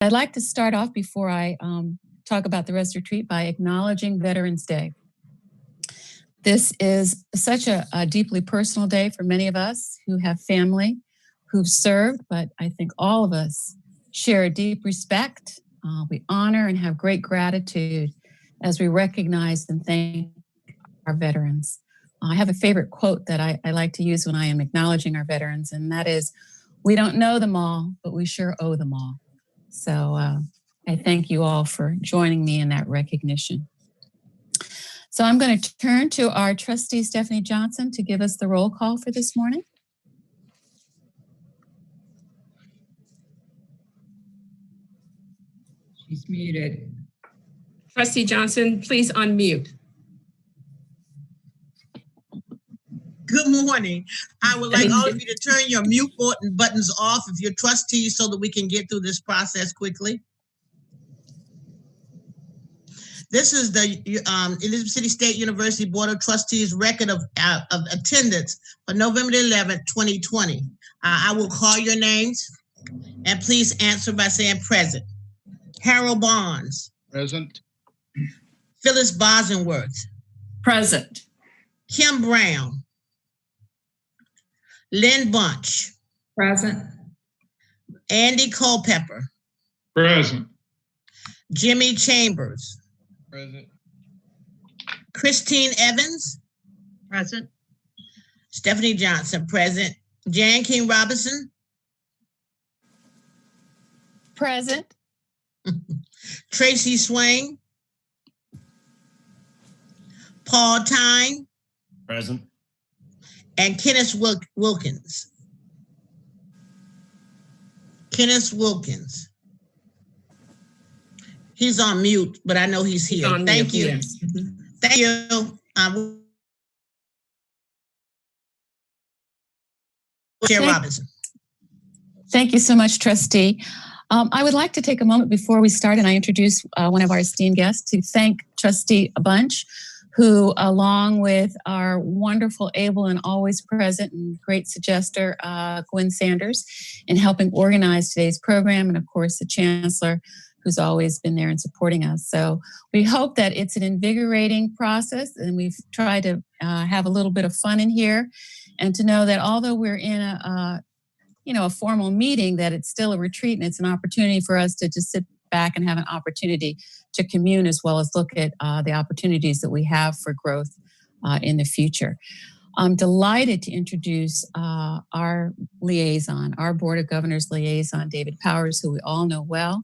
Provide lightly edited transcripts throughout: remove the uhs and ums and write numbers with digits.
I'd like to start off before I talk about the rest of the retreat by acknowledging Veterans Day. This is such a deeply personal day for many of us who have family, who've served, but I think all of us share a deep respect. We honor and have great gratitude as we recognize and thank our veterans. I have a favorite quote that I like to use when I am acknowledging our veterans, and that is, "We don't know them all, but we sure owe them all." So I thank you all for joining me in that recognition. So I'm going to turn to our trustee, Stephanie Johnson, to give us the roll call for this morning. She's muted. Trustee Johnson, please unmute. Good morning. I would like all of you to turn your mute buttons off if you're trustees so that we can get through this process quickly. This is the Elizabeth City State University Board of Trustees record of attendance for November 11th, 2020. I will call your names and please answer by saying present. Harold Barnes. Present. Phyllis Bosenworth. Present. Kim Brown. Lynn Bunch. Present. Andy Culpepper. Present. Jimmy Chambers. Present. Christine Evans. Present. Stephanie Johnson, present. Jan King Robinson. Present. Tracy Swain. Paul Tyne. Present. And Kenneth Wilkins. Kenneth Wilkins. He's on mute, but I know he's here. Thank you. Yes. Thank you. Chair Robinson. Thank you so much, trustee. I would like to take a moment before we start and I introduce one of our esteemed guests to thank Trustee Bunch, who, along with our wonderful, able, and always present and great suggester, Gwen Sanders, in helping organize today's program, and of course, the Chancellor, who's always been there and supporting us. So we hope that it's an invigorating process, and we've tried to have a little bit of fun in here, and to know that although we're in a formal meeting, that it's still a retreat and it's an opportunity for us to just sit back and have an opportunity to commune as well as look at the opportunities that we have for growth in the future. I'm delighted to introduce our liaison, our Board of Governors liaison, David Powers, who we all know well.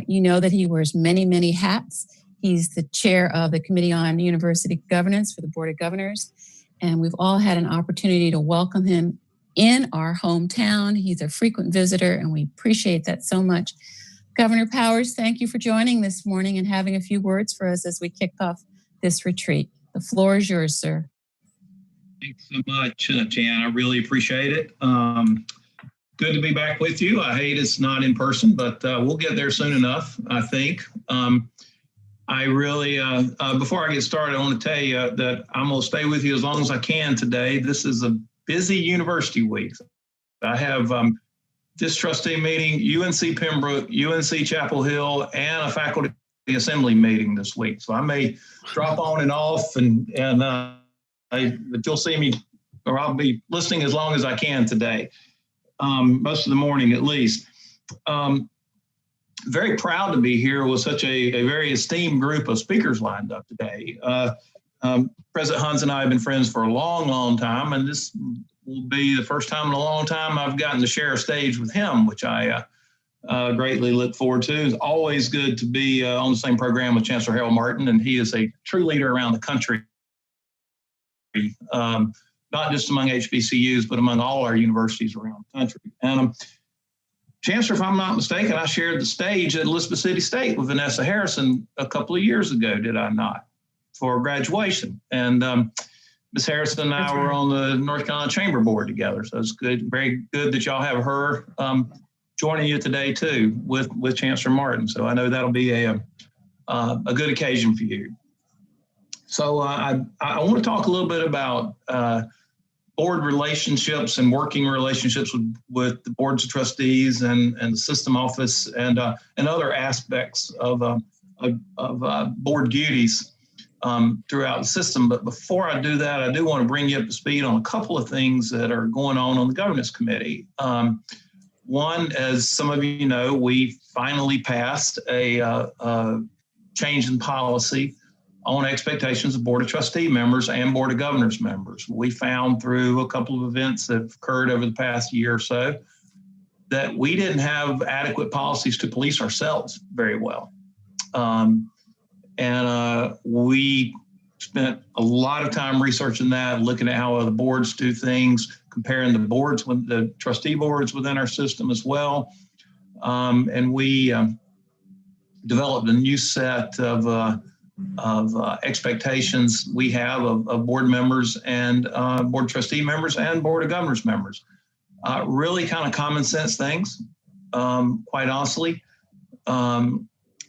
You know that he wears many, many hats. He's the chair of the Committee on University Governance for the Board of Governors, and we've all had an opportunity to welcome him in our hometown. He's a frequent visitor, and we appreciate that so much. Governor Powers, thank you for joining this morning and having a few words for us as we kick off this retreat. The floor is yours, sir. Thanks so much, Jan. I really appreciate it. Good to be back with you. I hate it's not in person, but we'll get there soon enough, I think. I really, before I get started, I want to tell you that I'm going to stay with you as long as I can today. This is a busy university week. I have this trustee meeting, UNC Pembroke, UNC Chapel Hill, and a faculty assembly meeting this week. So I may drop on and off, but you'll see me, or I'll be listening as long as I can today, most of the morning at least. Very proud to be here with such a very esteemed group of speakers lined up today. President Hans and I have been friends for a long, long time, and this will be the first time in a long time I've gotten to share a stage with him, which I greatly look forward to. It's always good to be on the same program with Chancellor Harold Martin, and he is a true leader around the country, not just among HBCUs, but among all our universities around the country. And Chancellor, if I'm not mistaken, I shared the stage at Elizabeth City State with Vanessa Harrison a couple of years ago, did I not, for graduation? And Ms. Harrison and I were on the North Carolina Chamber Board together. So it's good, very good that y'all have her joining you today too with Chancellor Martin. So I know that'll be a good occasion for you. So I want to talk a little bit about board relationships and working relationships with the boards of trustees and the system office and other aspects of board duties throughout the system. But before I do that, I do want to bring you up to speed on a couple of things that are going on the governance committee. One, as some of you know, we finally passed a change in policy on expectations of Board of Trustee members and Board of Governors members. We found through a couple of events that have occurred over the past year or so that we didn't have adequate policies to police ourselves very well. We spent a lot of time researching that, looking at how other boards do things, comparing the boards with the trustee boards within our system as well. And we developed a new set of expectations we have of board members and board trustee members and Board of Governors members. Really kind of common sense things, quite honestly.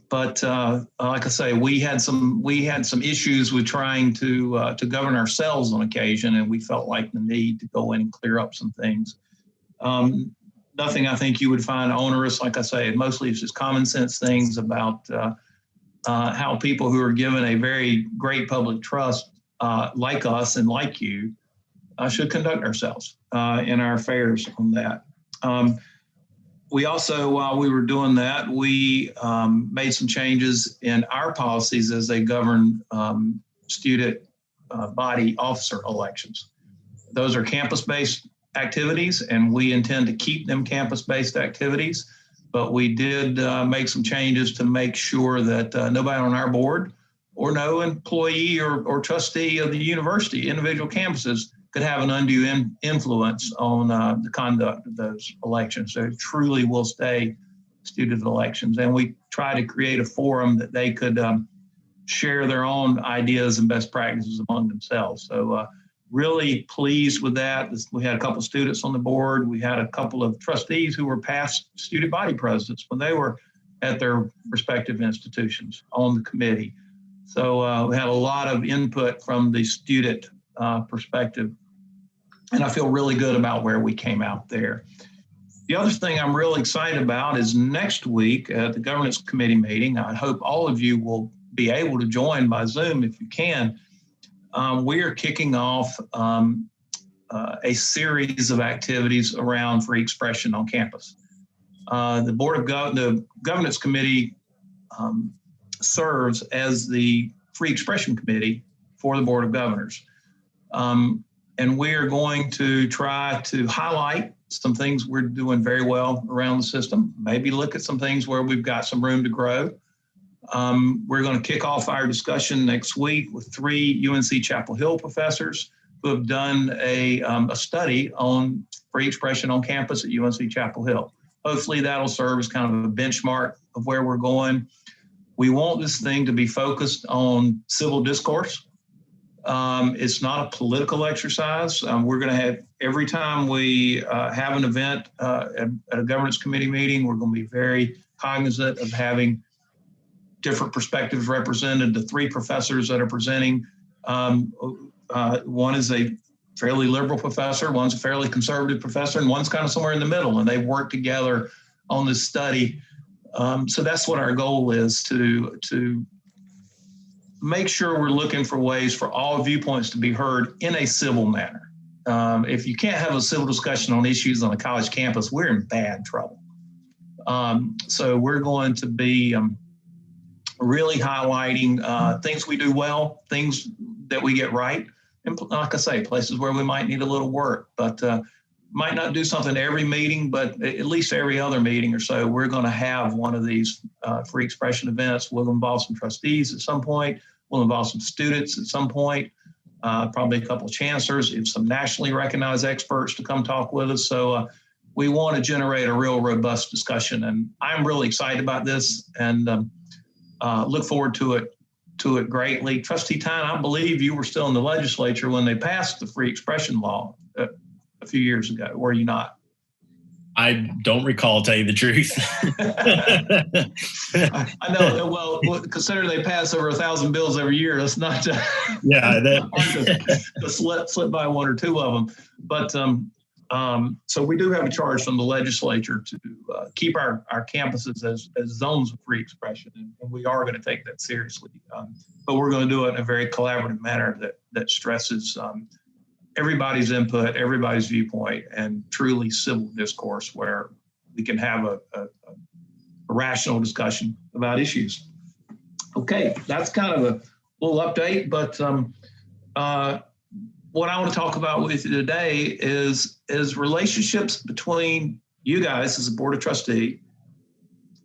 But like I say, we had some issues with trying to govern ourselves on occasion, and we felt like the need to go in and clear up some things. Nothing I think you would find onerous. Like I say, mostly it's just common sense things about how people who are given a very great public trust, like us and like you, should conduct ourselves in our affairs on that. We also, while we were doing that, we made some changes in our policies as they govern student body officer elections. Those are campus-based activities, and we intend to keep them campus-based activities. But we did make some changes to make sure that nobody on our board or no employee or trustee of the university, individual campuses, could have an undue influence on the conduct of those elections. So it truly will stay student elections. And we try to create a forum that they could share their own ideas and best practices among themselves. So really pleased with that. We had a couple of students on the board. We had a couple of trustees who were past student body presidents when they were at their respective institutions on the committee. So we had a lot of input from the student perspective. And I feel really good about where we came out there. The other thing I'm really excited about is next week at the governance committee meeting. I hope all of you will be able to join by Zoom if you can. We are kicking off a series of activities around free expression on campus. The governance committee serves as the free expression committee for the Board of Governors. And we are going to try to highlight some things we're doing very well around the system, maybe look at some things where we've got some room to grow. We're going to kick off our discussion next week with 3 UNC Chapel Hill professors who have done a study on free expression on campus at UNC Chapel Hill. Hopefully that'll serve as kind of a benchmark of where we're going. We want this thing to be focused on civil discourse. It's not a political exercise. We're going to have, every time we have an event at a governance committee meeting, we're going to be very cognizant of having different perspectives represented. The 3 professors that are presenting, one is a fairly liberal professor, one's a fairly conservative professor, and one's kind of somewhere in the middle, and they work together on this study. So that's what our goal is, to make sure we're looking for ways for all viewpoints to be heard in a civil manner. If you can't have a civil discussion on issues on a college campus, we're in bad trouble. So we're going to be really highlighting things we do well, things that we get right, and like I say, places where we might need a little work, but might not do something every meeting, but at least every other meeting or so, we're going to have one of these free expression events. We'll involve some trustees at some point. We'll involve some students at some point, probably a couple of chancellors and some nationally recognized experts to come talk with us. So we want to generate a real robust discussion, and I'm really excited about this and look forward to it greatly. Trustee Tyne, I believe you were still in the legislature when they passed the free expression law a few years ago, were you not? I don't recall, tell you the truth. I know. Well, consider they pass over 1,000 bills every year. That's not Yeah, hard to slip by one or two of them. But so we do have a charge from the legislature to keep our campuses as zones of free expression, and we are going to take that seriously. But we're going to do it in a very collaborative manner that stresses everybody's input, everybody's viewpoint, and truly civil discourse where we can have a rational discussion about issues. Okay, that's kind of a little update, but what I want to talk about with you today is relationships between you guys as a board of trustee,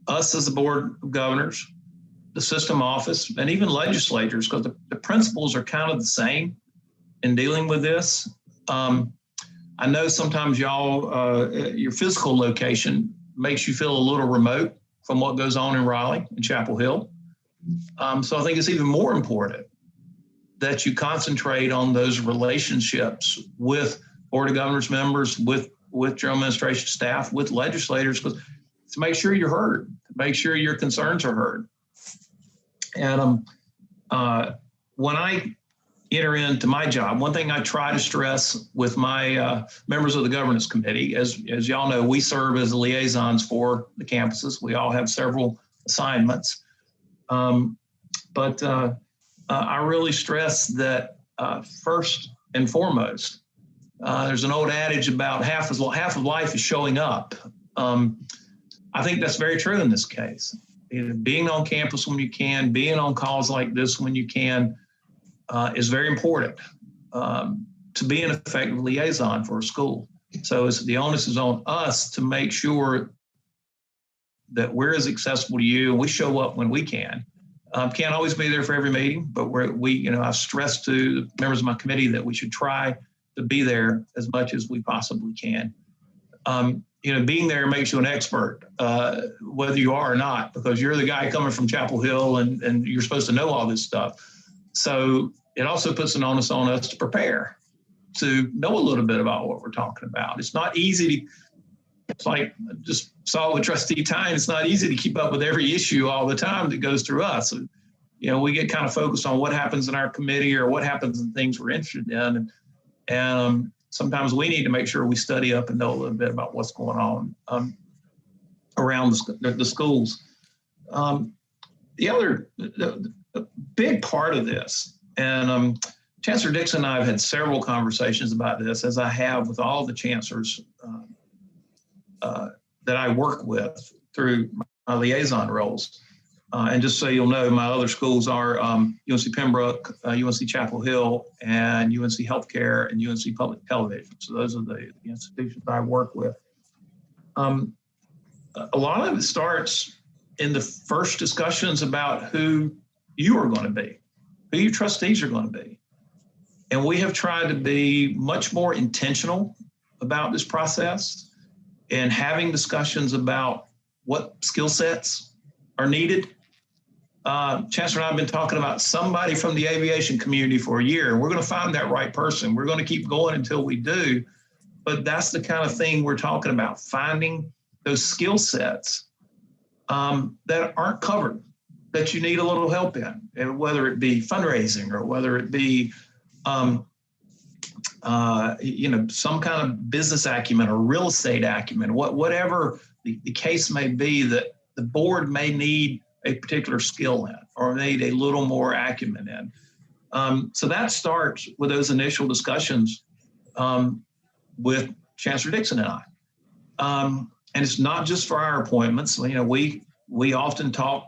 us as a board of governors, the system office, and even legislators, because the principles are kind of the same in dealing with this. I know sometimes y'all, your physical location makes you feel a little remote from what goes on in Raleigh and Chapel Hill. So I think it's even more important that you concentrate on those relationships with Board of Governors members, with General Administration staff, with legislators, to make sure you're heard, to make sure your concerns are heard. And when I enter into my job, one thing I try to stress with my members of the governance committee, as y'all know, we serve as liaisons for the campuses. We all have several assignments. But I really stress that first and foremost, there's an old adage about half of life is showing up. I think that's very true in this case. Being on campus when you can, being on calls like this when you can, is very important to be an effective liaison for a school. So the onus is on us to make sure that we're as accessible to you and we show up when we can. Can't always be there for every meeting, but I stress to members of my committee that we should try to be there as much as we possibly can. Being there makes you an expert, whether you are or not, because you're the guy coming from Chapel Hill and you're supposed to know all this stuff. So it also puts an onus on us to prepare, to know a little bit about what we're talking about. It's not easy. It's like I just saw with Trustee Tyne, it's not easy to keep up with every issue all the time that goes through us. We get kind of focused on what happens in our committee or what happens in things we're interested in. And sometimes we need to make sure we study up and know a little bit about what's going on around the schools. The big part of this, and Chancellor Dixon and I have had several conversations about this, as I have with all the chancellors that I work with through my liaison roles. And just so you'll know, my other schools are UNC Pembroke, UNC Chapel Hill, and UNC Healthcare, and UNC Public Television. So those are the institutions I work with. A lot of it starts in the first discussions about who you are going to be, who your trustees are going to be. And we have tried to be much more intentional about this process and having discussions about what skill sets are needed. Chancellor and I have been talking about somebody from the aviation community for a year, and we're going to find that right person. We're going to keep going until we do. But that's the kind of thing we're talking about, finding those skill sets that aren't covered, that you need a little help in, and whether it be fundraising or whether it be some kind of business acumen or real estate acumen, whatever the case may be, that the board may need a particular skill in or need a little more acumen in. So that starts with those initial discussions with Chancellor Dixon and I. And it's not just for our appointments. We often talk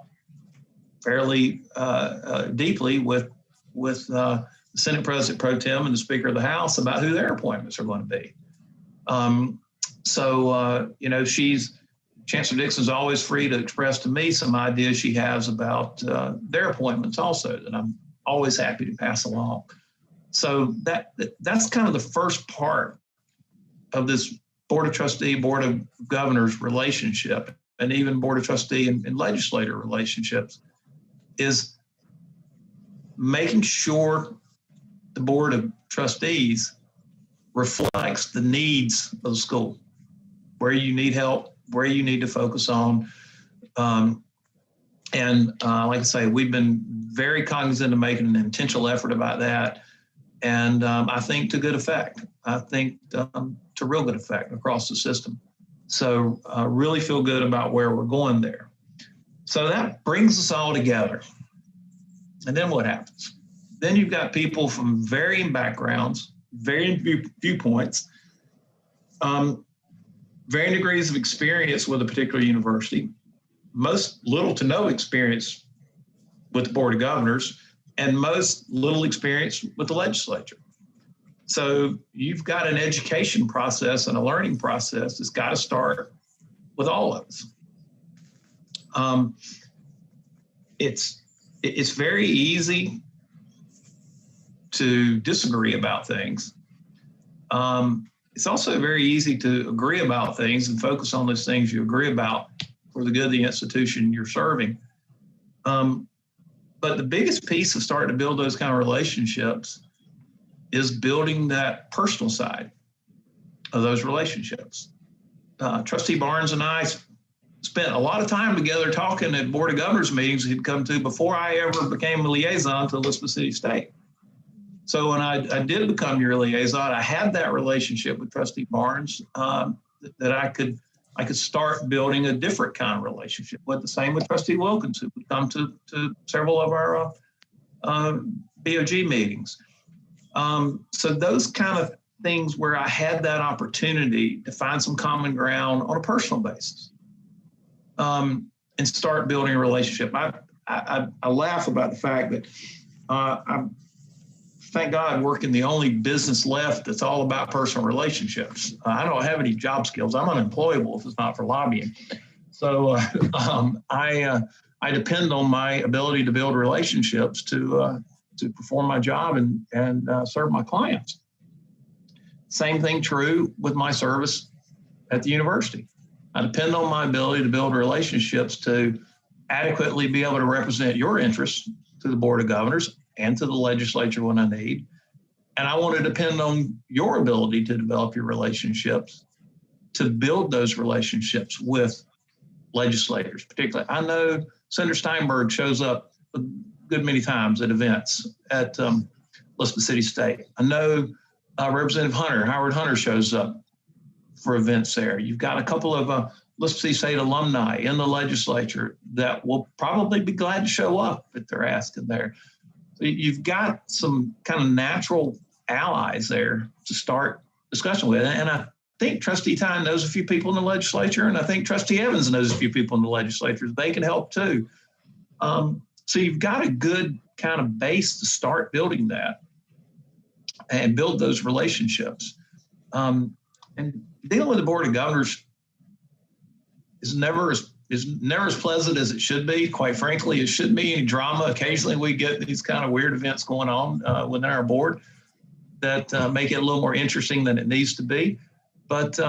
fairly deeply with the Senate President Pro Tem and the Speaker of the House about who their appointments are going to be. Chancellor Dixon's always free to express to me some ideas she has about their appointments also that I'm always happy to pass along. So that's kind of the first part of this Board of Trustee, Board of Governors relationship, and even Board of Trustee and legislator relationships, is making sure the Board of Trustees reflects the needs of the school, where you need help, where you need to focus on. Like I say, we've been very cognizant of making an intentional effort about that. And I think to good effect. I think to real good effect across the system. So really feel good about where we're going there. So that brings us all together. And then what happens? Then you've got people from varying backgrounds, varying viewpoints, varying degrees of experience with a particular university, most little to no experience with the Board of Governors, and most little experience with the legislature. So you've got an education process and a learning process that's got to start with all of us. It's very easy to disagree about things. It's also very easy to agree about things and focus on those things you agree about for the good of the institution you're serving. But the biggest piece of starting to build those kind of relationships is building that personal side of those relationships. Trustee Barnes and I spent a lot of time together talking at Board of Governors meetings he'd come to before I ever became a liaison to Elizabeth City State. So when I did become your liaison, I had that relationship with Trustee Barnes that I could start building a different kind of relationship with. The same with Trustee Wilkins, who would come to several of our BOG meetings. So those kind of things where I had that opportunity to find some common ground on a personal basis and start building a relationship. I laugh about the fact that I thank God, working the only business left that's all about personal relationships. I don't have any job skills. I'm unemployable if it's not for lobbying. So I depend on my ability to build relationships to perform my job and serve my clients. Same thing true with my service at the university. I depend on my ability to build relationships to adequately be able to represent your interests to the Board of Governors and to the legislature when I need. And I want to depend on your ability to develop your relationships, to build those relationships with legislators. Particularly, I know Senator Steinberg shows up a good many times at events at Elizabeth City State. I know Representative Howard Hunter shows up for events there. You've got a couple of Elizabeth City State alumni in the legislature that will probably be glad to show up if they're asking there. So you've got some kind of natural allies there to start discussion with. And I think Trustee Tyne knows a few people in the legislature, and I think Trustee Evans knows a few people in the legislature. They can help too. So you've got a good kind of base to start building that and build those relationships. And dealing with the Board of Governors is never as pleasant as it should be. Quite frankly, it shouldn't be any drama. Occasionally we get these kind of weird events going on within our board that make it a little more interesting than it needs to be. But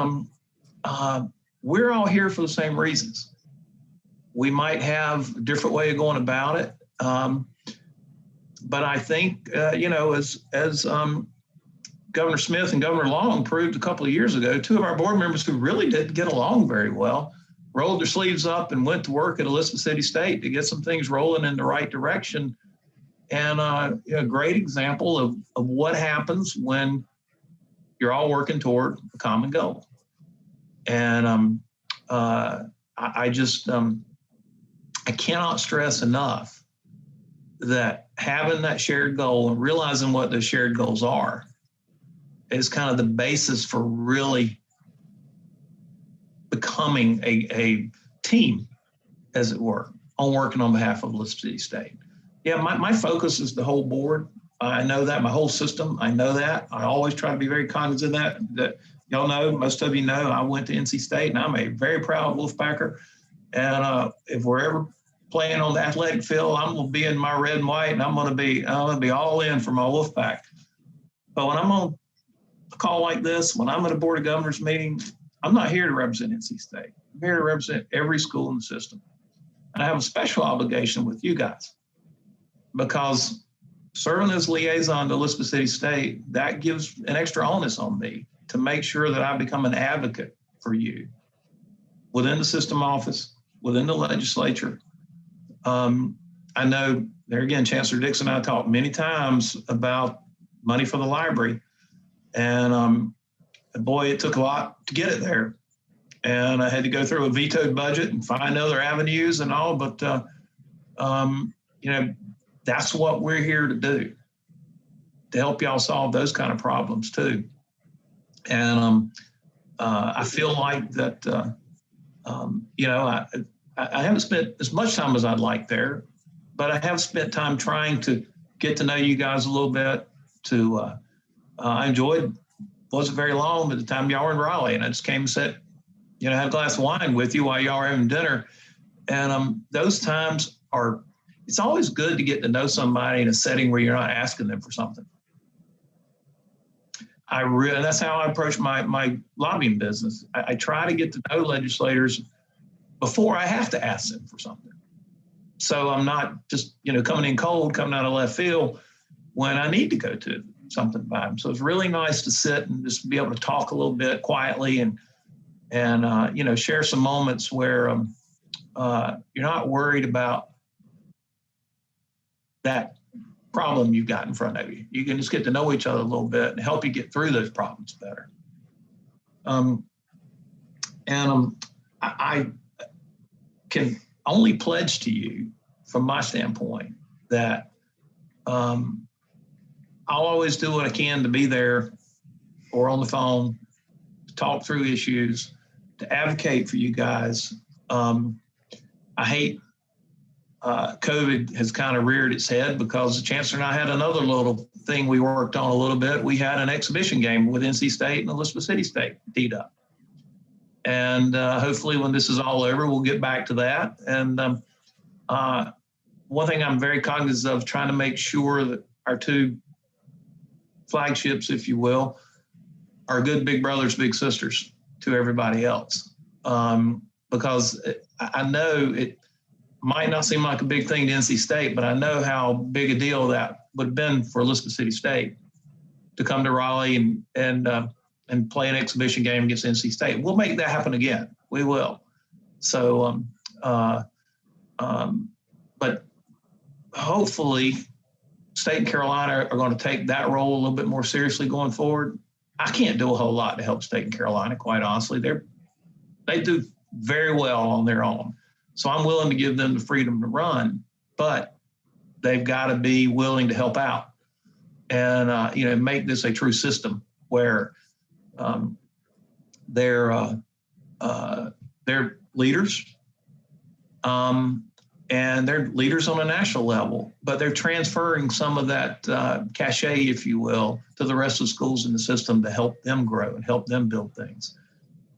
we're all here for the same reasons. We might have a different way of going about it. But I think, as Governor Smith and Governor Long proved a couple of years ago, two of our board members who really didn't get along very well rolled their sleeves up and went to work at Elizabeth City State to get some things rolling in the right direction. And a great example of what happens when you're all working toward a common goal. And I cannot stress enough that having that shared goal and realizing what those shared goals are is kind of the basis for really becoming a team, as it were, on working on behalf of Elizabeth City State. Yeah, my focus is the whole board. I know that, my whole system, I know that. I always try to be very cognizant of that y'all know, most of you know, I went to NC State and I'm a very proud Wolfpacker. And if we're ever playing on the athletic field, I'm going to be in my red and white and I'm going to be all in for my Wolfpack. But when I'm on a call like this, when I'm at a Board of Governors meeting, I'm not here to represent NC State. I'm here to represent every school in the system. And I have a special obligation with you guys because serving as liaison to Elizabeth City State, that gives an extra onus on me to make sure that I become an advocate for you within the system office, within the legislature. I know there again, Chancellor Dixon and I talked many times about money for the library, and boy, it took a lot to get it there. And I had to go through a vetoed budget and find other avenues and all, but you know, that's what we're here to do, to help y'all solve those kind of problems too. And I feel like that, you know, I haven't spent as much time as I'd like there, but I have spent time trying to get to know you guys a little bit. I enjoyed, wasn't very long, but the time y'all were in Raleigh, and I just came and sat, you know, had a glass of wine with you while y'all were having dinner. And those times are, it's always good to get to know somebody in a setting where you're not asking them for something. That's how I approach my lobbying business. I try to get to know legislators before I have to ask them for something. So I'm not just, you know, coming in cold, coming out of left field when I need to go to something by them. So it's really nice to sit and just be able to talk a little bit quietly and you know, share some moments where you're not worried about that problem you've got in front of you. You can just get to know each other a little bit and help you get through those problems better. I can only pledge to you, from my standpoint, that I'll always do what I can to be there or on the phone, to talk through issues, to advocate for you guys. I hate COVID has kind of reared its head because the Chancellor and I had another little thing we worked on a little bit. We had an exhibition game with NC State and Elizabeth City State teed up. And hopefully when this is all over, we'll get back to that. And one thing I'm very cognizant of, trying to make sure that our two flagships, if you will, are good big brothers, big sisters to everybody else. Because I know it might not seem like a big thing to NC State, but I know how big a deal that would have been for Elizabeth City State to come to Raleigh and play an exhibition game against NC State. We'll make that happen again. We will. So, but hopefully State and Carolina are going to take that role a little bit more seriously going forward. I can't do a whole lot to help State and Carolina, quite honestly. They do very well on their own. So I'm willing to give them the freedom to run, but they've got to be willing to help out and, you know, make this a true system where they're leaders and they're leaders on a national level, but they're transferring some of that cachet, if you will, to the rest of the schools in the system to help them grow and help them build things.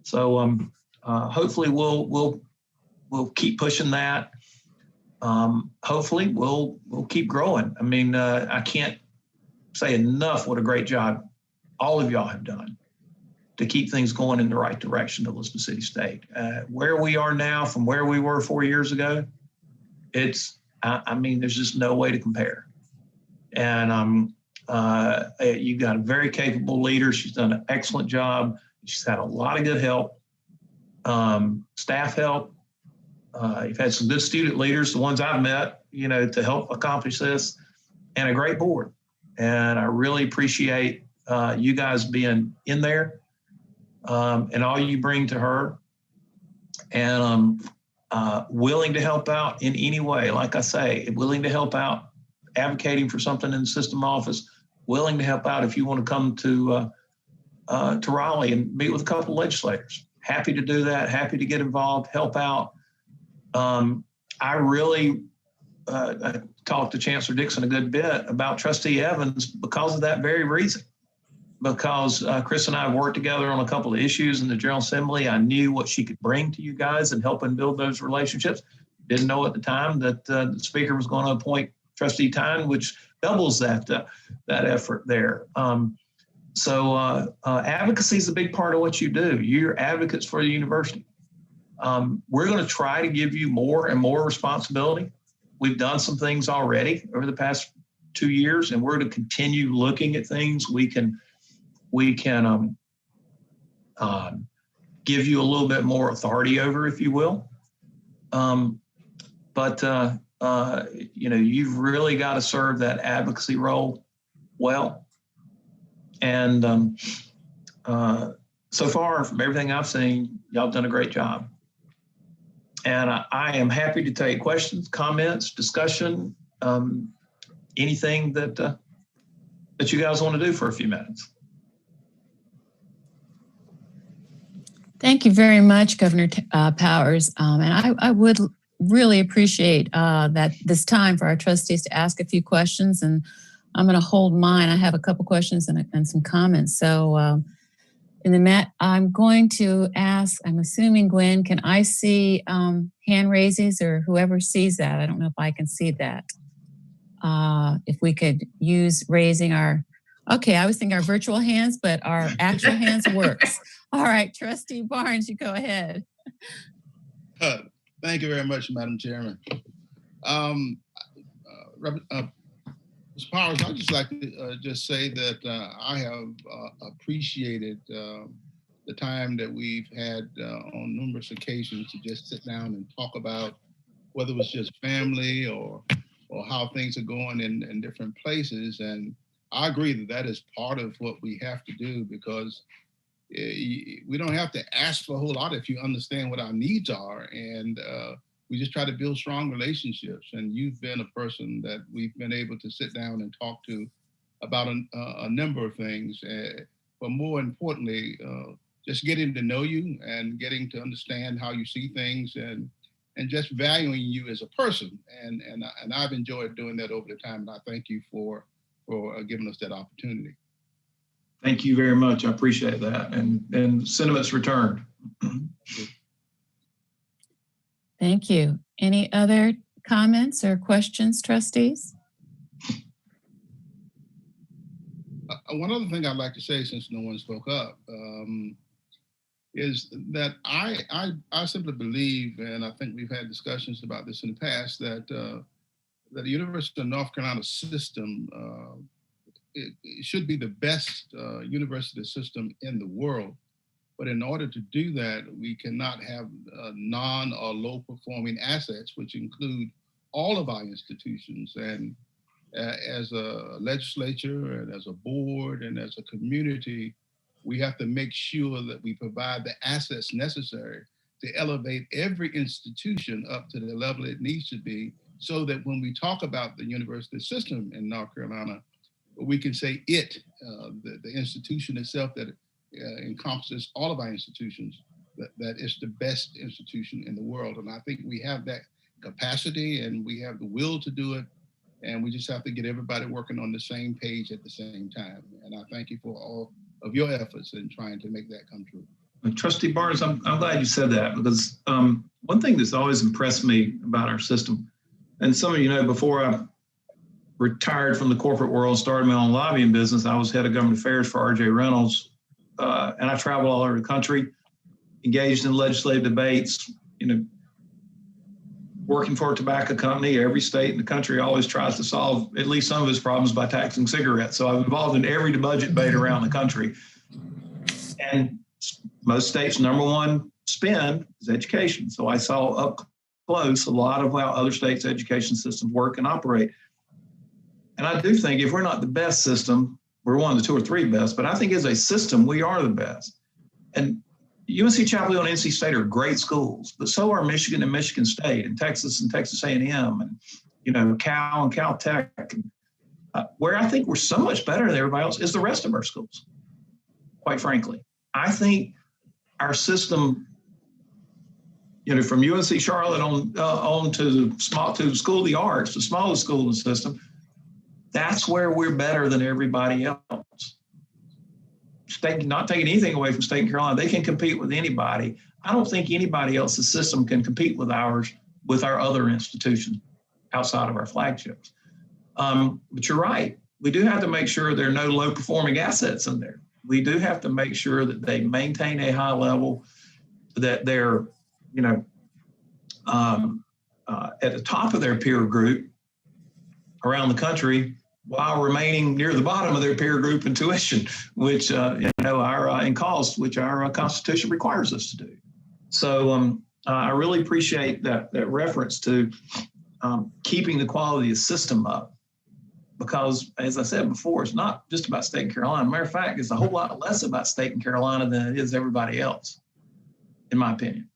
So hopefully we'll keep pushing that. Hopefully we'll keep growing. I mean, I can't say enough what a great job all of y'all have done to keep things going in the right direction to Elizabeth City State. Where we are now from where we were 4 years ago, I mean, there's just no way to compare. And you've got a very capable leader. She's done an excellent job. She's had a lot of good help, staff help. You've had some good student leaders, the ones I've met, you know, to help accomplish this, and a great board. And I really appreciate you guys being in there and all you bring to her, and willing to help out in any way. Like I say, willing to help out, advocating for something in the system office, willing to help out if you want to come to Raleigh and meet with a couple of legislators. Happy to do that, happy to get involved, help out. I really I talked to Chancellor Dixon a good bit about Trustee Evans because of that very reason. Because Chris and I have worked together on a couple of issues in the General Assembly. I knew what she could bring to you guys and helping build those relationships. Didn't know at the time that the Speaker was going to appoint Trustee Tyne, which doubles that effort there. So advocacy is a big part of what you do. You're advocates for the university. We're going to try to give you more and more responsibility. We've done some things already over the past 2 years, and we're going to continue looking at things we can give you a little bit more authority over, if you will. You've really got to serve that advocacy role well. And so far, from everything I've seen, y'all have done a great job. And I am happy to take questions, comments, discussion, anything that you guys want to do for a few minutes. Thank you very much, Governor Powers. And I would really appreciate that this time for our trustees to ask a few questions. And I'm going to hold mine. I have a couple questions and some comments. So I'm going to ask, I'm assuming, Gwen, can I see hand raises or whoever sees that? I don't know if I can see that. If we could use raising okay, I was thinking our virtual hands, but our actual hands works. All right, Trustee Barnes, you go ahead. Thank you very much, Madam Chairman. Ms. Powers, I'd just like to just say that I have appreciated the time that we've had on numerous occasions to just sit down and talk about whether it was just family or how things are going in different places. And I agree that that is part of what we have to do, because we don't have to ask for a whole lot if you understand what our needs are. And we just try to build strong relationships. And you've been a person that we've been able to sit down and talk to about a number of things. But more importantly, just getting to know you and getting to understand how you see things, and just valuing you as a person. And I've enjoyed doing that over the time. And I thank you for giving us that opportunity. Thank you very much. I appreciate that. And sentiments returned. Thank you. Any other comments or questions, trustees? One other thing I'd like to say, since no one spoke up, is that I simply believe, and I think we've had discussions about this in the past, that the University of North Carolina system it should be the best university system in the world. But in order to do that, we cannot have non or low performing assets, which include all of our institutions. And as a legislature and as a board and as a community, we have to make sure that we provide the assets necessary to elevate every institution up to the level it needs to be, so that when we talk about the university system in North Carolina, we can say the institution itself that encompasses all of our institutions, that is the best institution in the world. And I think we have that capacity and we have the will to do it. And we just have to get everybody working on the same page at the same time. And I thank you for all of your efforts in trying to make that come true. Trustee Barnes, I'm glad you said that, because one thing that's always impressed me about our system, and some of you know, before I retired from the corporate world, started my own lobbying business, I was head of government affairs for RJ Reynolds. And I traveled all over the country, engaged in legislative debates, working for a tobacco company. Every state in the country always tries to solve at least some of its problems by taxing cigarettes. So I'm involved in every budget debate around the country. And most states' number one spend is education. So I saw up close a lot of how other states' education systems work and operate. And I do think if we're not the best system, we're one of the two or three best, but I think as a system, we are the best. And UNC Chapel Hill and NC State are great schools, but so are Michigan and Michigan State, and Texas A&M, and Cal and Caltech. Where I think we're so much better than everybody else is the rest of our schools. Quite frankly, I think our system, from UNC Charlotte on to the School of the Arts, the smallest school in the system, that's where we're better than everybody else. Not taking anything away from State and Carolina, they can compete with anybody. I don't think anybody else's system can compete with ours, with our other institutions outside of our flagships. But you're right. We do have to make sure there are no low performing assets in there. We do have to make sure that they maintain a high level, that they're, at the top of their peer group around the country, while remaining near the bottom of their peer group in tuition, which our in cost, which our Constitution requires us to do. So I really appreciate that reference to keeping the quality of the system up, because, as I said before, it's not just about State and Carolina. Matter of fact, it's a whole lot less about State and Carolina than it is everybody else, in my opinion,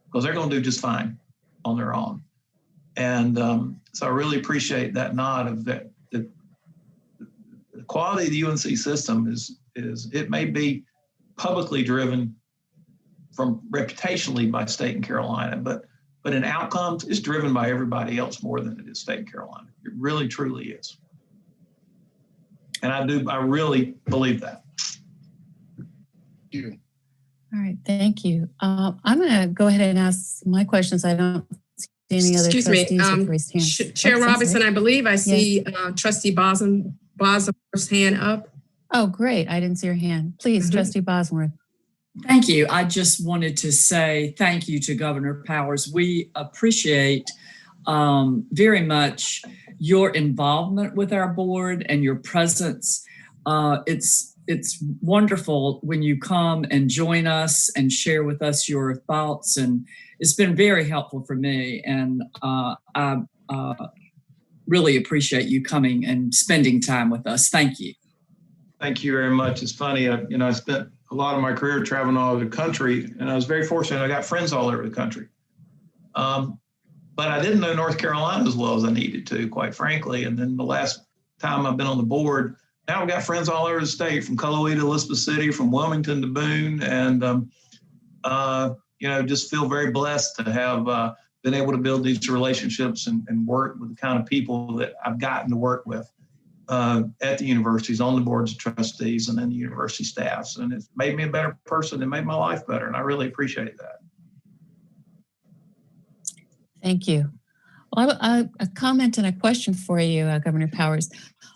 because they're going to do just fine on their own. And so I really appreciate that nod of that. The quality of the UNC system is it may be publicly driven from reputationally by State and Carolina, but in outcomes, it's driven by everybody else more than it is State and Carolina. It really, truly is. And I really believe that. Thank you. All right, thank you. I'm going to go ahead and ask my questions. I don't see any other Excuse me, trustees with raised hands. Chair Oh, Robinson, sorry. I believe I see Trustee Bosworth's hand up. Oh, great. I didn't see your hand. Please, Trustee Bosworth. Thank you. I just wanted to say thank you to Governor Powers. We appreciate very much your involvement with our board and your presence. It's wonderful when you come and join us and share with us your thoughts, and it's been very helpful for me. And I really appreciate you coming and spending time with us. Thank you. Thank you very much. It's funny, I spent a lot of my career traveling all over the country, and I was very fortunate. I got friends all over the country. But I didn't know North Carolina as well as I needed to, quite frankly. And then the last time I've been on the board, now I've got friends all over the state, from Cullowhee to Elizabeth City, from Wilmington to Boone, and just feel very blessed to have been able to build these relationships and work with the kind of people that I've gotten to work with at the universities, on the boards of trustees, and then the university staffs. And it's made me a better person and made my life better. And I really appreciate that. Thank you. Well, a comment and a question for you, Governor Powers.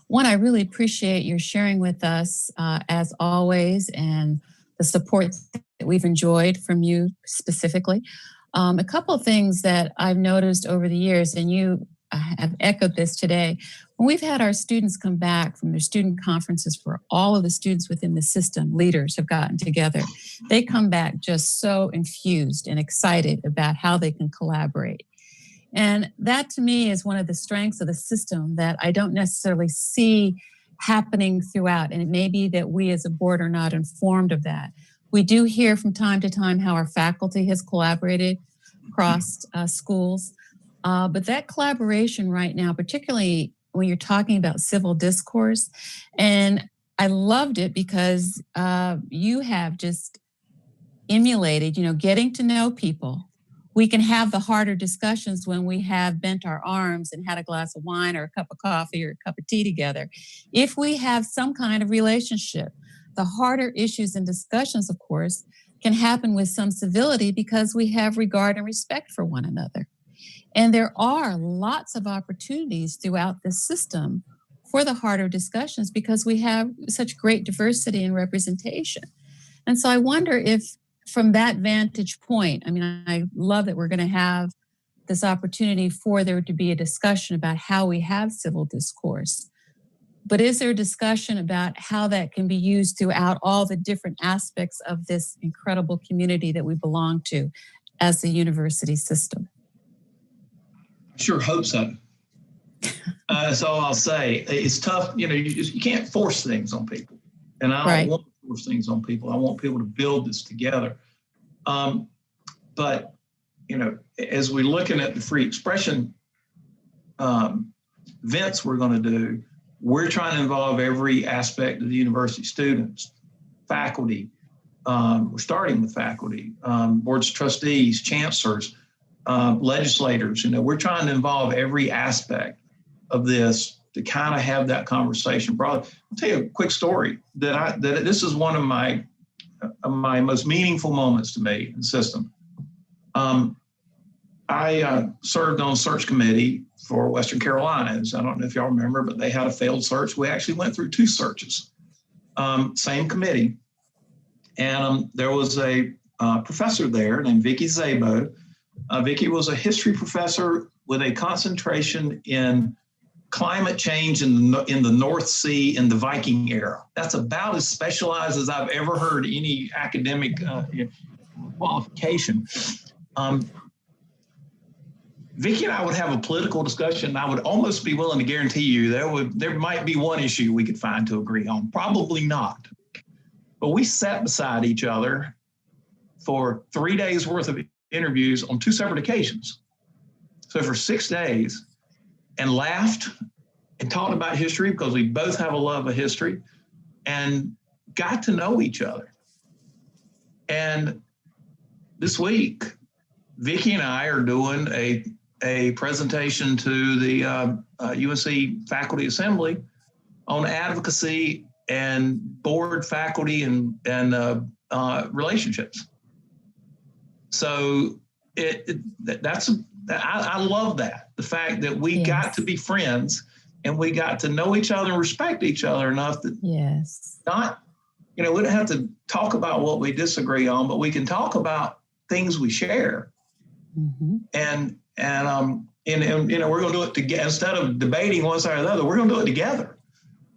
One, I really appreciate your sharing with us, as always, and the support that we've enjoyed from you specifically. A couple of things that I've noticed over the years, and you have echoed this today, when we've had our students come back from their student conferences, where all of the students within the system, leaders, have gotten together, they come back just so infused and excited about how they can collaborate. And that, to me, is one of the strengths of the system that I don't necessarily see happening throughout. And it may be that we as a board are not informed of that. We do hear from time to time how our faculty has collaborated across schools. But that collaboration right now, particularly when you're talking about civil discourse, and I loved it because you have just emulated, getting to know people. We can have the harder discussions when we have bent our arms and had a glass of wine or a cup of coffee or a cup of tea together. If we have some kind of relationship, the harder issues and discussions, of course, can happen with some civility because we have regard and respect for one another. And there are lots of opportunities throughout the system for the harder discussions because we have such great diversity and representation. And so I wonder if, from that vantage point, I love that we're going to have this opportunity for there to be a discussion about how we have civil discourse. But is there a discussion about how that can be used throughout all the different aspects of this incredible community that we belong to as the university system? I sure hope so. That's all I'll say. It's tough. You can't force things on people. And I don't want to force things on people. I want people to build this together. But, as we're looking at the free expression events we're going to do, we're trying to involve every aspect of the university students, faculty. We're starting with faculty, boards of trustees, chancellors, legislators. We're trying to involve every aspect of this to kind of have that conversation. I'll tell you a quick story that this is one of my most meaningful moments to me in the system. I served on a search committee for Western Carolinas. I don't know if y'all remember, but they had a failed search. We actually went through 2 searches, same committee. And there was a professor there named Vicki Szabo. Vicki was a history professor with a concentration in climate change in the North Sea in the Viking era. That's about as specialized as I've ever heard any academic qualification. Vicki and I would have a political discussion. I would almost be willing to guarantee you there might be one issue we could find to agree on. Probably not. But we sat beside each other for 3 days worth of interviews on 2 separate occasions. So for 6 days, and laughed and talked about history because we both have a love of history and got to know each other. And this week, Vicki and I are doing a presentation to the UNC Faculty Assembly on advocacy and board faculty and relationships. So I love that, the fact that we got to be friends and we got to know each other and respect each other enough that not, we don't have to talk about what we disagree on, but we can talk about things we share. Mm-hmm. And we're going to do it together. Instead of debating one side or the other, we're going to do it together.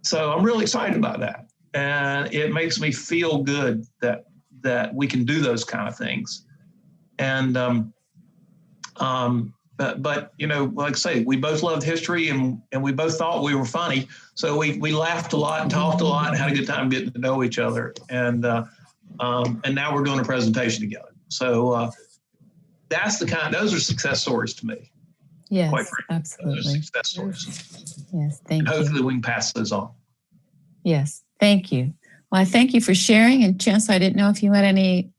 So I'm really excited about that. And it makes me feel good that we can do those kind of things. And, but like I say, we both loved history and we both thought we were funny. So we laughed a lot and talked a lot and had a good time getting to know each other. And now we're doing a presentation together. So those are success stories to me. Yes, quite frankly. absolutely. Those are success stories. Yes, thank you. Hopefully we can pass those on. Yes, thank you. Well, I thank you for sharing. And Chancellor, I didn't know if you had any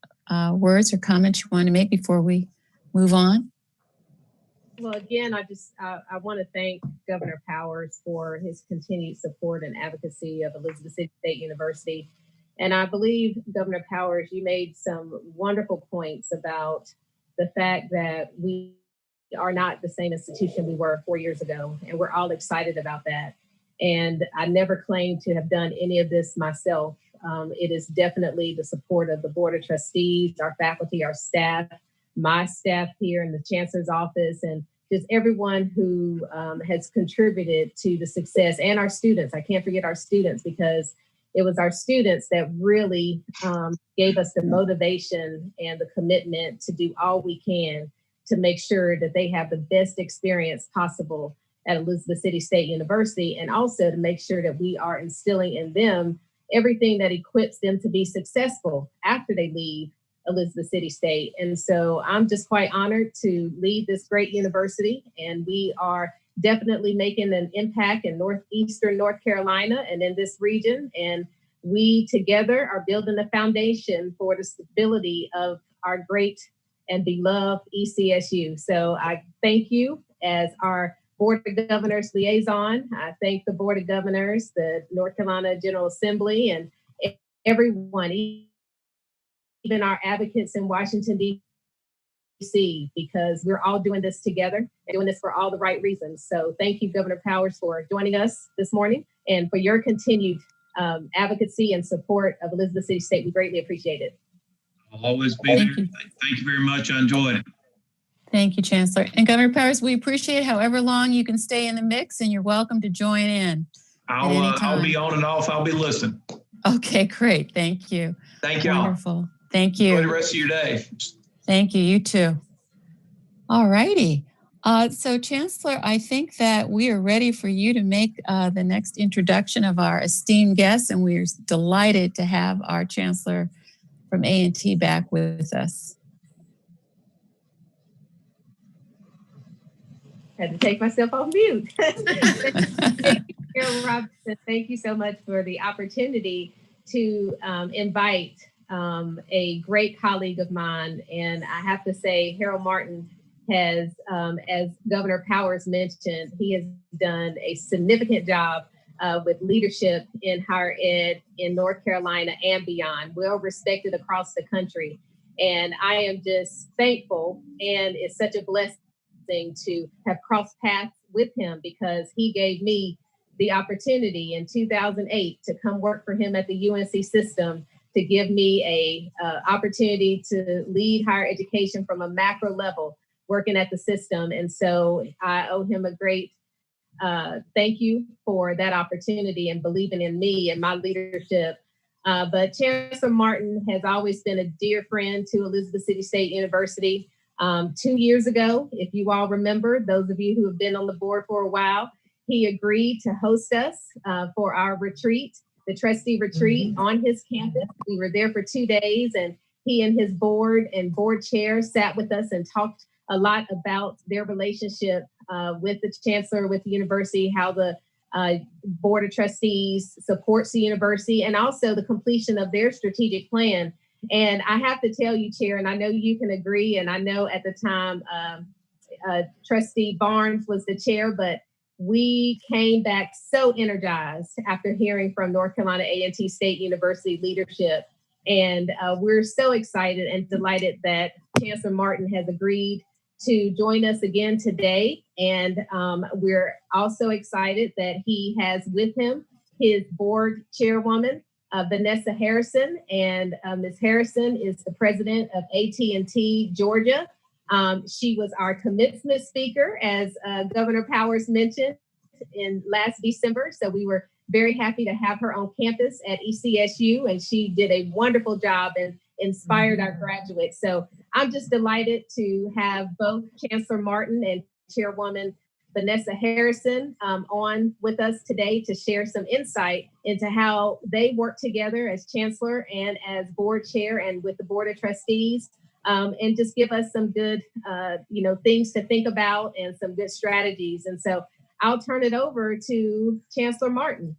words or comments you wanted to make before we move on. Well, again, I want to thank Governor Powers for his continued support and advocacy of Elizabeth City State University. And I believe, Governor Powers, you made some wonderful points about the fact that we are not the same institution we were 4 years ago. And we're all excited about that. And I never claimed to have done any of this myself. It is definitely the support of the Board of Trustees, our faculty, our staff, my staff here in the Chancellor's office, and just everyone who has contributed to the success, and our students. I can't forget our students, because it was our students that really gave us the motivation and the commitment to do all we can to make sure that they have the best experience possible at Elizabeth City State University, and also to make sure that we are instilling in them everything that equips them to be successful after they leave Elizabeth City State. And so I'm just quite honored to lead this great university, and we are definitely making an impact in northeastern North Carolina and in this region. And we together are building the foundation for the stability of our great and beloved ECSU. So I thank you as our Board of Governors liaison. I thank the Board of Governors, the North Carolina General Assembly, and everyone, even our advocates in Washington, D.C., because we're all doing this together and doing this for all the right reasons. So thank you, Governor Powers, for joining us this morning and for your continued advocacy and support of Elizabeth City State. We greatly appreciate it. I'll always be there. Thank you very much. I enjoyed it. Thank you, Chancellor. And Governor Powers, we appreciate however long you can stay in the mix, and you're welcome to join in. I'll be on and off. I'll be listening. Okay, great. Thank you. Thank y'all. Wonderful. Thank you. Enjoy the rest of your day. Thank you. You too. All righty. So, Chancellor, I think that we are ready for you to make the next introduction of our esteemed guests, and we're delighted to have our Chancellor from A&T back with us. Had to take myself off mute. Thank you, Carol Robinson. Thank you so much for the opportunity to invite a great colleague of mine. And I have to say, Harold Martin has, as Governor Powers mentioned, he has done a significant job with leadership in higher ed in North Carolina and beyond, well respected across the country. And I am just thankful, and it's such a blessing to have crossed paths with him, because he gave me the opportunity in 2008 to come work for him at the UNC system, to give me a opportunity to lead higher education from a macro level, working at the system. And so I owe him a great thank you for that opportunity and believing in me and my leadership. But Chancellor Martin has always been a dear friend to Elizabeth City State University. 2 years ago, if you all remember, those of you who have been on the board for a while, he agreed to host us for our retreat, the trustee retreat on his campus. We were there for 2 days, and he and his board and board chair sat with us and talked a lot about their relationship with the chancellor, with the university, how the board of trustees supports the university, and also the completion of their strategic plan. And I have to tell you, Chair, and I know you can agree, and I know at the time Trustee Barnes was the chair, but we came back so energized after hearing from North Carolina A&T State University leadership. And we're so excited and delighted that Chancellor Martin has agreed to join us again today. And we're also excited that he has with him his board chairwoman, Vanessa Harrison. And Ms. Harrison is the president of AT&T Georgia. She was our commencement speaker, as Governor Powers mentioned, in last December. So we were very happy to have her on campus at ECSU, and she did a wonderful job and inspired our graduates. So I'm just delighted to have both Chancellor Martin and Chairwoman Vanessa Harrison on with us today to share some insight into how they work together as Chancellor and as board chair and with the Board of Trustees, and just give us some good, things to think about and some good strategies. And so I'll turn it over to Chancellor Martin.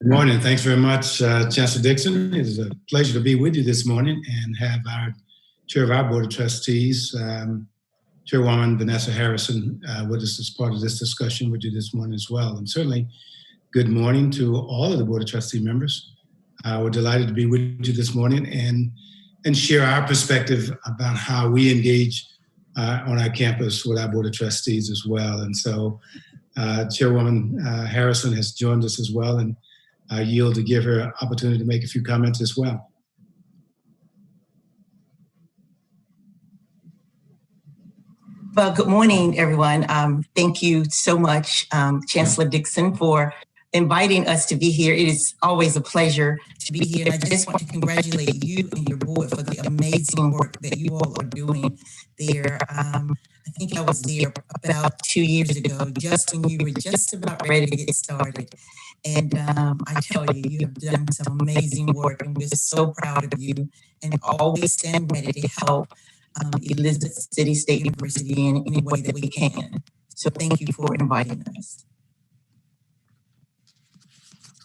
Good morning. Thanks very much, Chancellor Dixon. It is a pleasure to be with you this morning and have our chair of our Board of Trustees, Chairwoman Vanessa Harrison, with us as part of this discussion with you this morning as well. And certainly, good morning to all of the Board of Trustee members. We're delighted to be with you this morning and share our perspective about how we engage on our campus with our Board of Trustees as well. And so Chairwoman Harrison has joined us as well, and I yield to give her an opportunity to make a few comments as well. Well, good morning, everyone. Thank you so much, Chancellor Dixon, for inviting us to be here. It is always a pleasure to be here. And I just want to congratulate you and your board for the amazing work that you all are doing there. I think I was there about 2 years ago, just when you were just about ready to get started. And I tell you, you have done some amazing work, and we're so proud of you, and always stand ready to help Elizabeth City State University in any way that we can. So thank you for inviting us.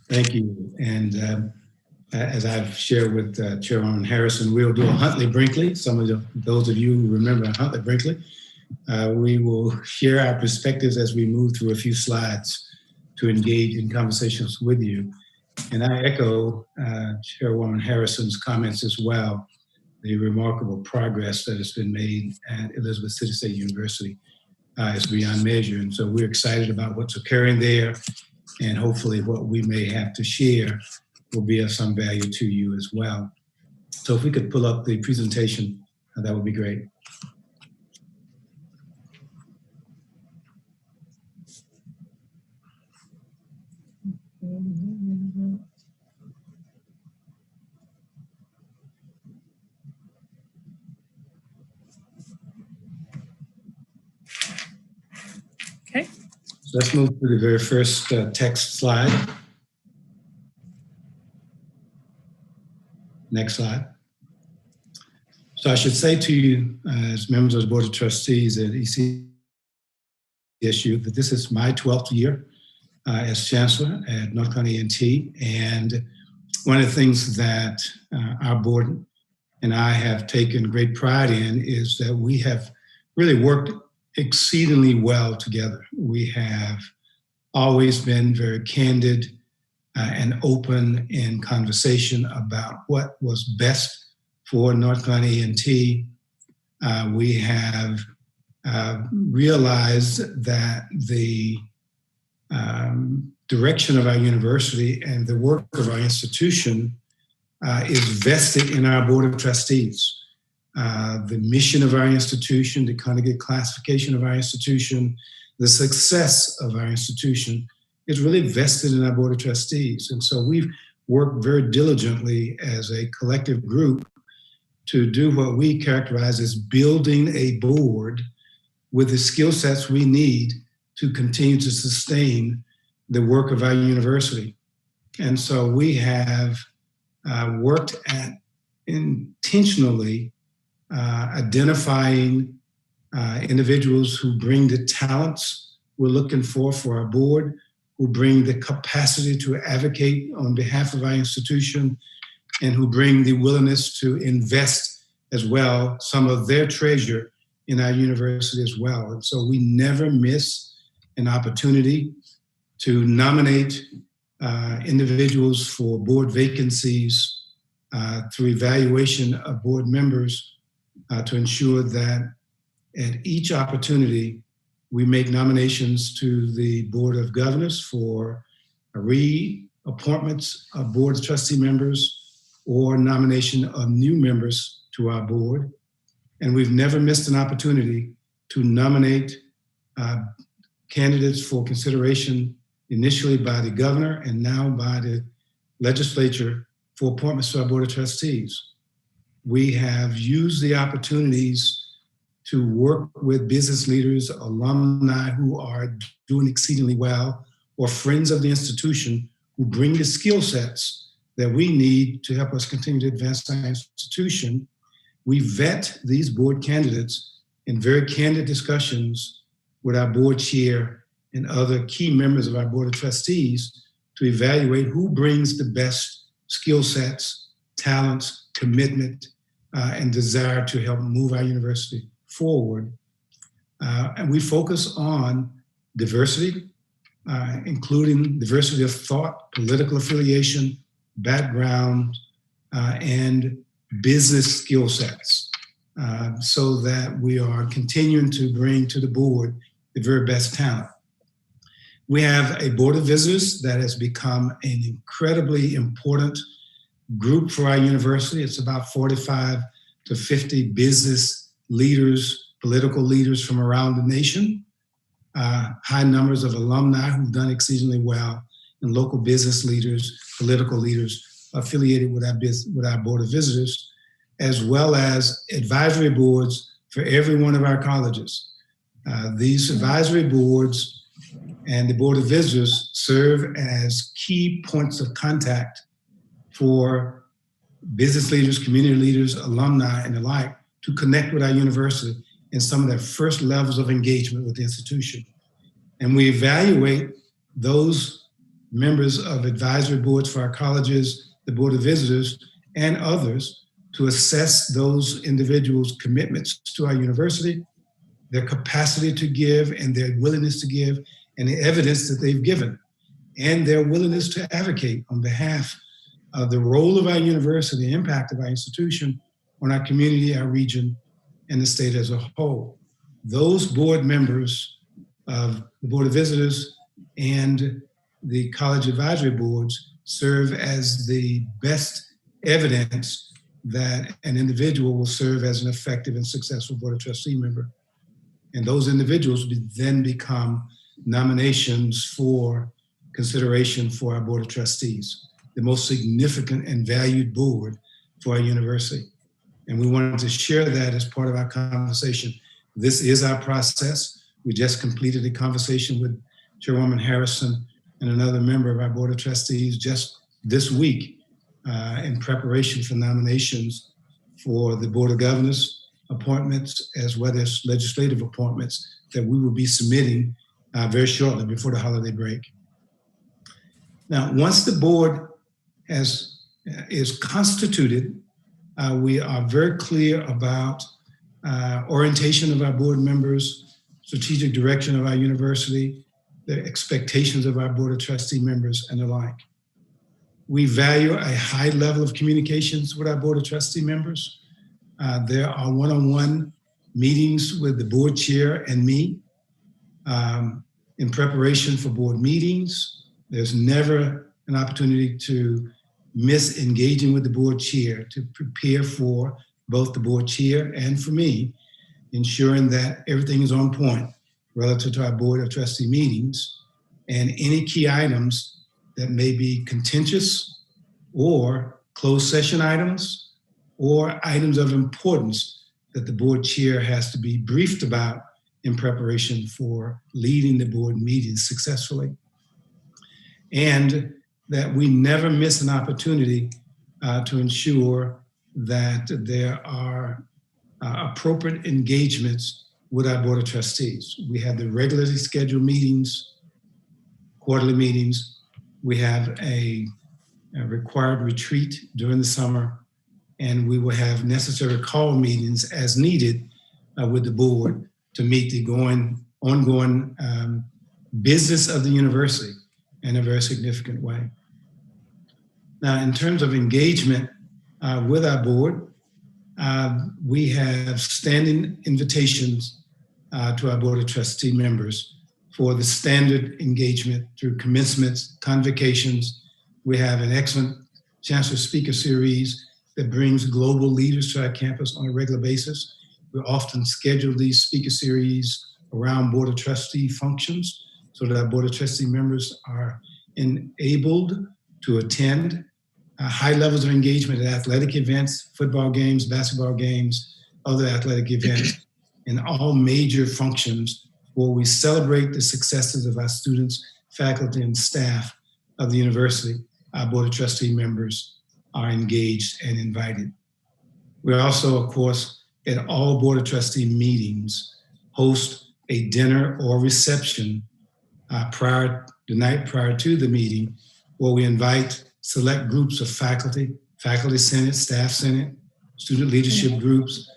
Thank you. And as I've shared with Chairwoman Harrison, we'll do a Huntley Brinkley. Some of those of you who remember Huntley Brinkley, we will share our perspectives as we move through a few slides to engage in conversations with you. And I echo Chairwoman Harrison's comments as well. The remarkable progress that has been made at Elizabeth City State University is beyond measure. And so we're excited about what's occurring there, and hopefully what we may have to share will be of some value to you as well. So if we could pull up the presentation, that would be great. Okay. So let's move to the very first text slide. Next slide. So I should say to you, as members of the Board of Trustees at ECSU, that this is my 12th year as Chancellor at North Carolina A&T. And one of the things that our board and I have taken great pride in is that we have really worked exceedingly well together. We have always been very candid and open in conversation about what was best for North Carolina A&T. We have realized that the direction of our university and the work of our institution is vested in our Board of Trustees. The mission of our institution, the Carnegie classification of our institution, the success of our institution is really vested in our Board of Trustees. And so we've worked very diligently as a collective group to do what we characterize as building a board with the skill sets we need to continue to sustain the work of our university. And so we have worked at intentionally identifying individuals who bring the talents we're looking for our board, who bring the capacity to advocate on behalf of our institution, and who bring the willingness to invest as well some of their treasure in our university as well. And so we never miss an opportunity to nominate individuals for board vacancies through evaluation of board members to ensure that at each opportunity, we make nominations to the Board of Governors for reappointments of Board of Trustee members or nomination of new members to our board. And we've never missed an opportunity to nominate candidates for consideration initially by the governor and now by the legislature for appointments to our Board of Trustees. We have used the opportunities to work with business leaders, alumni who are doing exceedingly well, or friends of the institution who bring the skill sets that we need to help us continue to advance our institution. We vet these board candidates in very candid discussions with our board chair and other key members of our Board of Trustees to evaluate who brings the best skill sets, talents, commitment, and desire to help move our university forward. And we focus on diversity, including diversity of thought, political affiliation, background, and business skill sets, so that we are continuing to bring to the board the very best talent. We have a Board of Visitors that has become an incredibly important group for our university. It's about 45 to 50 business leaders, political leaders from around the nation, high numbers of alumni who've done exceedingly well, and local business leaders, political leaders affiliated with our Board of Visitors, as well as advisory boards for every one of our colleges. These advisory boards and the Board of Visitors serve as key points of contact for business leaders, community leaders, alumni, and the like to connect with our university in some of their first levels of engagement with the institution. And we evaluate those members of advisory boards for our colleges, the Board of Visitors, and others to assess those individuals' commitments to our university, their capacity to give and their willingness to give, and the evidence that they've given, and their willingness to advocate on behalf of the role of our university, the impact of our institution on our community, our region, and the state as a whole. Those board members of the Board of Visitors and the college advisory boards serve as the best evidence that an individual will serve as an effective and successful Board of Trustee member. And those individuals then become nominations for consideration for our Board of Trustees, the most significant and valued board for our university. And we wanted to share that as part of our conversation. This is our process. We just completed a conversation with Chairwoman Harrison and another member of our Board of Trustees just this week in preparation for nominations for the Board of Governors appointments, as well as legislative appointments that we will be submitting very shortly before the holiday break. Now, once the board is constituted, we are very clear about orientation of our board members, strategic direction of our university, the expectations of our Board of Trustee members, and the like. We value a high level of communications with our Board of Trustee members. There are one-on-one meetings with the board chair and me in preparation for board meetings. There's never an opportunity to miss engaging with the board chair to prepare for both the board chair and for me, ensuring that everything is on point relative to our Board of Trustee meetings and any key items that may be contentious or closed session items or items of importance that the board chair has to be briefed about in preparation for leading the board meetings successfully. And that we never miss an opportunity to ensure that there are appropriate engagements with our Board of Trustees. We have the regularly scheduled meetings, quarterly meetings. We have a required retreat during the summer, and we will have necessary call meetings as needed with the board to meet the ongoing business of the university in a very significant way. Now, in terms of engagement with our board, we have standing invitations to our Board of Trustee members for the standard engagement through commencements, convocations. We have an excellent Chancellor Speaker Series that brings global leaders to our campus on a regular basis. We often schedule these speaker series around Board of Trustee functions so that our Board of Trustee members are enabled to attend high levels of engagement at athletic events, football games, basketball games, other athletic events, and all major functions where we celebrate the successes of our students, faculty, and staff of the university. Our Board of Trustee members are engaged and invited. We also, of course, at all Board of Trustee meetings, host a dinner or reception the night prior to the meeting, where we invite select groups of faculty senate, staff senate, student leadership groups,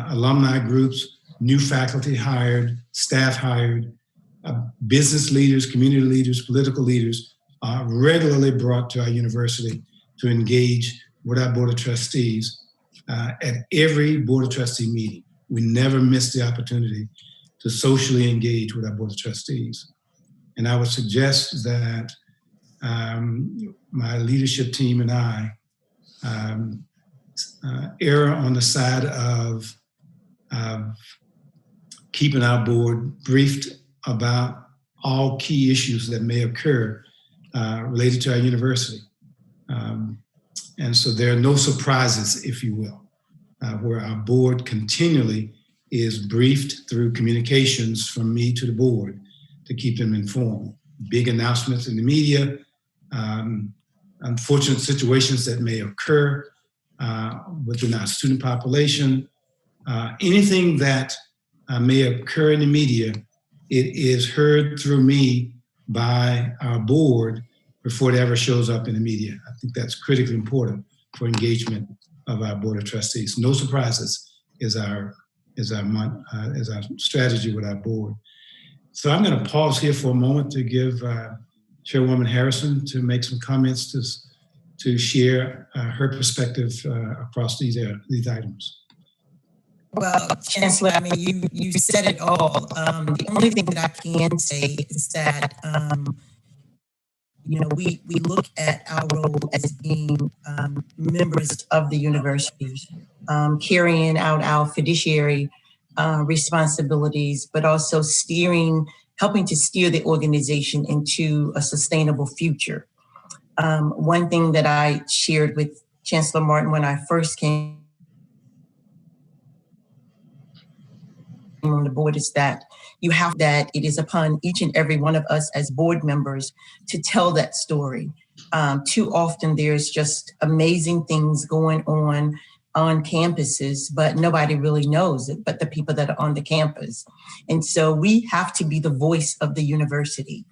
alumni groups, new faculty hired, staff hired, business leaders, community leaders, political leaders are regularly brought to our university to engage with our Board of Trustees at every Board of Trustee meeting. We never miss the opportunity to socially engage with our Board of Trustees. And I would suggest that my leadership team and I err on the side of keeping our board briefed about all key issues that may occur related to our university. And so there are no surprises, if you will, where our board continually is briefed through communications from me to the board to keep them informed. Big announcements in the media, unfortunate situations that may occur within our student population, anything that may occur in the media, it is heard through me by our board before it ever shows up in the media. I think that's critically important for engagement of our Board of Trustees. No surprises is our strategy with our board. So I'm going to pause here for a moment to give Chairwoman Harrison to make some comments to share her perspective across these items. Well, Chancellor, I mean, you said it all. The only thing that I can say is that, we look at our role as being members of the university, carrying out our fiduciary responsibilities, but also helping to steer the organization into a sustainable future. One thing that I shared with Chancellor Martin when I first came on the board is that it is upon each and every one of us as board members to tell that story. Too often there's just amazing things going on campuses, but nobody really knows it but the people that are on the campus. And so we have to be the voice of the university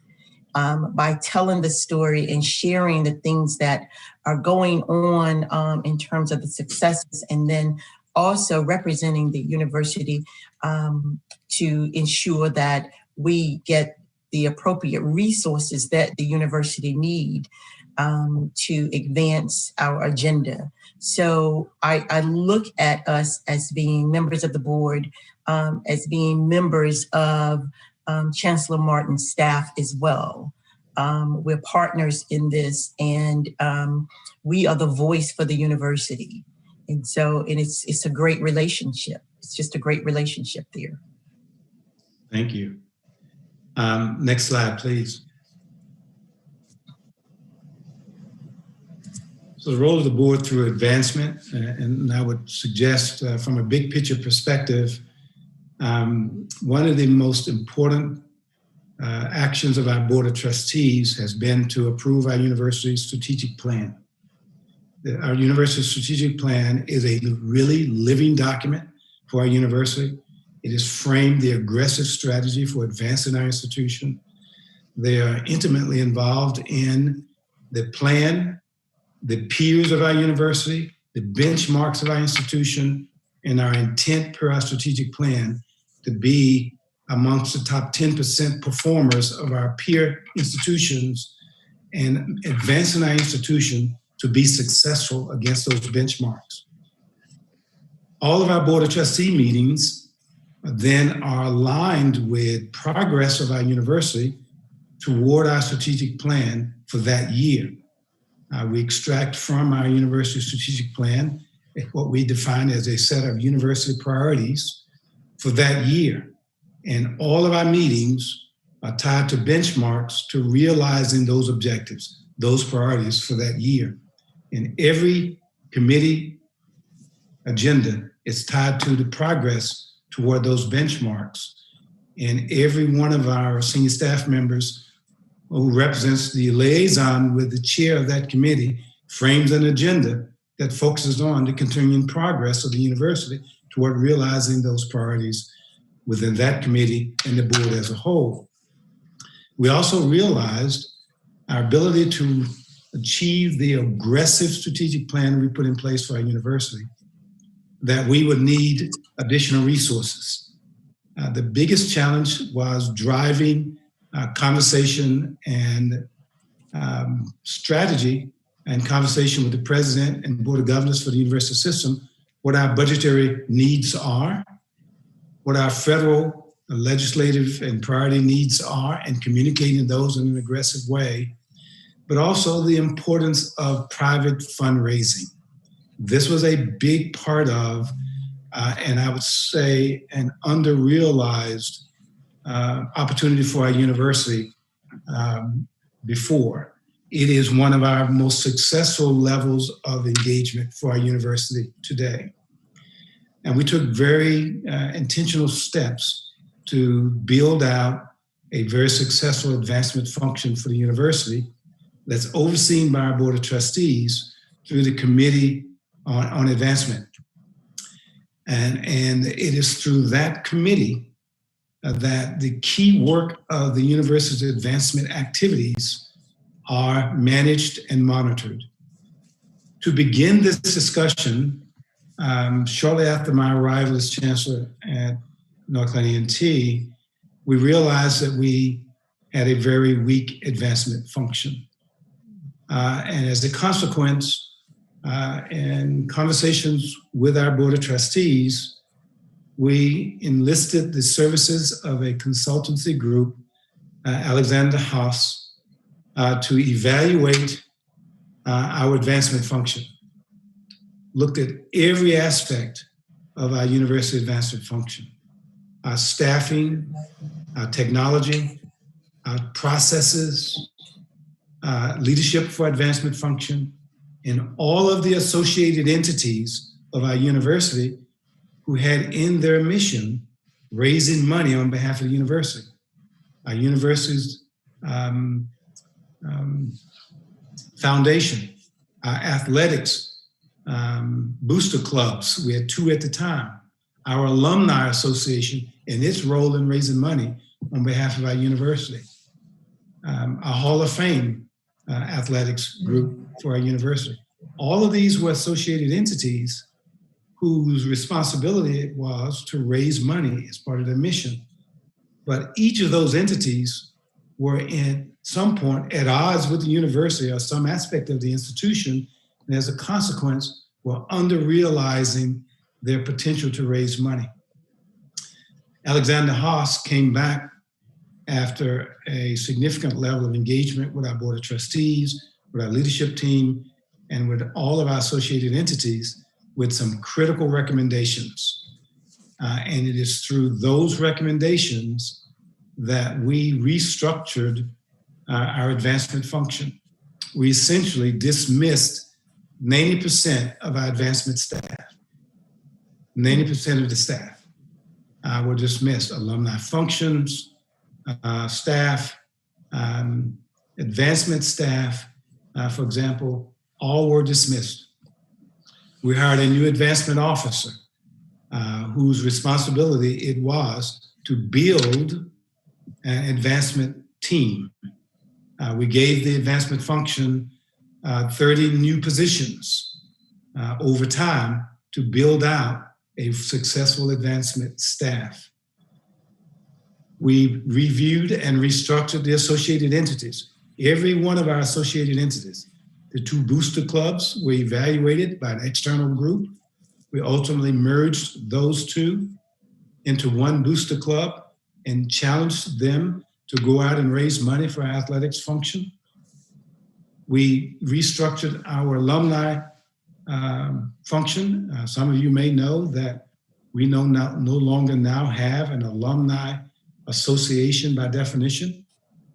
by telling the story and sharing the things that are going on in terms of the successes, and then also representing the university to ensure that we get the appropriate resources that the university need to advance our agenda. So I look at us as being members of the board, as being members of Chancellor Martin's staff as well. We're partners in this, and we are the voice for the university. And so it's a great relationship. It's just a great relationship there. Thank you. Next slide, please. So the role of the board through advancement, and I would suggest from a big picture perspective, one of the most important actions of our Board of Trustees has been to approve our university's strategic plan. Our university strategic plan is a really living document for our university. It has framed the aggressive strategy for advancing our institution. They are intimately involved in the plan, the peers of our university, the benchmarks of our institution, and our intent per our strategic plan to be amongst the top 10% performers of our peer institutions and advancing our institution to be successful against those benchmarks. All of our Board of Trustee meetings then are aligned with progress of our university toward our strategic plan for that year. We extract from our university strategic plan what we define as a set of university priorities for that year. And all of our meetings are tied to benchmarks to realizing those objectives, those priorities for that year. And every committee agenda is tied to the progress toward those benchmarks. And every one of our senior staff members who represents the liaison with the chair of that committee frames an agenda that focuses on the continuing progress of the university toward realizing those priorities within that committee and the board as a whole. We also realized our ability to achieve the aggressive strategic plan we put in place for our university, that we would need additional resources. The biggest challenge was driving conversation and strategy and conversation with the president and board of governors for the university system, what our budgetary needs are, what our federal legislative and priority needs are, and communicating those in an aggressive way, but also the importance of private fundraising. This was a big part of, and I would say, an under-realized opportunity for our university before. It is one of our most successful levels of engagement for our university today. And we took very intentional steps to build out a very successful advancement function for the university that's overseen by our Board of Trustees through the Committee on Advancement. And it is through that committee that the key work of the university's advancement activities are managed and monitored. To begin this discussion, shortly after my arrival as chancellor at North Carolina A&T, we realized that we had a very weak advancement function. And as a consequence, in conversations with our Board of Trustees, we enlisted the services of a consultancy group, Alexander Haas, to evaluate our advancement function. Looked at every aspect of our university advancement function, our staffing, our technology, our processes, leadership for advancement function, and all of the associated entities of our university who had in their mission raising money on behalf of the university. Our university's foundation, our athletics, booster clubs, we had 2 at the time, our alumni association and its role in raising money on behalf of our university, our Hall of Fame athletics group for our university. All of these were associated entities whose responsibility it was to raise money as part of their mission. But each of those entities were at some point at odds with the university or some aspect of the institution, and as a consequence, were under-realizing their potential to raise money. Alexander Haas came back after a significant level of engagement with our Board of Trustees, with our leadership team, and with all of our associated entities with some critical recommendations. And it is through those recommendations that we restructured our advancement function. We essentially dismissed 90% of our advancement staff. 90% of the staff were dismissed. Alumni functions, staff, advancement staff, for example, all were dismissed. We hired a new advancement officer whose responsibility it was to build an advancement team. We gave the advancement function 30 new positions over time to build out a successful advancement staff. We reviewed and restructured the associated entities. Every one of our associated entities, the 2 booster clubs were evaluated by an external group. We ultimately merged those 2 into 1 booster club and challenged them to go out and raise money for our athletics function. We restructured our alumni function. Some of you may know that we no longer now have an alumni association by definition.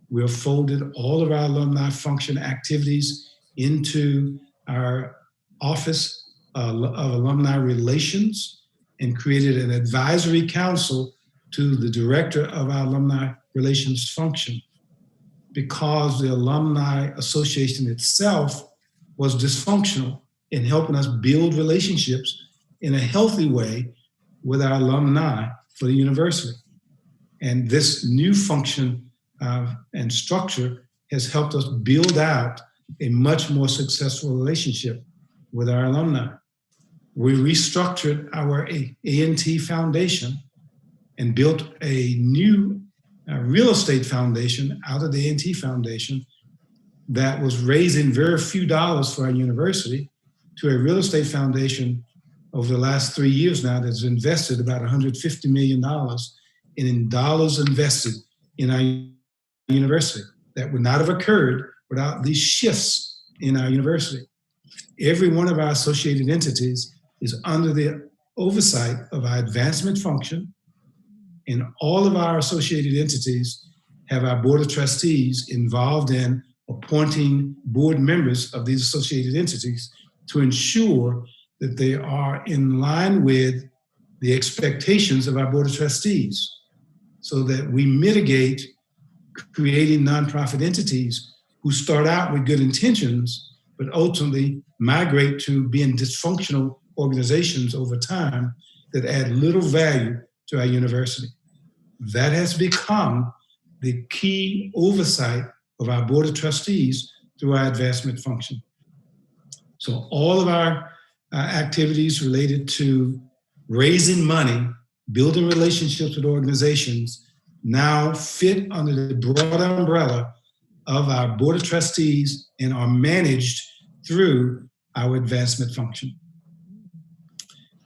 We have folded all of our alumni function activities into our Office of Alumni Relations and created an advisory council to the director of our alumni relations function, because the Alumni Association itself was dysfunctional in helping us build relationships in a healthy way with our alumni for the university. And this new function and structure has helped us build out a much more successful relationship with our alumni. We restructured our A&T Foundation and built a new real estate foundation out of the A&T Foundation that was raising very few dollars for our university to a real estate foundation over the last 3 years now that's invested about $150 million in dollars invested in our university that would not have occurred without these shifts in our university. Every one of our associated entities is under the oversight of our advancement function, and all of our associated entities have our board of trustees involved in appointing board members of these associated entities to ensure that they are in line with the expectations of our board of trustees, so that we mitigate creating nonprofit entities who start out with good intentions, but ultimately migrate to being dysfunctional organizations over time that add little value to our university. That has become the key oversight of our board of trustees through our advancement function. So all of our activities related to raising money, building relationships with organizations now fit under the broad umbrella of our board of trustees and are managed through our advancement function.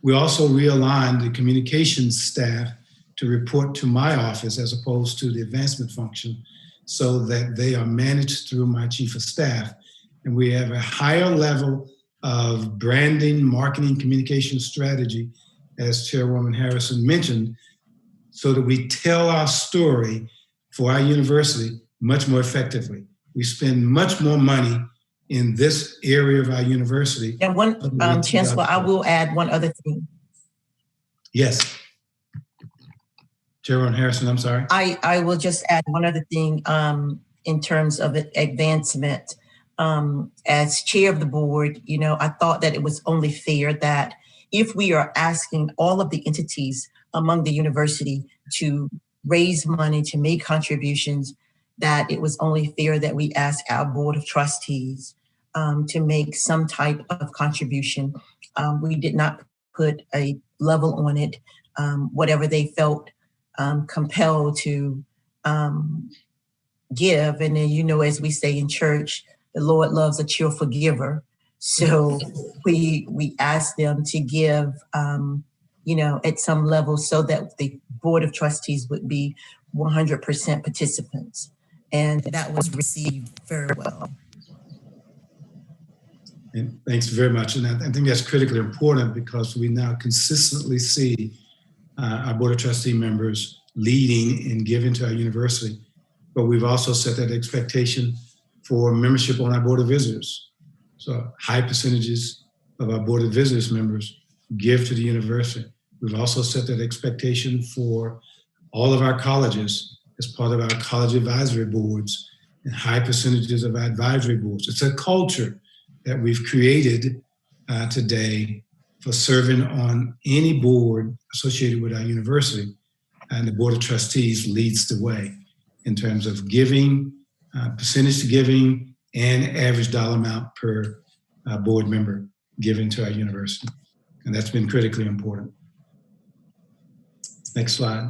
We also realigned the communications staff to report to my office as opposed to the advancement function, so that they are managed through my chief of staff. And we have a higher level of branding, marketing, communication strategy, as Chairwoman Harrison mentioned, so that we tell our story for our university much more effectively. We spend much more money in this area of our university. And one, Chancellor, I will add one other thing. Yes. Chairwoman Harrison, I'm sorry. I will just add one other thing in terms of advancement. As chair of the board, I thought that it was only fair that if we are asking all of the entities among the university to raise money, to make contributions, that it was only fair that we ask our board of trustees to make some type of contribution. We did not put a level on it, whatever they felt compelled to give. And then, as we say in church, the Lord loves a cheerful giver. So we asked them to give, at some level, so that the board of trustees would be 100% participants. And that was received very well. And thanks very much. And I think that's critically important, because we now consistently see our board of trustee members leading and giving to our university. But we've also set that expectation for membership on our Board of Visitors. So high percentages of our Board of Visitors members give to the university. We've also set that expectation for all of our colleges as part of our college advisory boards and high percentages of our advisory boards. It's a culture that we've created today for serving on any board associated with our university. And the Board of Trustees leads the way in terms of giving, percentage to giving, and average dollar amount per board member given to our university. And that's been critically important. Next slide.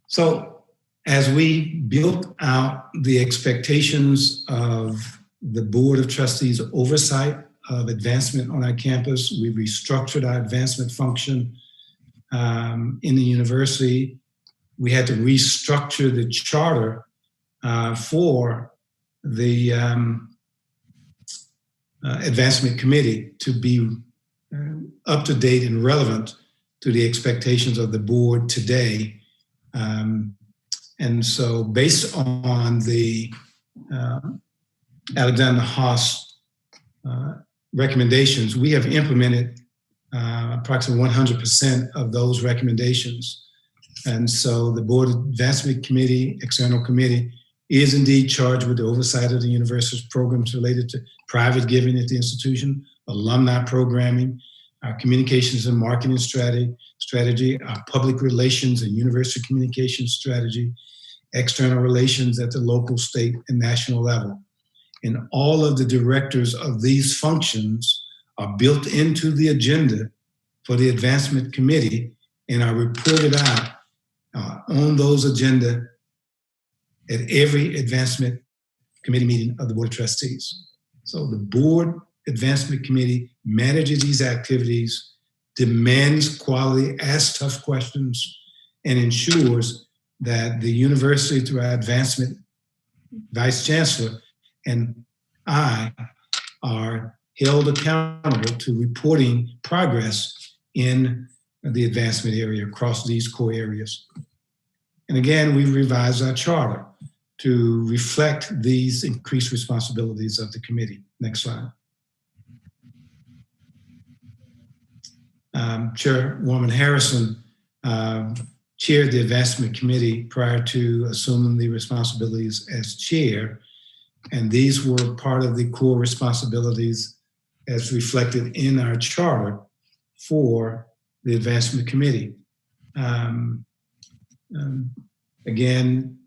So as we built out the expectations of the Board of Trustees oversight of advancement on our campus, we restructured our advancement function in the university. We had to restructure the charter for the advancement committee to be up to date and relevant to the expectations of the board today. And so based on the Alexander Haas recommendations, we have implemented approximately 100% of those recommendations. And so the Board Advancement Committee, External Committee, is indeed charged with the oversight of the university's programs related to private giving at the institution, alumni programming, our communications and marketing strategy, our public relations and university communications strategy, external relations at the local, state, and national level. And all of the directors of these functions are built into the agenda for the Advancement Committee and are reported out on those agenda at every Advancement Committee meeting of the Board of Trustees. So the Board Advancement Committee manages these activities, demands quality, asks tough questions, and ensures that the university, through our Advancement Vice Chancellor and I, are held accountable to reporting progress in the advancement area across these core areas. And again, we revised our charter to reflect these increased responsibilities of the committee. Next slide. Chairwoman Harrison chaired the Advancement Committee prior to assuming the responsibilities as chair. And these were part of the core responsibilities as reflected in our charter for the Advancement Committee. Again,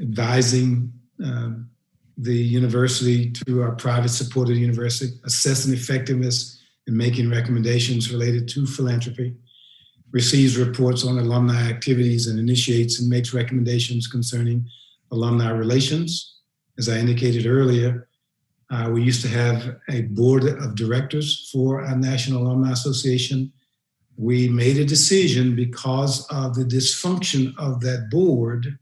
advising the university through our private support of the university, assessing effectiveness and making recommendations related to philanthropy, receives reports on alumni activities and initiates and makes recommendations concerning alumni relations. As I indicated earlier, we used to have a board of directors for our National Alumni Association. We made a decision because of the dysfunction of that board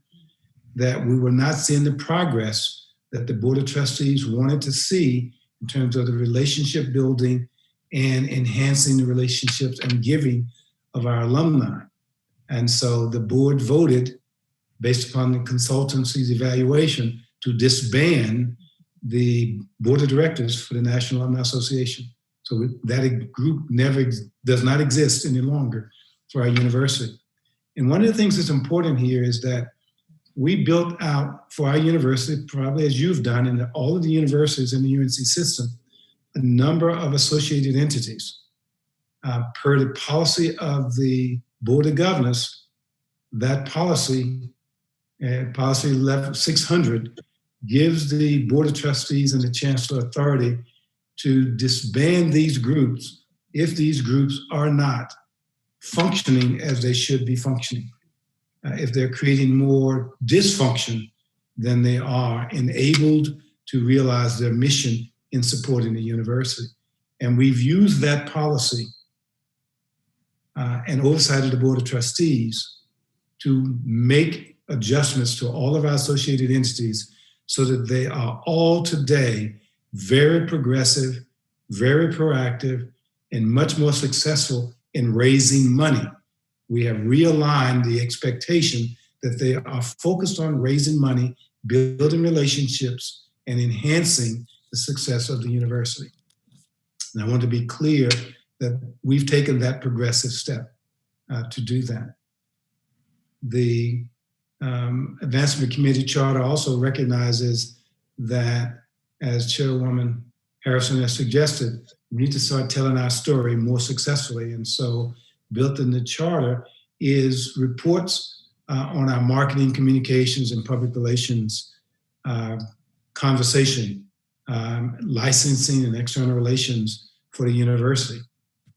that we were not seeing the progress that the Board of Trustees wanted to see in terms of the relationship building and enhancing the relationships and giving of our alumni. And so the board voted, based upon the consultancy's evaluation, to disband the board of directors for the National Alumni Association. So that group does not exist any longer for our university. And one of the things that's important here is that we built out for our university, probably as you've done in all of the universities in the UNC system, a number of associated entities. Per the policy of the Board of Governors, that policy, policy 600, gives the Board of Trustees and the Chancellor authority to disband these groups if these groups are not functioning as they should be functioning. If they're creating more dysfunction than they are enabled to realize their mission in supporting the university. And we've used that policy and oversight of the Board of Trustees to make adjustments to all of our associated entities so that they are all today very progressive, very proactive, and much more successful in raising money we have realigned the expectation that they are focused on raising money, building relationships, and enhancing the success of the university. And I want to be clear that we've taken that progressive step to do that. The Advancement Committee Charter also recognizes that, as Chairwoman Harrison has suggested, we need to start telling our story more successfully. And so built in the charter is reports on our marketing, communications, and public relations conversation, licensing, and external relations for the university.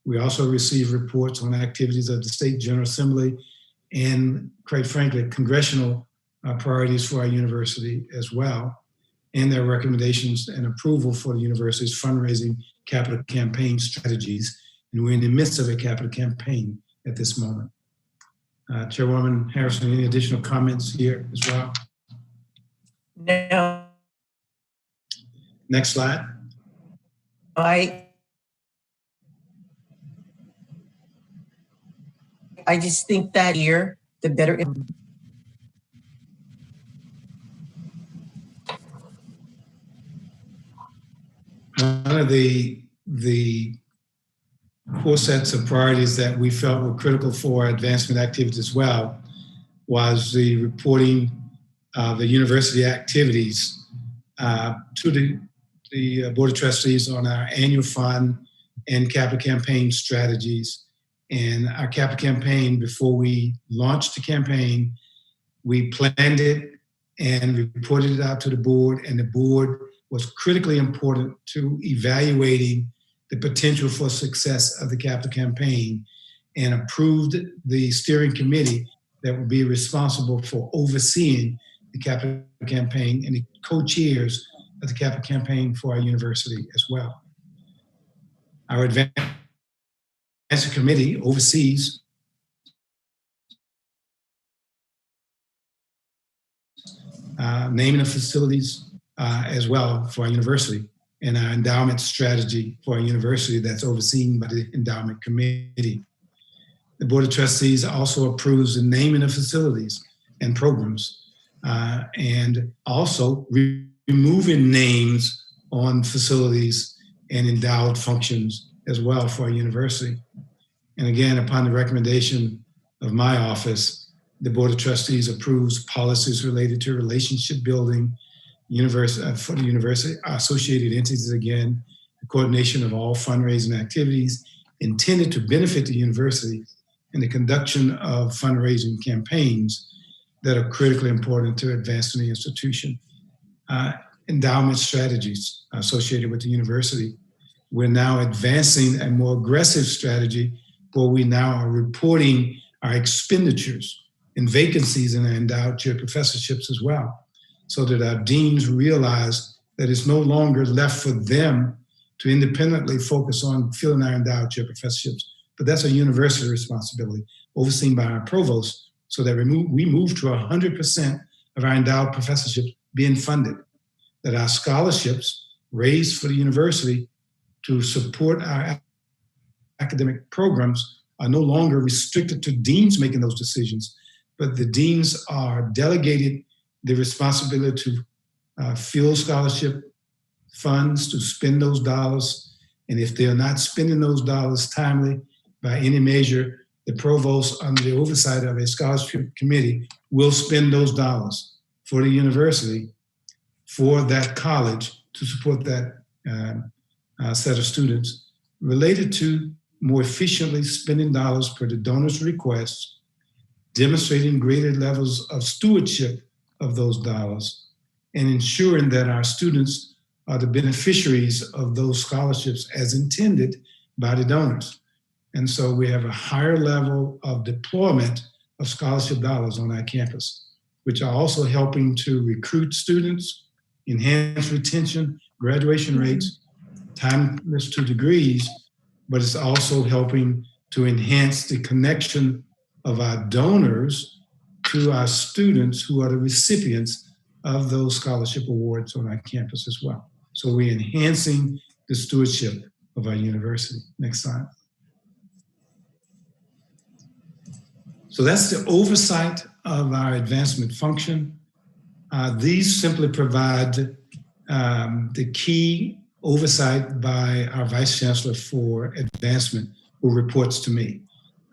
We also receive reports on activities of the State General Assembly and, quite frankly, congressional priorities for our university as well, and their recommendations and approval for the university's fundraising capital campaign strategies. And we're in the midst of a capital campaign at this moment. Chairwoman Harrison, any additional comments here as well? No. Next slide. I just think that here, the better. One of the core sets of priorities that we felt were critical for advancement activities as well was the reporting of the university activities to the Board of Trustees on our annual fund and capital campaign strategies. And our capital campaign, before we launched the campaign, we planned it and reported it out to the board, and the board was critically important to evaluating the potential for success of the capital campaign and approved the steering committee that would be responsible for overseeing the capital campaign and the co-chairs of the capital campaign for our university as well. Our advanced committee oversees naming of facilities as well for our university, and our endowment strategy for our university that's overseen by the endowment committee. The Board of Trustees also approves the naming of facilities and programs, and also removing names on facilities and endowed functions as well for our university. And again, upon the recommendation of my office, the Board of Trustees approves policies related to relationship building for the university, associated entities, again, the coordination of all fundraising activities intended to benefit the university and the conduction of fundraising campaigns that are critically important to advancing the institution. Endowment strategies associated with the university. We're now advancing a more aggressive strategy where we now are reporting our expenditures and vacancies in our endowed chair professorships as well, so that our deans realize that it's no longer left for them to independently focus on filling our endowed chair professorships, but that's a university responsibility overseen by our provost, so that we move to 100% of our endowed professorships being funded, that our scholarships raised for the university to support our academic programs are no longer restricted to deans making those decisions, but the deans are delegated the responsibility to fill scholarship funds, to spend those dollars. And if they're not spending those dollars timely by any measure, the provost, under the oversight of a scholarship committee, will spend those dollars for the university, for that college, to support that set of students, related to more efficiently spending dollars per the donor's requests, demonstrating greater levels of stewardship of those dollars, and ensuring that our students are the beneficiaries of those scholarships as intended by the donors. And so we have a higher level of deployment of scholarship dollars on our campus, which are also helping to recruit students, enhance retention, graduation rates, timeless to degrees, but it's also helping to enhance the connection of our donors to our students who are the recipients of those scholarship awards on our campus as well. So we're enhancing the stewardship of our university. Next slide. So that's the oversight of our advancement function. These simply provide the key oversight by our Vice Chancellor for advancement, who reports to me.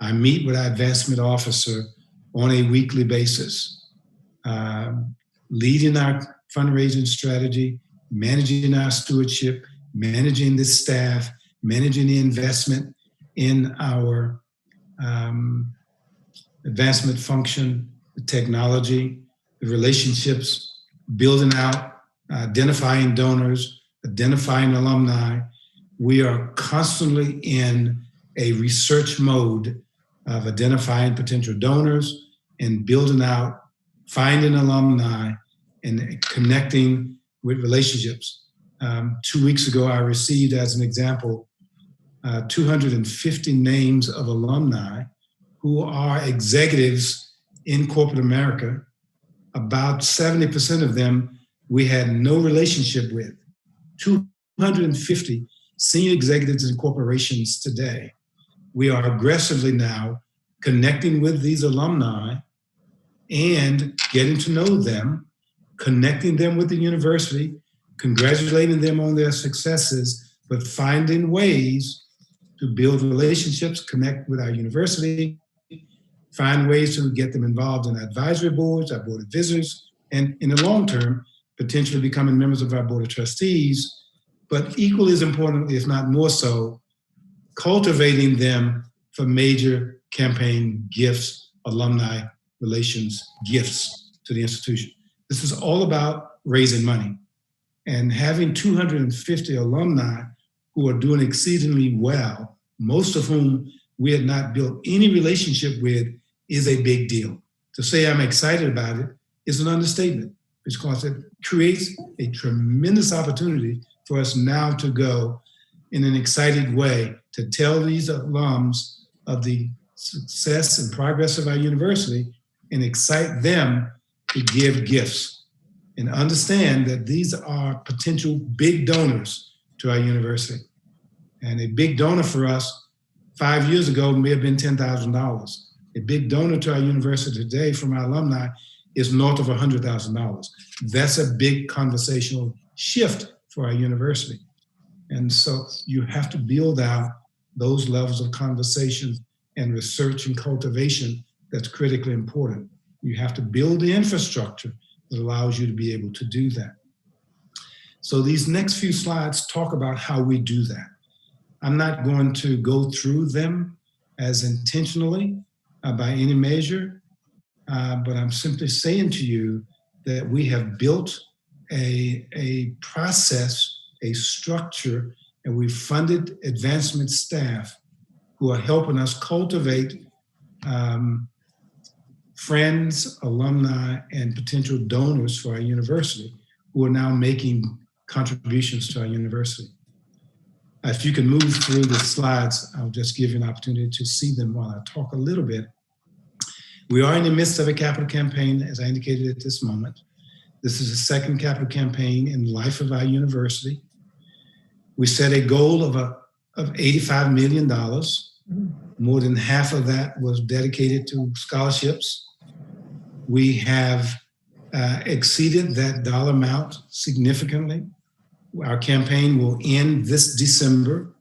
I meet with our advancement officer on a weekly basis, leading our fundraising strategy, managing our stewardship, managing the staff, managing the investment in our advancement function, the technology, the relationships, building out, identifying donors, identifying alumni. We are constantly in a research mode of identifying potential donors and building out, finding alumni, and connecting with relationships. 2 weeks ago, I received, as an example, 250 names of alumni who are executives in corporate America. About 70% of them we had no relationship with. 250 senior executives in corporations today. We are aggressively now connecting with these alumni and getting to know them, connecting them with the university, congratulating them on their successes, but finding ways to build relationships, connect with our university, find ways to get them involved in advisory boards, our board of visitors, and in the long term, potentially becoming members of our board of trustees, but equally as importantly, if not more so, cultivating them for major campaign gifts, alumni relations gifts to the institution. This is all about raising money. And having 250 alumni who are doing exceedingly well, most of whom we had not built any relationship with, is a big deal. To say I'm excited about it is an understatement, because it creates a tremendous opportunity for us now to go in an excited way to tell these alums of the success and progress of our university and excite them to give gifts and understand that these are potential big donors to our university. And a big donor for us 5 years ago may have been $10,000. A big donor to our university today from our alumni is north of $100,000. That's a big conversational shift for our university. And so you have to build out those levels of conversation and research and cultivation that's critically important. You have to build the infrastructure that allows you to be able to do that. So these next few slides talk about how we do that. I'm not going to go through them as intentionally by any measure, but I'm simply saying to you that we have built a process, a structure, and we've funded advancement staff who are helping us cultivate friends, alumni, and potential donors for our university who are now making contributions to our university. If you can move through the slides, I'll just give you an opportunity to see them while I talk a little bit. We are in the midst of a capital campaign, as I indicated at this moment. This is the second capital campaign in the life of our university. We set a goal of $85 million. More than half of that was dedicated to scholarships. We have exceeded that dollar amount significantly. Our campaign will end this December.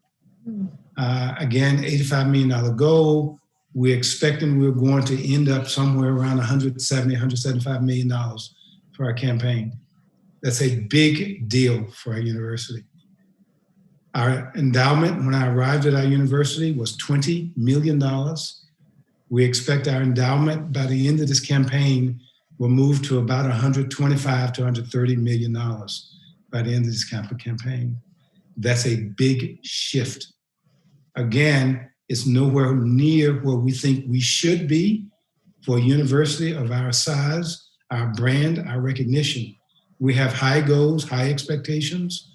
Again, $85 million goal. We're expecting we're going to end up somewhere around $170, $175 million for our campaign. That's a big deal for our university. Our endowment when I arrived at our university was $20 million. We expect our endowment by the end of this campaign will move to about $125 to $130 million by the end of this capital campaign. That's a big shift. Again, it's nowhere near where we think we should be for a university of our size, our brand, our recognition. We have high goals, high expectations.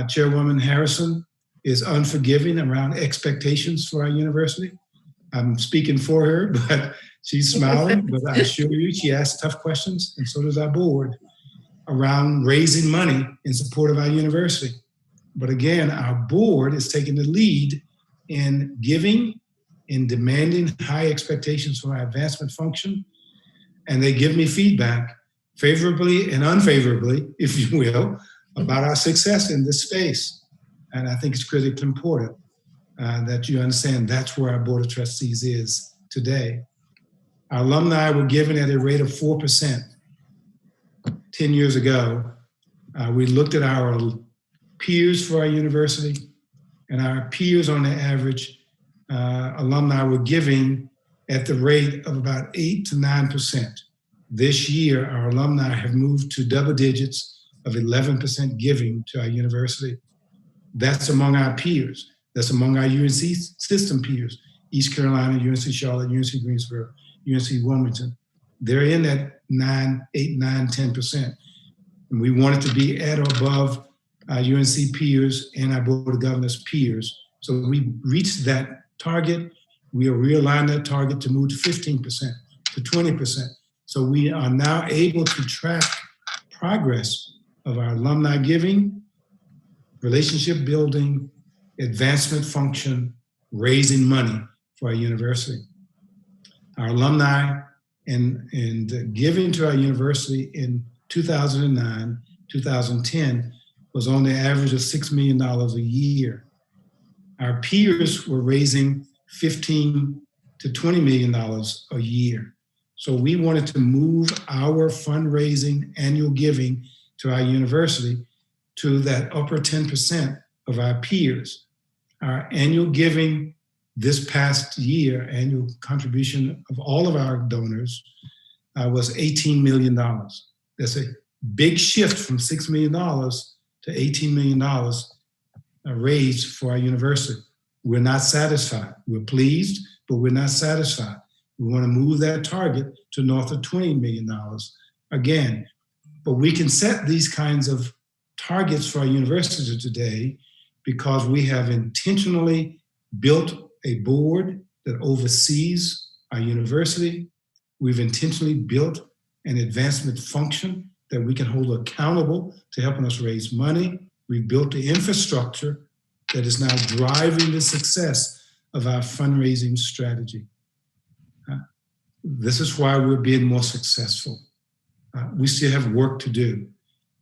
Chairwoman Harrison is unforgiving around expectations for our university. I'm speaking for her, but she's smiling, but I assure you, she asks tough questions, and so does our board, around raising money in support of our university. But again, our board is taking the lead in giving in demanding high expectations for my advancement function, and they give me feedback, favorably and unfavorably, if you will, about our success in this space. And I think it's critically important that you understand that's where our Board of Trustees is today. Our alumni were given at a rate of 4% 10 years ago. We looked at our peers for our university, and our peers on the average, alumni were giving at the rate of about 8 to 9%. This year, our alumni have moved to double digits of 11% giving to our university. That's among our peers. That's among our UNC system peers, East Carolina, UNC Charlotte, UNC Greensboro, UNC Wilmington. They're in that 8, 9, 10%. And we want it to be at or above our UNC peers and our Board of Governors peers. So we reached that target. We are realigning that target to move to 15%, to 20%. So we are now able to track progress of our alumni giving, relationship building, advancement function, raising money for our university. Our alumni and giving to our university in 2009, 2010 was on the average of $6 million a year. Our peers were raising $15 to $20 million a year. So we wanted to move our fundraising annual giving to our university to that upper 10% of our peers. Our annual giving this past year, annual contribution of all of our donors was $18 million. That's a big shift from $6 million to $18 million raised for our university. We're not satisfied. We're pleased, but we're not satisfied. We want to move that target to north of $20 million again. But we can set these kinds of targets for our university today because we have intentionally built a board that oversees our university. We've intentionally built an advancement function that we can hold accountable to helping us raise money. We've built the infrastructure that is now driving the success of our fundraising strategy. This is why we're being more successful. We still have work to do,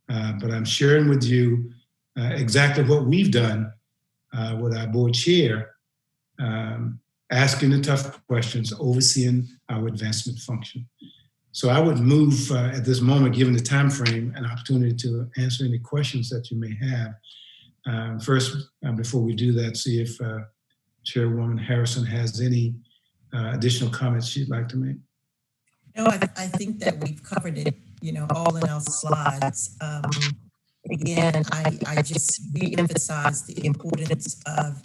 but I'm sharing with you exactly what we've done with our board chair, asking the tough questions, overseeing our advancement function. So I would move at this moment, given the time frame, an opportunity to answer any questions that you may have. First, before we do that, see if Chairwoman Harrison has any additional comments she'd like to make. No, I think that we've covered it, all in our slides. Again, I just re-emphasize the importance of,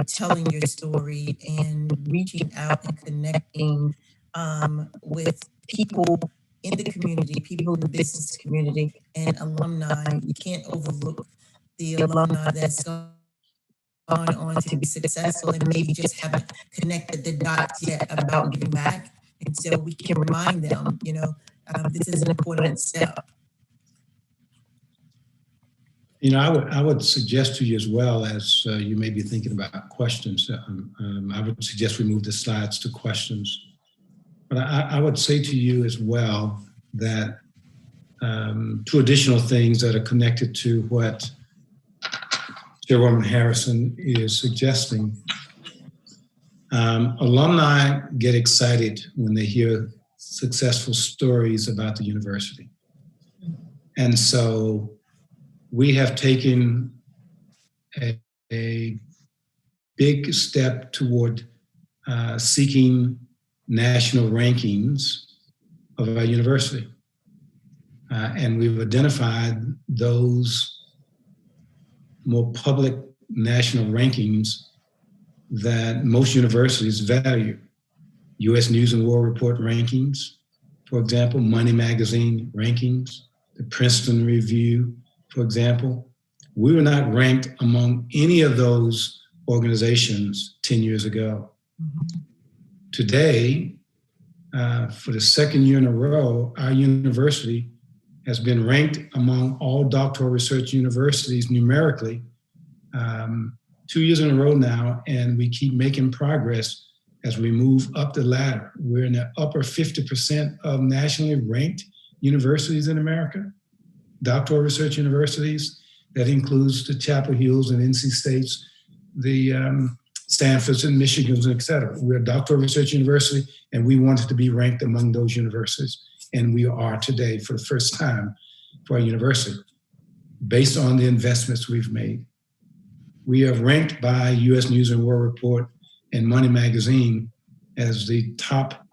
telling your story and reaching out and connecting with people in the community, people in the business community, and alumni. You can't overlook the alumni that's gone on to be successful and maybe just haven't connected the dots yet about giving back. And so we can remind them, this is an important step. I would suggest to you as well, as you may be thinking about questions, I would suggest we move the slides to questions. But I would say to you as well that two additional things that are connected to what Chairwoman Harrison is suggesting. Alumni get excited when they hear successful stories about the university. And so we have taken a big step toward seeking national rankings of our university. And we've identified those more public national rankings that most universities value. U.S. News and World Report rankings, for example, Money Magazine rankings, the Princeton Review, for example. We were not ranked among any of those organizations 10 years ago. Mm-hmm. Today, for the second year in a row, our university has been ranked among all doctoral research universities numerically 2 years in a row now, and we keep making progress as we move up the ladder. We're in the upper 50% of nationally ranked universities in America, doctoral research universities. That includes the Chapel Hills and NC States, the Stanfords and Michigans, et cetera. We're a doctoral research university, and we wanted to be ranked among those universities. And we are today for the first time for our university, based on the investments we've made. We are ranked by US News and World Report and Money Magazine as the top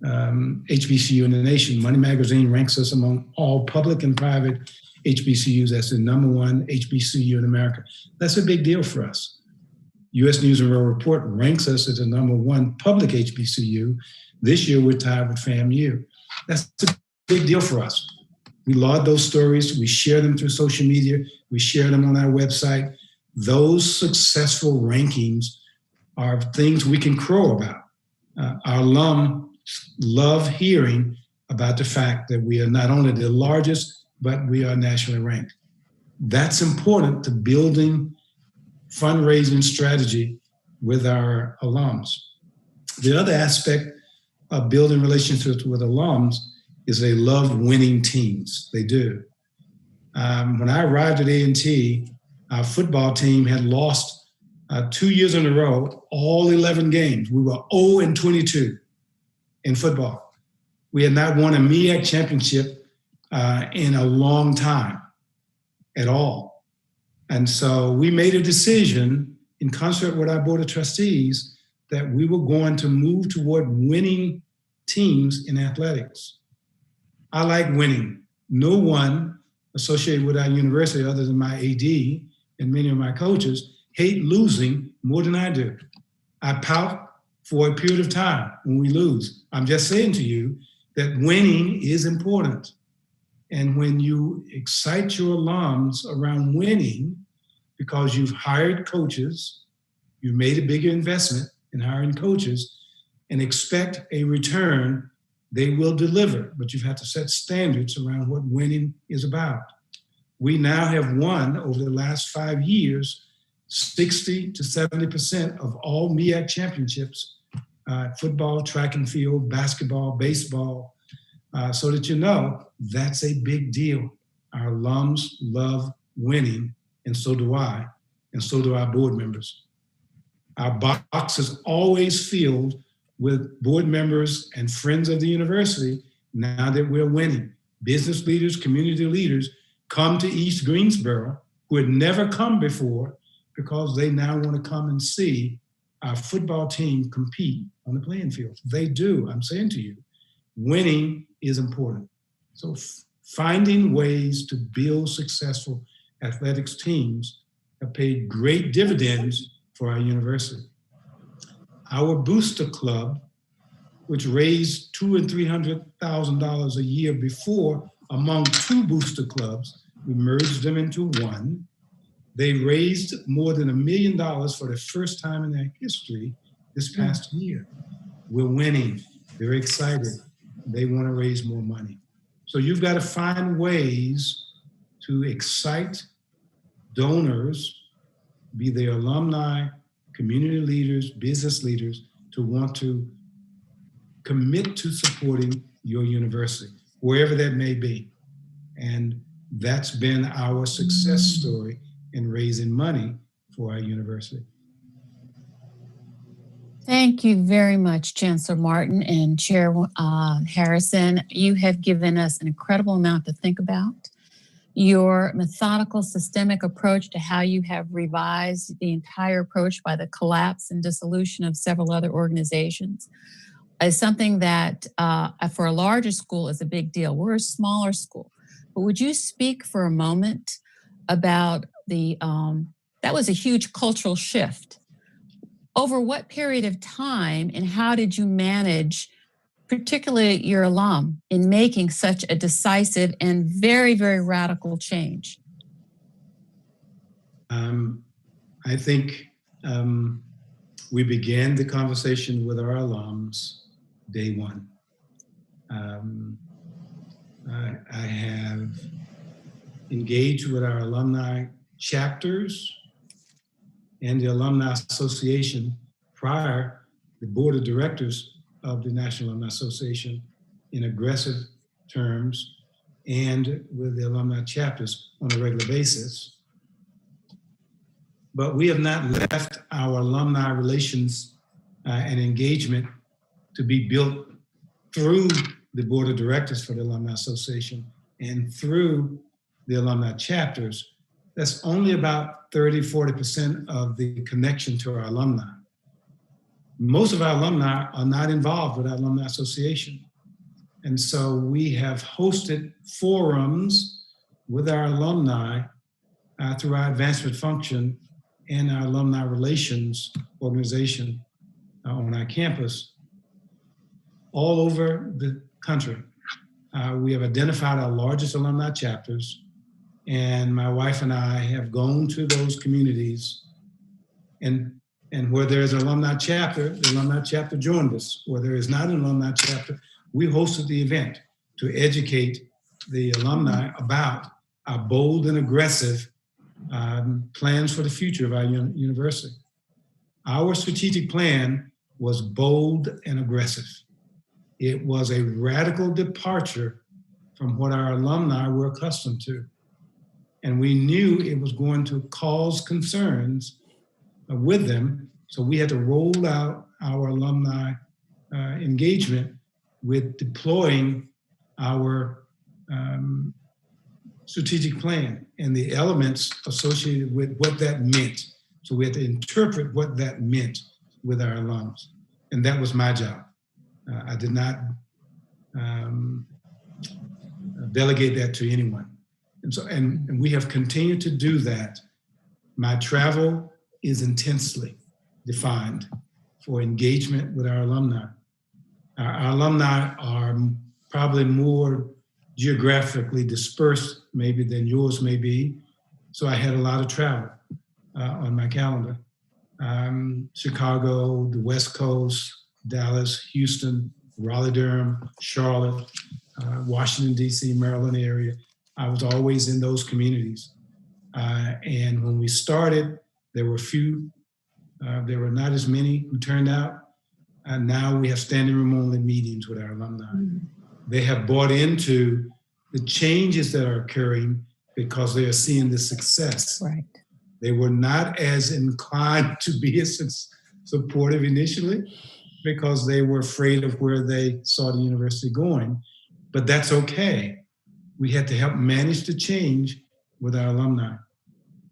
HBCU in the nation. Money Magazine ranks us among all public and private HBCUs as the #1 HBCU in America. That's a big deal for us. US News and World Report ranks us as the #1 public HBCU. This year, we're tied with FAMU. That's a big deal for us. We laud those stories. We share them through social media. We share them on our website. Those successful rankings are things we can crow about. Our alum love hearing about the fact that we are not only the largest, but we are nationally ranked. That's important to building fundraising strategy with our alums. The other aspect of building relationships with alums is they love winning teams. They do. When I arrived at A&T, our football team had lost 2 years in a row, all 11 games. We were 0-22 in football. We had not won a MEAC championship in a long time at all. And so we made a decision in concert with our board of trustees that we were going to move toward winning teams in athletics. I like winning. No one associated with our university other than my AD and many of my coaches hate losing more than I do. I pout for a period of time when we lose. I'm just saying to you that winning is important. And when you excite your alums around winning, because you've hired coaches, you've made a bigger investment in hiring coaches, and expect a return, they will deliver. But you've had to set standards around what winning is about. We now have won over the last 5 years 60 to 70% of all MEAC championships, football, track and field, basketball, baseball, so that you know that's a big deal. Our alums love winning, and so do I, and so do our board members. Our box is always filled with board members and friends of the university now that we're winning. Business leaders, community leaders come to East Greensboro who had never come before because they now want to come and see our football team compete on the playing field. They do, I'm saying to you, winning is important. So finding ways to build successful athletics teams have paid great dividends for our university. Our booster club, which raised $200,000 and $300,000 a year before among 2 booster clubs, we merged them into one. They raised more than $1 million for the first time in their history this past year. We're winning. They're excited. They want to raise more money. So you've got to find ways to excite donors, be they alumni, community leaders, business leaders, to want to commit to supporting your university, wherever that may be. And that's been our success story in raising money for our university. Thank you very much, Chancellor Martin and Chair Harrison. You have given us an incredible amount to think about. Your methodical, systemic approach to how you have revised the entire approach by the collapse and dissolution of several other organizations is something that for a larger school is a big deal. We're a smaller school, but would you speak for a moment about that was a huge cultural shift. Over what period of time and how did you manage, particularly your alum, in making such a decisive and very, very radical change? I think we began the conversation with our alums day one. I have engaged with our alumni chapters and the Alumni Association prior the board of directors of the National Alumni Association in aggressive terms and with the alumni chapters on a regular basis. But we have not left our alumni relations and engagement to be built through the board of directors for the Alumni Association and through the alumni chapters. That's only about 30, 40% of the connection to our alumni. Most of our alumni are not involved with our Alumni Association. And so we have hosted forums with our alumni through our advancement function and our alumni relations organization on our campus all over the country. We have identified our largest alumni chapters, and my wife and I have gone to those communities, and where there's an alumni chapter, the alumni chapter joined us. Where there is not an alumni chapter, we hosted the event to educate the alumni about our bold and aggressive plans for the future of our university. Our strategic plan was bold and aggressive. It was a radical departure from what our alumni were accustomed to. And we knew it was going to cause concerns with them. So we had to roll out our alumni engagement with deploying our strategic plan and the elements associated with what that meant. So we had to interpret what that meant with our alums. And that was my job. I did not delegate that to anyone. And we have continued to do that. My travel is intensely defined for engagement with our alumni. Our alumni are probably more geographically dispersed maybe than yours may be. So I had a lot of travel on my calendar. Chicago, the West Coast, Dallas, Houston, Raleigh-Durham, Charlotte, Washington, D.C., Maryland area. I was always in those communities. And when we started, there were few, there were not as many who turned out. And now we have standing room only meetings with our alumni. Mm-hmm. They have bought into the changes that are occurring because they are seeing the success. Right. They were not as inclined to be as supportive initially because they were afraid of where they saw the university going, but that's okay. We had to help manage the change with our alumni.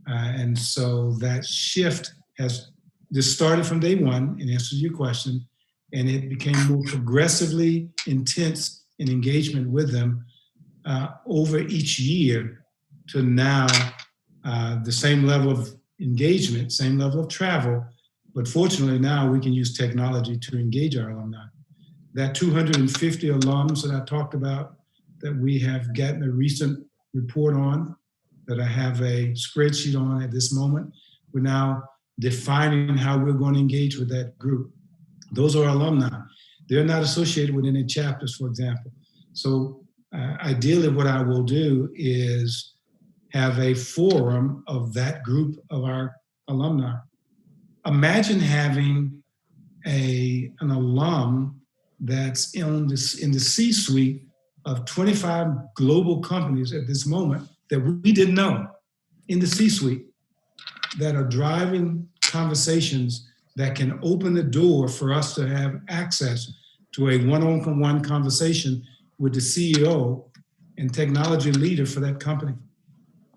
And so that shift has just started from day one, in answer to your question, and it became more progressively intense in engagement with them over each year to now the same level of engagement, same level of travel, but fortunately now we can use technology to engage our alumni. That 250 alums that I talked about that we have gotten a recent report on, that I have a spreadsheet on at this moment, we're now defining how we're going to engage with that group. Those are alumni. They're not associated with any chapters, for example. So ideally what I will do is have a forum of that group of our alumni. Imagine having an alum that's in the C-suite of 25 global companies at this moment that we didn't know, in the C-suite, that are driving conversations that can open the door for us to have access to a one-on-one conversation with the CEO and technology leader for that company,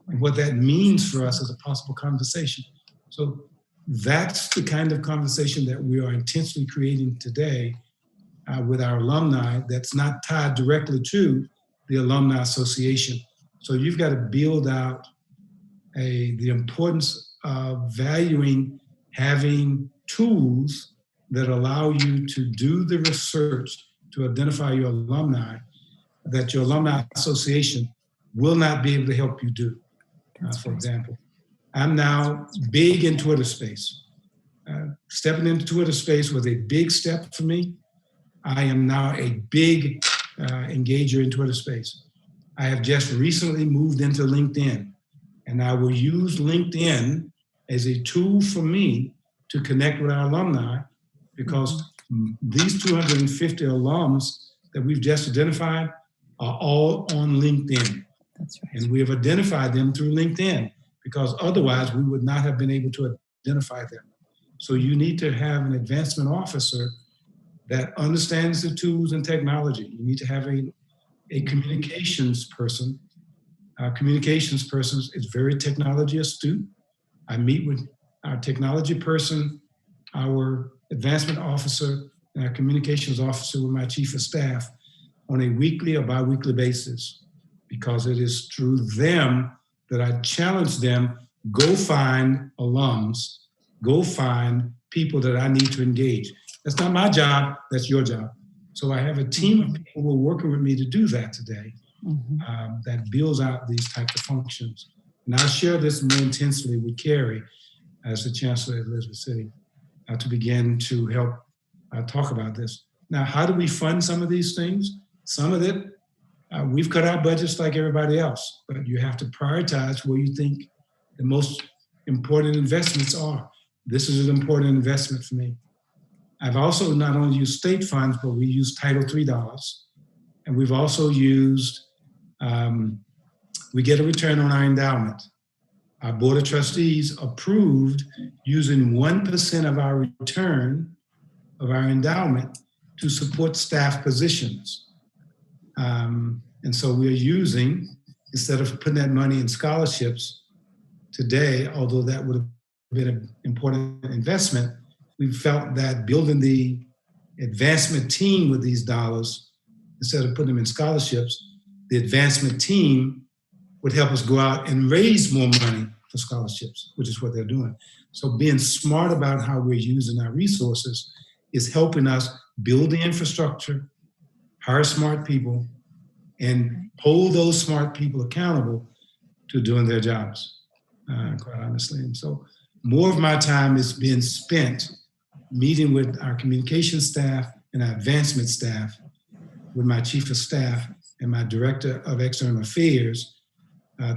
and what that means for us as a possible conversation. So that's the kind of conversation that we are intensely creating today with our alumni that's not tied directly to the Alumni Association. So you've got to build out the importance of valuing having tools that allow you to do the research to identify your alumni that your Alumni Association will not be able to help you do. For example, I'm now big in Twitter space. Stepping into Twitter space was a big step for me. I am now a big engager in Twitter space. I have just recently moved into LinkedIn, and I will use LinkedIn as a tool for me to connect with our alumni, because These 250 alums that we've just identified are all on LinkedIn. That's right. And we have identified them through LinkedIn because otherwise we would not have been able to identify them. So you need to have an advancement officer that understands the tools and technology. You need to have a communications person. Our communications person is very technology astute. I meet with our technology person, our advancement officer, and our communications officer with my chief of staff on a weekly or bi-weekly basis, because it is through them that I challenge them, go find alums, go find people that I need to engage. That's not my job, that's your job. So I have a team of people who are working with me to do that today, that builds out these types of functions. And I'll share this more intensely with Carrie as the Chancellor at Elizabeth City to begin to help talk about this. Now, how do we fund some of these things? Some of it, we've cut our budgets like everybody else, but you have to prioritize where you think the most important investments are. This is an important investment for me. I've also not only used state funds, but we use Title III dollars. And we've also used, we get a return on our endowment. Our Board of Trustees approved using 1% of our return of our endowment to support staff positions. And so we're using, instead of putting that money in scholarships today, although that would have been an important investment, we felt that building the advancement team with these dollars, instead of putting them in scholarships, the advancement team would help us go out and raise more money for scholarships, which is what they're doing. So being smart about how we're using our resources is helping us build the infrastructure, hire smart people, and hold those smart people accountable to doing their jobs, quite honestly. And so more of my time is being spent meeting with our communication staff and our advancement staff, with my chief of staff and my director of external affairs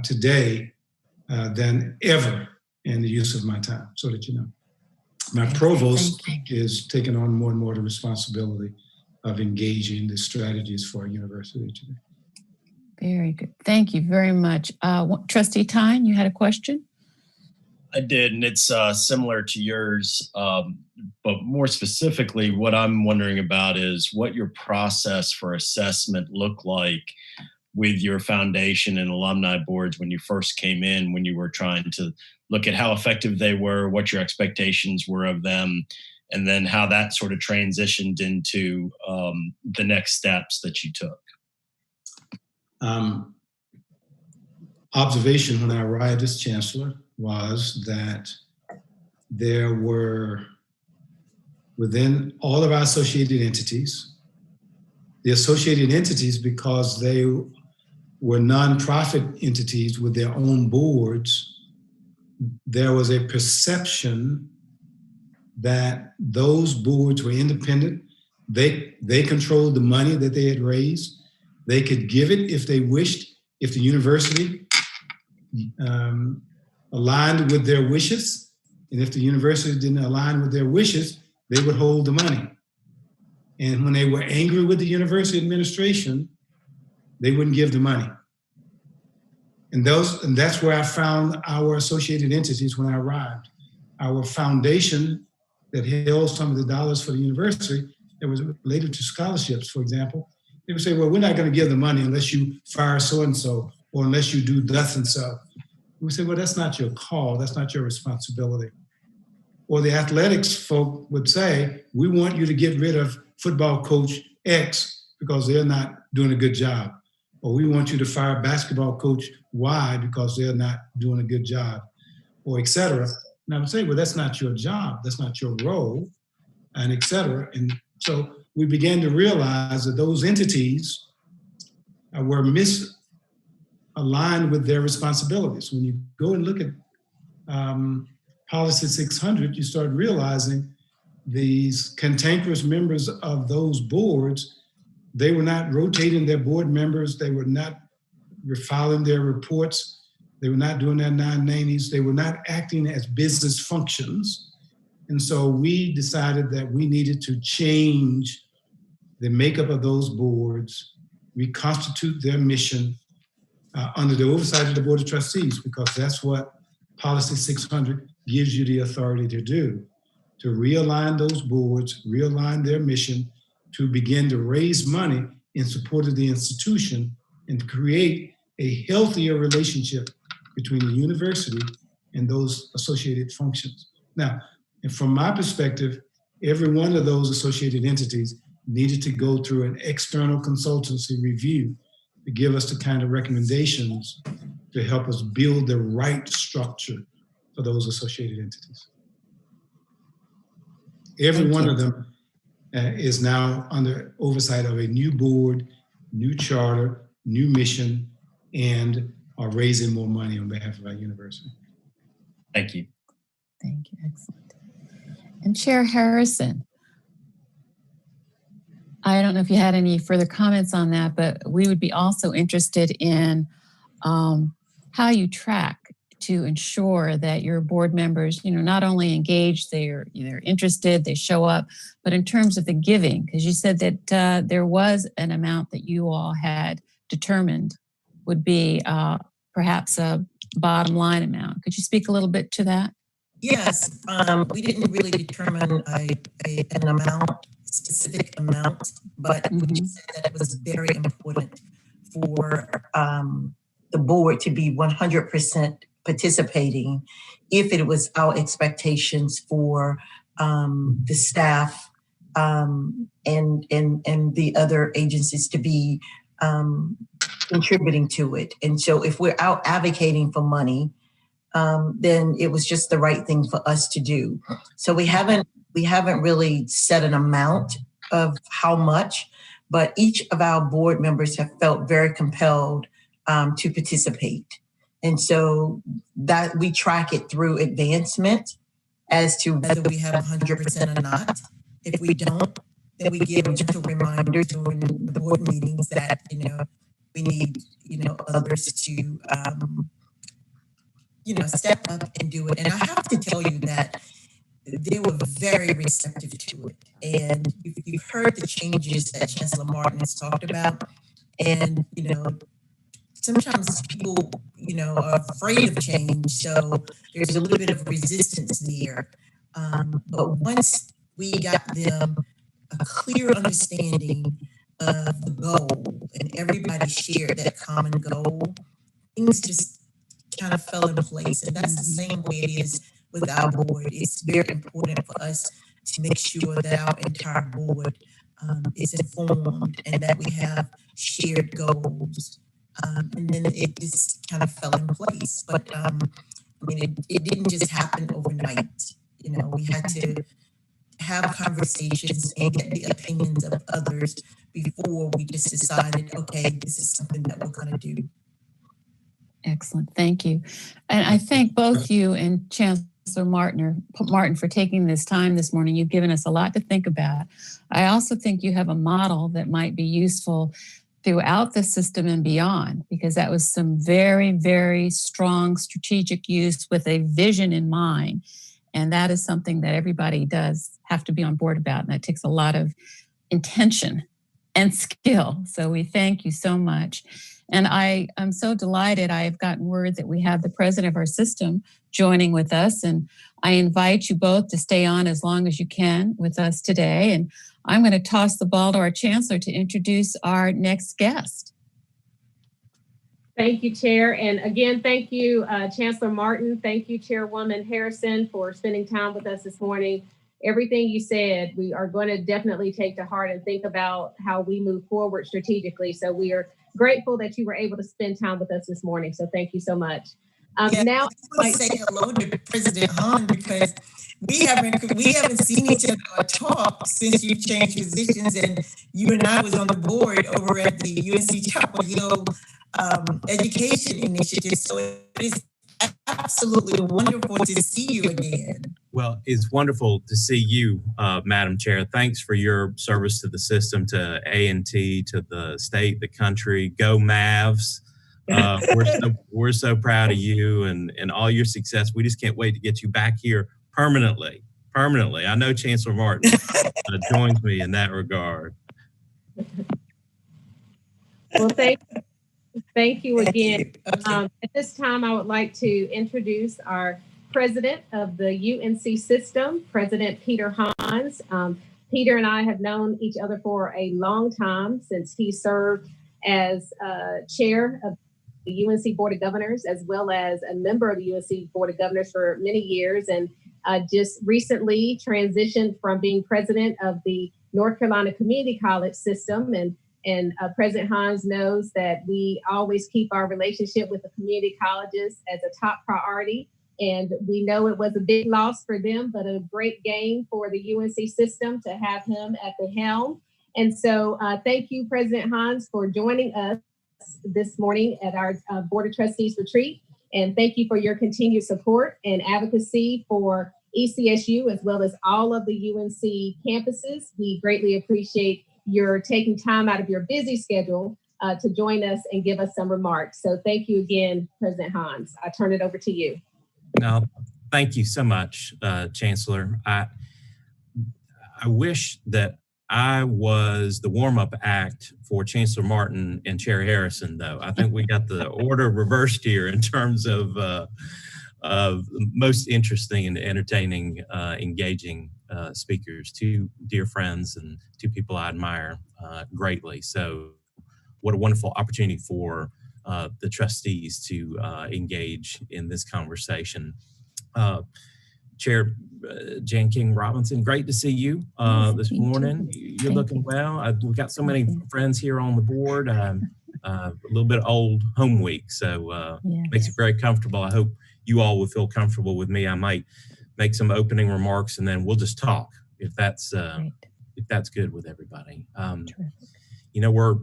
today than ever in the use of my time, so that you know. My provost is taking on more and more the responsibility of engaging the strategies for our university today. Very good. Thank you very much. Trustee Tyne, you had a question? I did, and it's similar to yours, but more specifically, what I'm wondering about is what your process for assessment looked like with your foundation and alumni boards when you first came in, when you were trying to look at how effective they were, what your expectations were of them, and then how that sort of transitioned into the next steps that you took. Observation when I arrived as chancellor was that there were, within all of our associated entities, the associated entities, because they were nonprofit entities with their own boards, there was a perception that those boards were independent. They controlled the money that they had raised. They could give it if they wished, if the university aligned with their wishes. And if the university didn't align with their wishes, they would hold the money. And when they were angry with the university administration, they wouldn't give the money. And that's where I found our associated entities when I arrived. Our foundation that held some of the dollars for the university that was related to scholarships, for example, they would say, well, we're not going to give the money unless you fire so-and-so or unless you do thus and so. We say, well, that's not your call. That's not your responsibility. Or the athletics folk would say, we want you to get rid of football coach X because they're not doing a good job. Or we want you to fire basketball coach Y because they're not doing a good job, or et cetera. And I would say, well, that's not your job. That's not your role, and et cetera. And so we began to realize that those entities were misaligned with their responsibilities. When you go and look at Policy 600, you start realizing these cantankerous members of those boards, they were not rotating their board members. They were not filing their reports. They were not doing their 990s. They were not acting as business functions. And so we decided that we needed to change the makeup of those boards, reconstitute their mission under the oversight of the Board of Trustees, because that's what Policy 600 gives you the authority to do, to realign those boards, realign their mission, to begin to raise money in support of the institution and to create a healthier relationship between the university and those associated functions. Now, and from my perspective, every one of those associated entities needed to go through an external consultancy review to give us the kind of recommendations to help us build the right structure for those associated entities. Every one of them is now under oversight of a new board, new charter, new mission, and are raising more money on behalf of our university. Thank you. Thank you. Excellent. And Chair Harrison, I don't know if you had any further comments on that, but we would be also interested in how you track to ensure that your board members, not only engage, they're interested, they show up, but in terms of the giving, because you said that there was an amount that you all had determined would be perhaps a bottom line amount. Could you speak a little bit to that? Yes, we didn't really determine an amount, specific amount, but we said that it was very important for the board to be 100% participating if it was our expectations for the staff and the other agencies to be contributing to it. And so if we're out advocating for money, then it was just the right thing for us to do. So we haven't really set an amount of how much, but each of our board members have felt very compelled to participate. And so that we track it through advancement as to whether we have 100% or not. If we don't, then we give gentle reminders during the board meetings that, we need, others to, step up and do it. And I have to tell you that they were very receptive to it. And you've heard the changes that Chancellor Martin has talked about. And, sometimes people, are afraid of change. So there's a little bit of resistance there. But once we got them a clear understanding of the goal and everybody shared that common goal, things just kind of fell into place. And that's the same way it is with our board. It's very important for us to make sure that our entire board is informed and that we have shared goals. And then it just kind of fell in place. But it didn't just happen overnight. We had to have conversations and get the opinions of others before we just decided, okay, this is something that we're going to do. Excellent. Thank you. And I thank both you and Chancellor Martin for taking this time this morning. You've given us a lot to think about. I also think you have a model that might be useful throughout the system and beyond, because that was some very, very strong strategic use with a vision in mind. And that is something that everybody does have to be on board about. And that takes a lot of intention and skill. So we thank you so much. And I am so delighted. I have gotten word that we have the president of our system joining with us. And I invite you both to stay on as long as you can with us today. And I'm going to toss the ball to our chancellor to introduce our next guest. Thank you, Chair. And again, thank you, Chancellor Martin. Thank you, Chairwoman Harrison, for spending time with us this morning. Everything you said, we are going to definitely take to heart and think about how we move forward strategically. So we are grateful that you were able to spend time with us this morning. So thank you so much. Now, I want to say hello to President Hahn, because we haven't seen each other or talk since you changed positions, and you and I was on the board over at the UNC Chapel Hill Education Initiative. So it is absolutely wonderful to see you again. Well, it's wonderful to see you, Madam Chair. Thanks for your service to the system, to A&T, to the state, the country. Go Mavs. We're so proud of you and all your success. We just can't wait to get you back here permanently. permanently. I know Chancellor Martin joins me in that regard. Well, thank you again. At this time, I would like to introduce our president of the UNC system, President Peter Hans. Peter and I have known each other for a long time since he served as chair of the UNC Board of Governors, as well as a member of the UNC Board of Governors for many years, and just recently transitioned from being president of the North Carolina Community College system. And President Hans knows that we always keep our relationship with the community colleges as a top priority. And we know it was a big loss for them, but a great gain for the UNC system to have him at the helm. And so thank you, President Hans, for joining us this morning at our Board of Trustees retreat. And thank you for your continued support and advocacy for ECSU, as well as all of the UNC campuses. We greatly appreciate your taking time out of your busy schedule to join us and give us some remarks. So thank you again, President Hans. I turn it over to you. No, thank you so much, Chancellor. I wish that I was the warm-up act for Chancellor Martin and Chair Harrison, though. I think we got the order reversed here in terms of most interesting and entertaining, engaging speakers, two dear friends and two people I admire greatly. So what a wonderful opportunity for the trustees to engage in this conversation. Chair Jan King Robinson, great to see you this morning. You're looking well. We've got so many friends here on the board. A little bit old home week, so makes it very comfortable. I hope you all will feel comfortable with me. I might make some opening remarks and then we'll just talk if that's good with everybody. You know, we're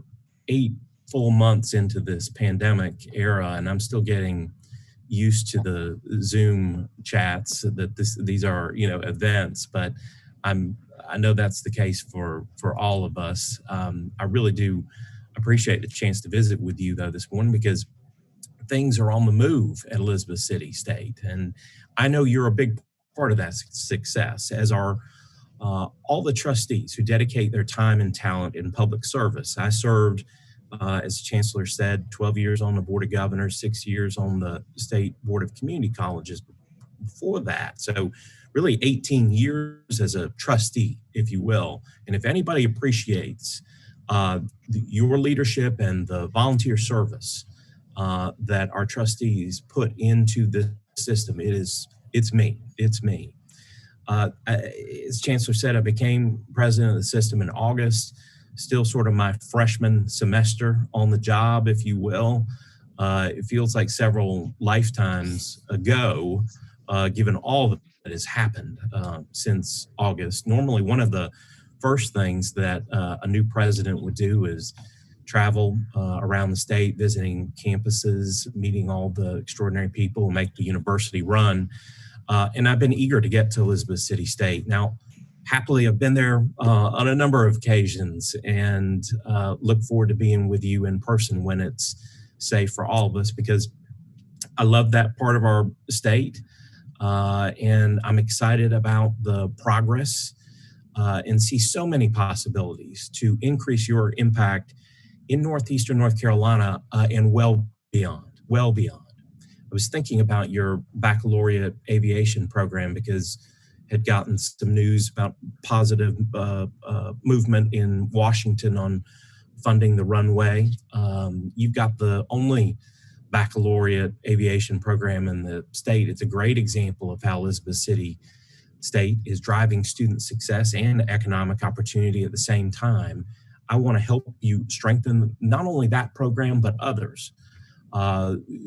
8 full months into this pandemic era, and I'm still getting used to the Zoom chats that these are, you know, events, but I know that's the case for all of us. I really do appreciate the chance to visit with you though this morning, because things are on the move at Elizabeth City State, and I know you're a big part of that success, as are all the trustees who dedicate their time and talent in public service. I served, as the Chancellor said, 12 years on the Board of Governors, 6 years on the State Board of Community Colleges before that. So really 18 years as a trustee, if you will. And if anybody appreciates your leadership and the volunteer service that our trustees put into the system, it's me. As Chancellor said, I became president of the system in August, still sort of my freshman semester on the job, if you will. It feels like several lifetimes ago, given all that has happened since August. Normally, one of the first things that a new president would do is travel around the state, visiting campuses, meeting all the extraordinary people who make the university run. And I've been eager to get to Elizabeth City State. Now, happily, I've been there on a number of occasions, and look forward to being with you in person when it's safe for all of us, because I love that part of our state. And I'm excited about the progress and see so many possibilities to increase your impact in Northeastern North Carolina and well beyond. I was thinking about your baccalaureate aviation program, because had gotten some news about positive movement in Washington on funding the runway. You've got the only baccalaureate aviation program in the state. It's a great example of how Elizabeth City State is driving student success and economic opportunity at the same time. I want to help you strengthen not only that program, but others.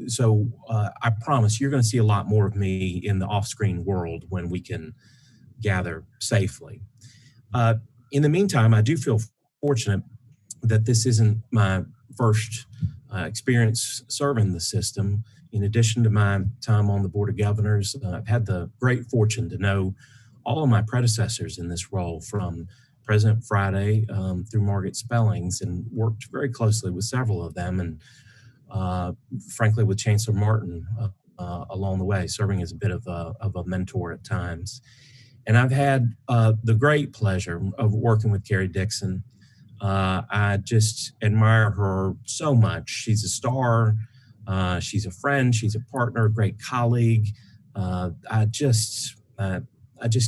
So I promise you're going to see a lot more of me in the off-screen world when we can gather safely. In the meantime, I do feel fortunate that this isn't my first experience serving the system. In addition to my time on the Board of Governors, I've had the great fortune to know all of my predecessors in this role, from President Friday through Margaret Spellings, and worked very closely with several of them, and frankly with Chancellor Martin along the way, serving as a bit of a mentor at times. And I've had the great pleasure of working with Carrie Dixon. I just admire her so much. She's a star. She's a friend. She's a partner, a great colleague. I just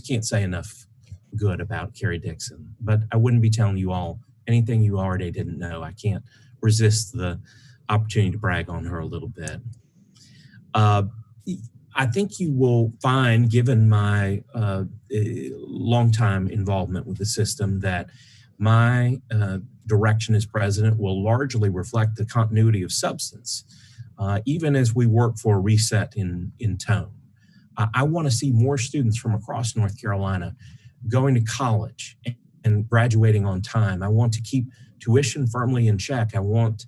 can't say enough good about Carrie Dixon. But I wouldn't be telling you all anything you already didn't know. I can't resist the opportunity to brag on her a little bit. I think you will find, given my longtime involvement with the system, that my direction as president will largely reflect the continuity of substance, even as we work for a reset in tone. I want to see more students from across North Carolina going to college and graduating on time. I want to keep tuition firmly in check. I want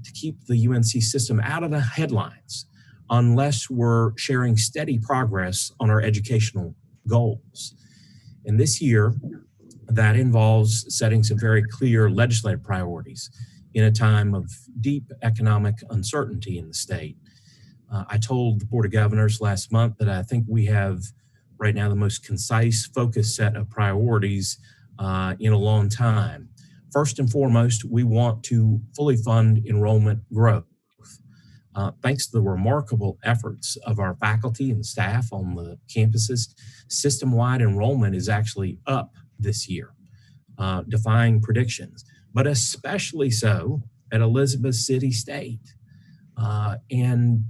to keep the UNC system out of the headlines unless we're sharing steady progress on our educational goals. And this year, that involves setting some very clear legislative priorities in a time of deep economic uncertainty in the state. I told the Board of Governors last month that I think we have right now the most concise, focused set of priorities in a long time. First and foremost, we want to fully fund enrollment growth. Thanks to the remarkable efforts of our faculty and staff on the campuses, system-wide enrollment is actually up this year, defying predictions, but especially so at Elizabeth City State. And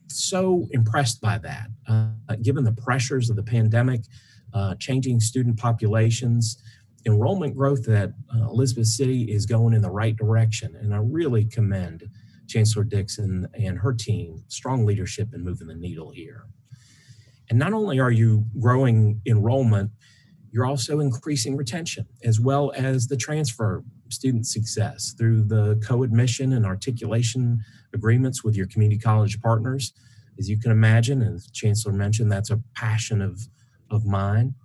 so impressed by that, given the pressures of the pandemic, changing student populations, enrollment growth at Elizabeth City is going in the right direction. And I really commend Chancellor Dixon and her team, strong leadership in moving the needle here. And not only are you growing enrollment, you're also increasing retention, as well as the transfer student success through the co-admission and articulation agreements with your community college partners. As you can imagine, as the Chancellor mentioned, that's a passion of mine.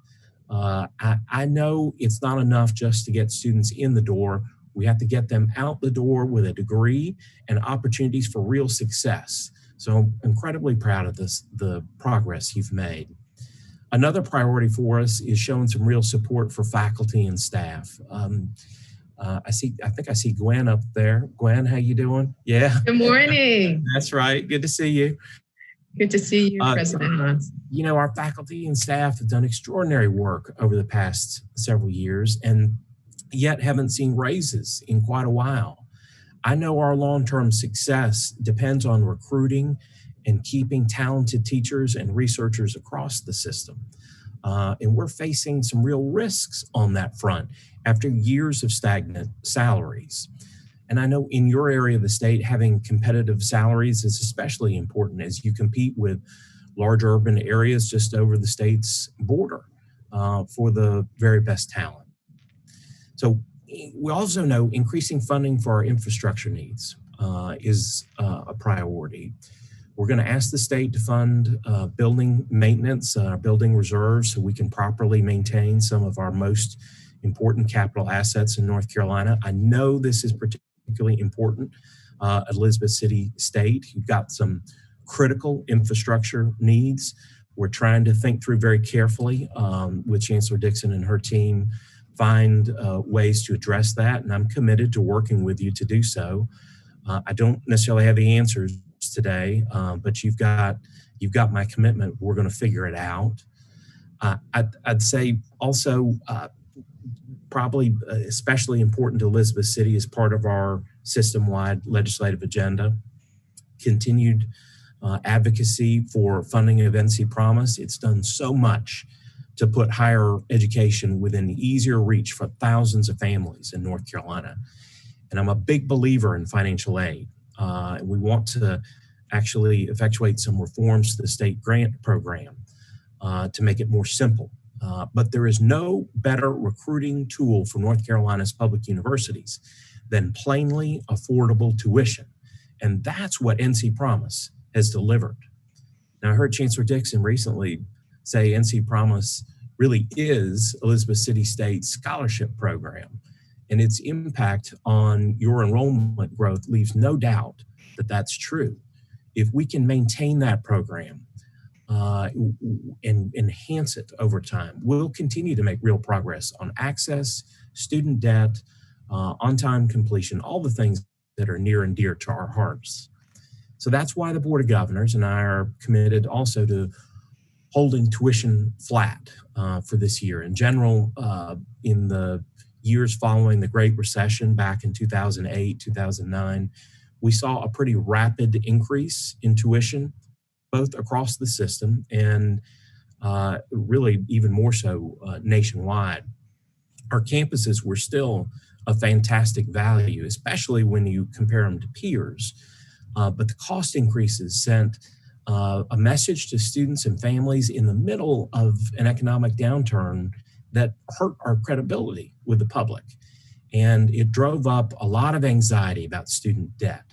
I know it's not enough just to get students in the door. We have to get them out the door with a degree and opportunities for real success. So I'm incredibly proud of the progress you've made. Another priority for us is showing some real support for faculty and staff. I think I see Gwen up there. Gwen, how you doing? Yeah. Good morning. That's right. Good to see you. Good to see you, President Hans. You know, our faculty and staff have done extraordinary work over the past several years and yet haven't seen raises in quite a while. I know our long-term success depends on recruiting and keeping talented teachers and researchers across the system. And we're facing some real risks on that front after years of stagnant salaries. And I know in your area of the state, having competitive salaries is especially important as you compete with large urban areas just over the state's border for the very best talent. So we also know increasing funding for our infrastructure needs is a priority. We're going to ask the state to fund building maintenance, building reserves, so we can properly maintain some of our most important capital assets in North Carolina. I know this is particularly important at Elizabeth City State. You've got some critical infrastructure needs. We're trying to think through very carefully with Chancellor Dixon and her team, find ways to address that, and I'm committed to working with you to do so. I don't necessarily have the answers today, but you've got my commitment. We're going to figure it out. I'd say also probably especially important to Elizabeth City as part of our system-wide legislative agenda, continued advocacy for funding of NC Promise. It's done so much to put higher education within easier reach for thousands of families in North Carolina. And I'm a big believer in financial aid. We want to actually effectuate some reforms to the state grant program to make it more simple. But there is no better recruiting tool for North Carolina's public universities than plainly affordable tuition. And that's what NC Promise has delivered. Now, I heard Chancellor Dixon recently say NC Promise really is Elizabeth City State's scholarship program. And its impact on your enrollment growth leaves no doubt that that's true. If we can maintain that program, and enhance it over time. We'll continue to make real progress on access, student debt, on-time completion, all the things that are near and dear to our hearts. So that's why the Board of Governors and I are committed also to holding tuition flat for this year. In general, in the years following the Great Recession back in 2008, 2009, we saw a pretty rapid increase in tuition, both across the system and really even more so nationwide. Our campuses were still a fantastic value, especially when you compare them to peers. But the cost increases sent a message to students and families in the middle of an economic downturn that hurt our credibility with the public. And it drove up a lot of anxiety about student debt.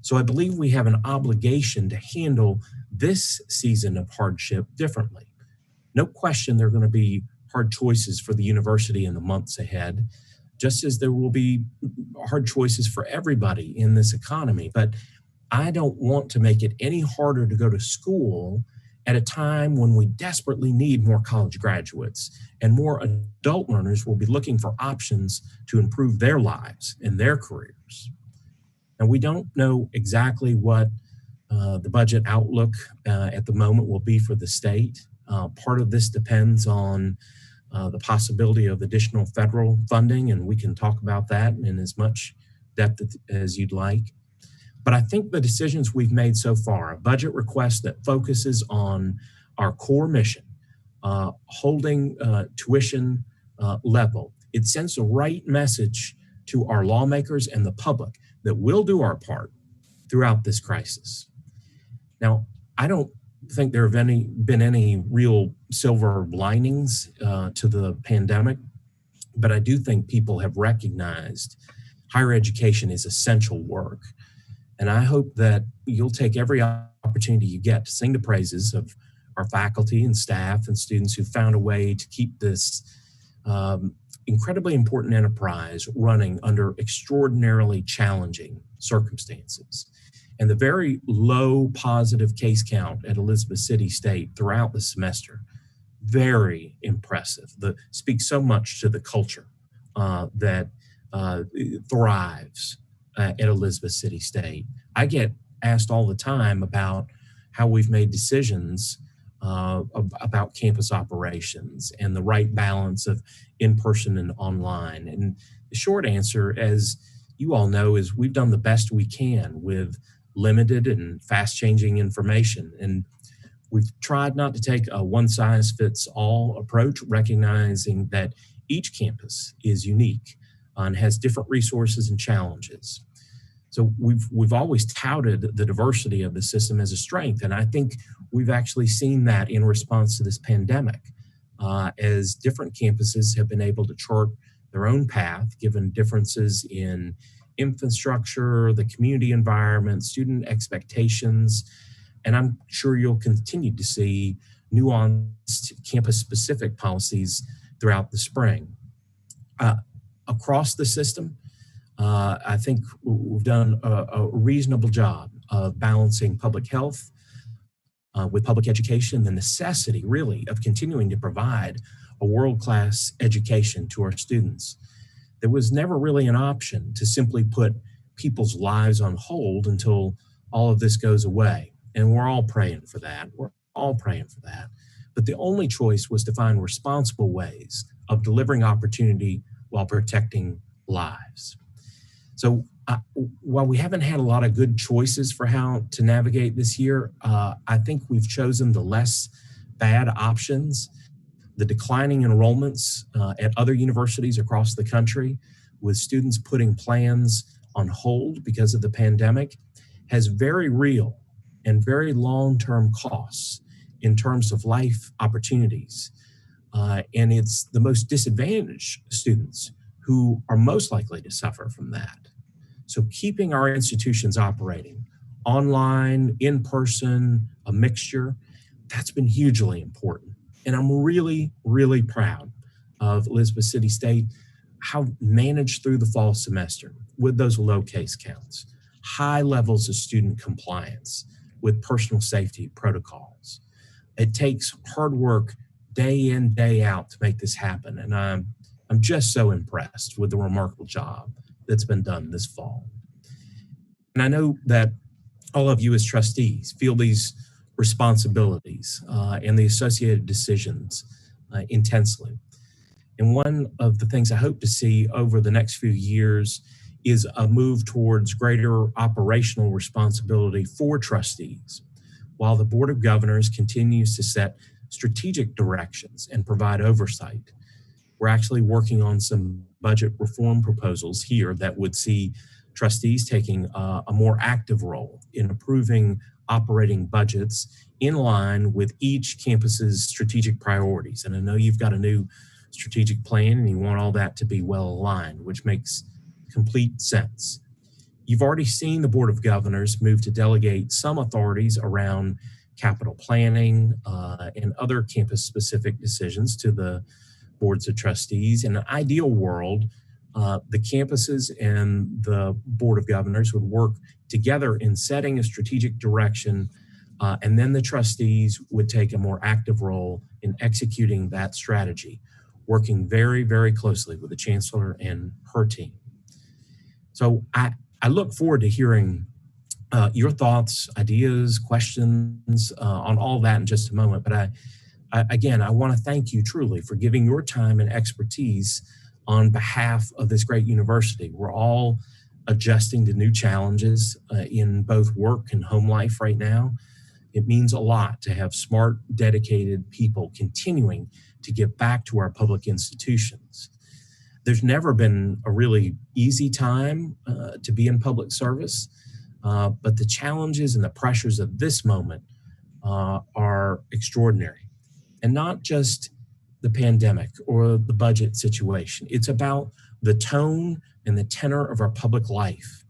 So I believe we have an obligation to handle this season of hardship differently. No question there are going to be hard choices for the university in the months ahead, just as there will be hard choices for everybody in this economy. But I don't want to make it any harder to go to school at a time when we desperately need more college graduates and more adult learners will be looking for options to improve their lives and their careers. And we don't know exactly what the budget outlook at the moment will be for the state. Part of this depends on the possibility of additional federal funding, and we can talk about that in as much depth as you'd like. But I think the decisions we've made so far, a budget request that focuses on our core mission, holding tuition level, it sends the right message to our lawmakers and the public that we'll do our part throughout this crisis. Now, I don't think there have been any real silver linings to the pandemic, but I do think people have recognized higher education is essential work. And I hope that you'll take every opportunity you get to sing the praises of our faculty and staff and students who found a way to keep this incredibly important enterprise running under extraordinarily challenging circumstances. And the very low positive case count at Elizabeth City State throughout the semester, very impressive. Speaks so much to the culture that thrives at Elizabeth City State. I get asked all the time about how we've made decisions about campus operations and the right balance of in-person and online. And the short answer, as you all know, is we've done the best we can with limited and fast-changing information. And we've tried not to take a one-size-fits-all approach, recognizing that each campus is unique and has different resources and challenges. So we've always touted the diversity of the system as a strength, and I think we've actually seen that in response to this pandemic, as different campuses have been able to chart their own path, given differences in infrastructure, the community environment, student expectations, and I'm sure you'll continue to see nuanced campus-specific policies throughout the spring. Across the system, I think we've done a reasonable job of balancing public health with public education, the necessity really of continuing to provide a world-class education to our students. There was never really an option to simply put people's lives on hold until all of this goes away. And we're all praying for that. We're all praying for that. But the only choice was to find responsible ways of delivering opportunity while protecting lives. So while we haven't had a lot of good choices for how to navigate this year, I think we've chosen the less bad options. The declining enrollments at other universities across the country, with students putting plans on hold because of the pandemic, has very real and very long-term costs in terms of life opportunities. And it's the most disadvantaged students who are most likely to suffer from that. So keeping our institutions operating, online, in person, a mixture, that's been hugely important. And I'm really, really proud of Elizabeth City State, how managed through the fall semester with those low case counts, high levels of student compliance with personal safety protocols, It takes hard work day in, day out to make this happen. And I'm just so impressed with the remarkable job that's been done this fall. And I know that all of you as trustees feel these responsibilities and the associated decisions intensely. And one of the things I hope to see over the next few years is a move towards greater operational responsibility for trustees, while the Board of Governors continues to set strategic directions and provide oversight. We're actually working on some budget reform proposals here that would see trustees taking a more active role in approving operating budgets in line with each campus's strategic priorities. And I know you've got a new strategic plan and you want all that to be well aligned, which makes complete sense. You've already seen the Board of Governors move to delegate some authorities around capital planning and other campus-specific decisions to the boards of trustees. In an ideal world, the campuses and the Board of Governors would work together in setting a strategic direction, and then the trustees would take a more active role in executing that strategy, working very, very closely with the Chancellor and her team. So I look forward to hearing your thoughts, ideas, questions on all that in just a moment. But I want to thank you truly for giving your time and expertise on behalf of this great university. We're all adjusting to new challenges in both work and home life right now. It means a lot to have smart, dedicated people continuing to give back to our public institutions. There's never been a really easy time to be in public service, but the challenges and the pressures of this moment are extraordinary. And not just the pandemic or the budget situation. It's about the tone and the tenor of our public life,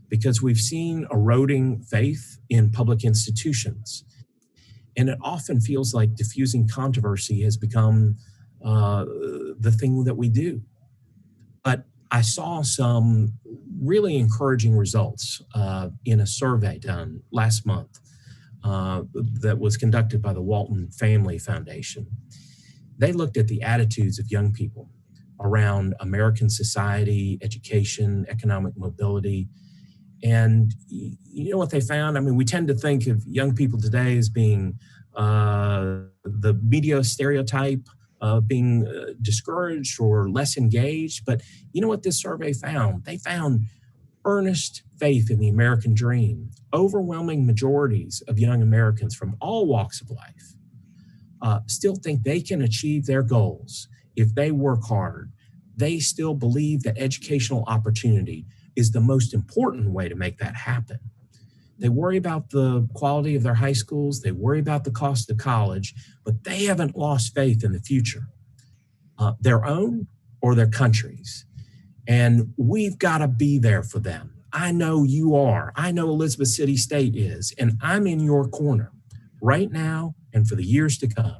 because we've seen eroding faith in public institutions. And it often feels like diffusing controversy has become the thing that we do. But I saw some really encouraging results in a survey done last month that was conducted by the Walton Family Foundation. They looked at the attitudes of young people around American society, education, economic mobility. And you know what they found? I mean, we tend to think of young people today as being the media stereotype of being discouraged or less engaged. But you know what this survey found? They found earnest faith in the American dream. Overwhelming majorities of young Americans from all walks of life still think they can achieve their goals if they work hard. They still believe that educational opportunity is the most important way to make that happen. They worry about the quality of their high schools, they worry about the cost of college, but they haven't lost faith in the future, their own or their country's. And we've got to be there for them. I know you are. I know Elizabeth City State is, and I'm in your corner right now and for the years to come.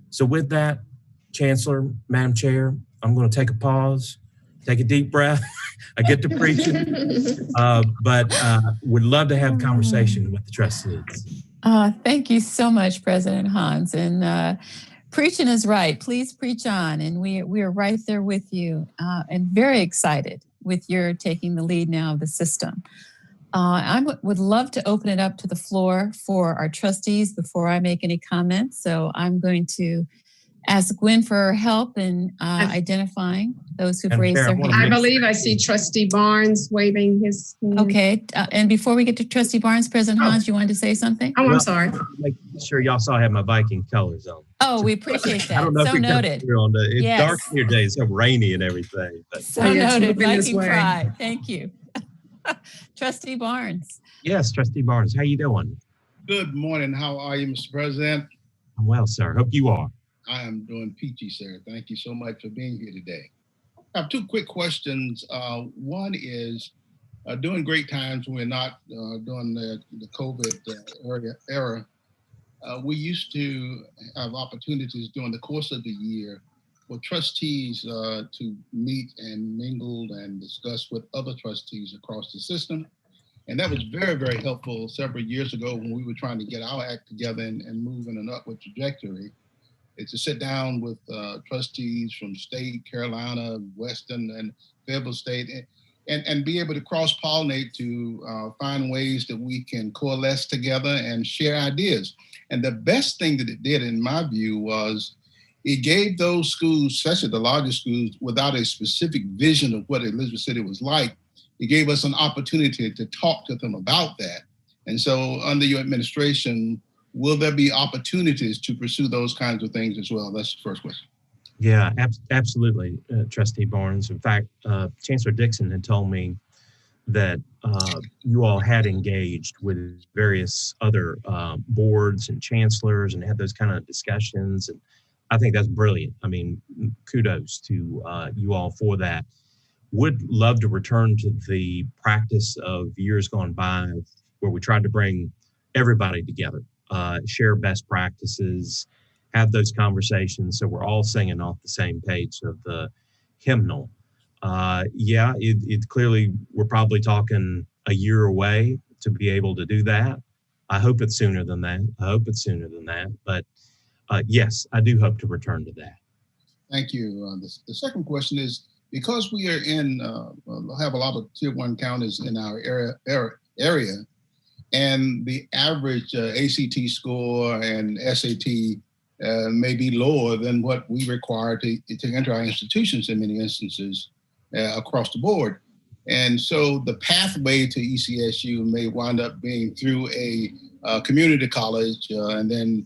So with that, Chancellor, Madam Chair, I'm going to take a pause, take a deep breath. I get to preaching, but would love to have conversation with the trustees. Thank you so much, President Hans. And preaching is right. Please preach on. And we are right there with you and very excited with your taking the lead now of the system. I would love to open it up to the floor for our trustees before I make any comments. So I'm going to ask Gwen for her help in identifying those who've raised their hand. I believe I see Trustee Barnes waving his hand. Okay. And before we get to Trustee Barnes, President Hans, you wanted to say something? Oh, I'm sorry. Make sure y'all saw I have my Viking colors on. Oh, we appreciate that. I don't know so if noted. It's yes. dark here today. It's so rainy and everything. But. So noted. Viking pride. Thank you. Trustee Barnes. Yes, Trustee Barnes. How you doing? Good morning. How are you, Mr. President? I'm well, sir. Hope you are. I am doing peachy, sir. Thank you so much for being here today. I have two quick questions. One is, during great times when we're not during the COVID era, we used to have opportunities during the course of the year for trustees to meet and mingle and discuss with other trustees across the system. And that was very, very helpful several years ago when we were trying to get our act together and move in an upward trajectory. It's to sit down with trustees from state, Carolina, Western, and Fayetteville State, and be able to cross-pollinate to find ways that we can coalesce together and share ideas. And the best thing that it did, in my view, was it gave those schools, especially the largest schools, without a specific vision of what Elizabeth City was like, it gave us an opportunity to talk to them about that. And so under your administration, will there be opportunities to pursue those kinds of things as well? That's the first question. Yeah, absolutely, Trustee Barnes. In fact, Chancellor Dixon had told me that you all had engaged with various other boards and chancellors and had those kind of discussions. And I think that's brilliant. I mean, kudos to you all for that. Would love to return to the practice of years gone by where we tried to bring everybody together, share best practices, have those conversations so we're all singing off the same page of the hymnal. Yeah, it clearly, we're probably talking a year away to be able to do that. I hope it's sooner than that. But yes, I do hope to return to that. Thank you. The second question is, because we are have a lot of tier 1 counties in our area, and the average ACT score and SAT may be lower than what we require to enter our institutions in many instances across the board. And so the pathway to ECSU may wind up being through a community college and then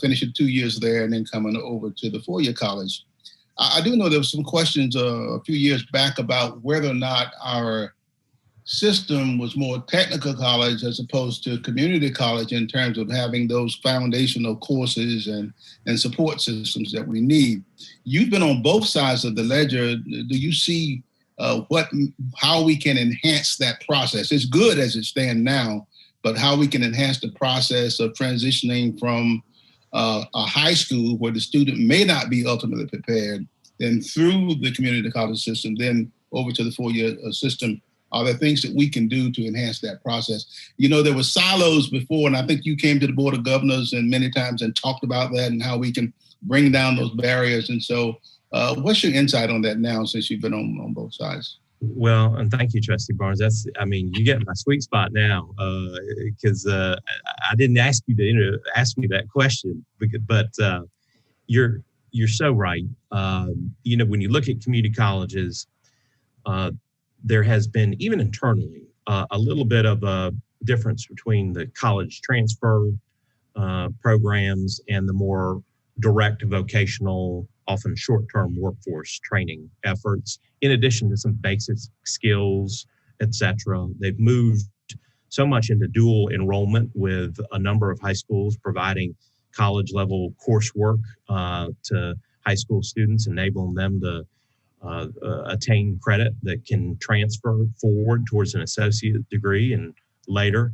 finishing 2 years there and then coming over to the 4-year college. I do know there was some questions a few years back about whether or not our system was more technical college as opposed to community college in terms of having those foundational courses and support systems that we need. You've been on both sides of the ledger. Do you see how we can enhance that process? It's good as it stands now, but how we can enhance the process of transitioning from a high school where the student may not be ultimately prepared, then through the community college system, then over to the 4-year system. Are there things that we can do to enhance that process? You know, there were silos before, and I think you came to the Board of Governors and many times and talked about that and how we can bring down those barriers. And so what's your insight on that now since you've been on both sides? Well, and thank you, Trustee Barnes. You get my sweet spot now because I didn't ask you to ask me that question, but you're so right. When you look at community colleges, there has been, even internally, a little bit of a difference between the college transfer programs and the more direct vocational, often short-term workforce training efforts, in addition to some basic skills, etc. They've moved so much into dual enrollment with a number of high schools providing college-level coursework to high school students, enabling them to attain credit that can transfer forward towards an associate degree and later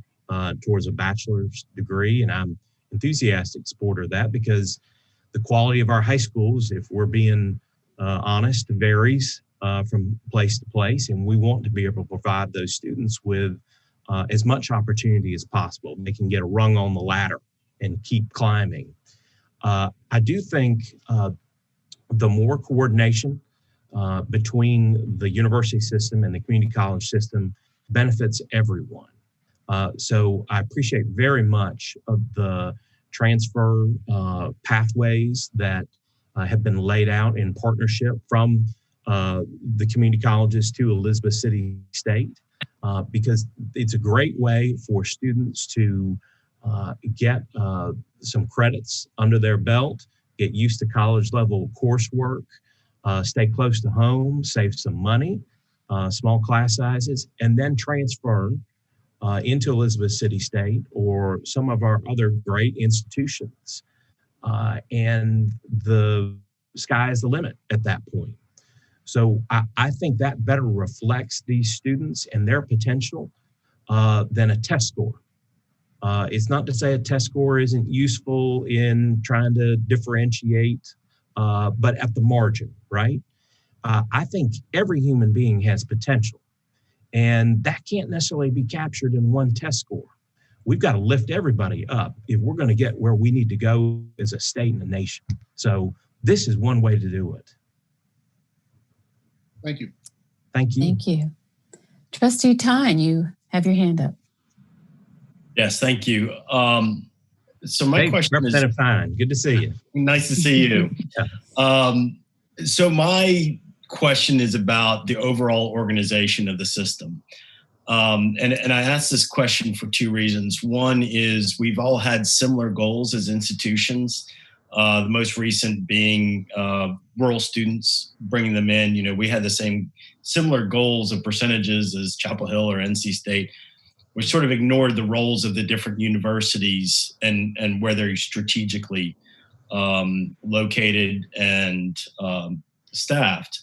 towards a bachelor's degree. And I'm enthusiastic supporter of that because the quality of our high schools, if we're being honest, varies from place to place. And we want to be able to provide those students with as much opportunity as possible. They can get a rung on the ladder and keep climbing. I do think the more coordination between the university system and the community college system benefits everyone. So I appreciate very much of the transfer pathways that have been laid out in partnership from the community colleges to Elizabeth City State, because it's a great way for students to get some credits under their belt, get used to college level coursework, stay close to home, save some money, small class sizes, and then transfer into Elizabeth City State or some of our other great institutions. And the sky is the limit at that point. So I think that better reflects these students and their potential than a test score. It's not to say a test score isn't useful in trying to differentiate, but at the margin, right? I think every human being has potential. And that can't necessarily be captured in one test score. We've got to lift everybody up if we're going to get where we need to go as a state and a nation. So this is one way to do it. Thank you. Thank you. Thank you. Trustee Tyne, you have your hand up. Yes, thank you. So my question is, Representative Tyne, good to see you. Nice to see you. So my question is about the overall organization of the system. And I ask this question for two reasons. One is we've all had similar goals as institutions. The most recent being rural students, bringing them in. You know, we had the similar goals of percentages as Chapel Hill or NC State. We sort of ignored the roles of the different universities and where they're strategically located and staffed.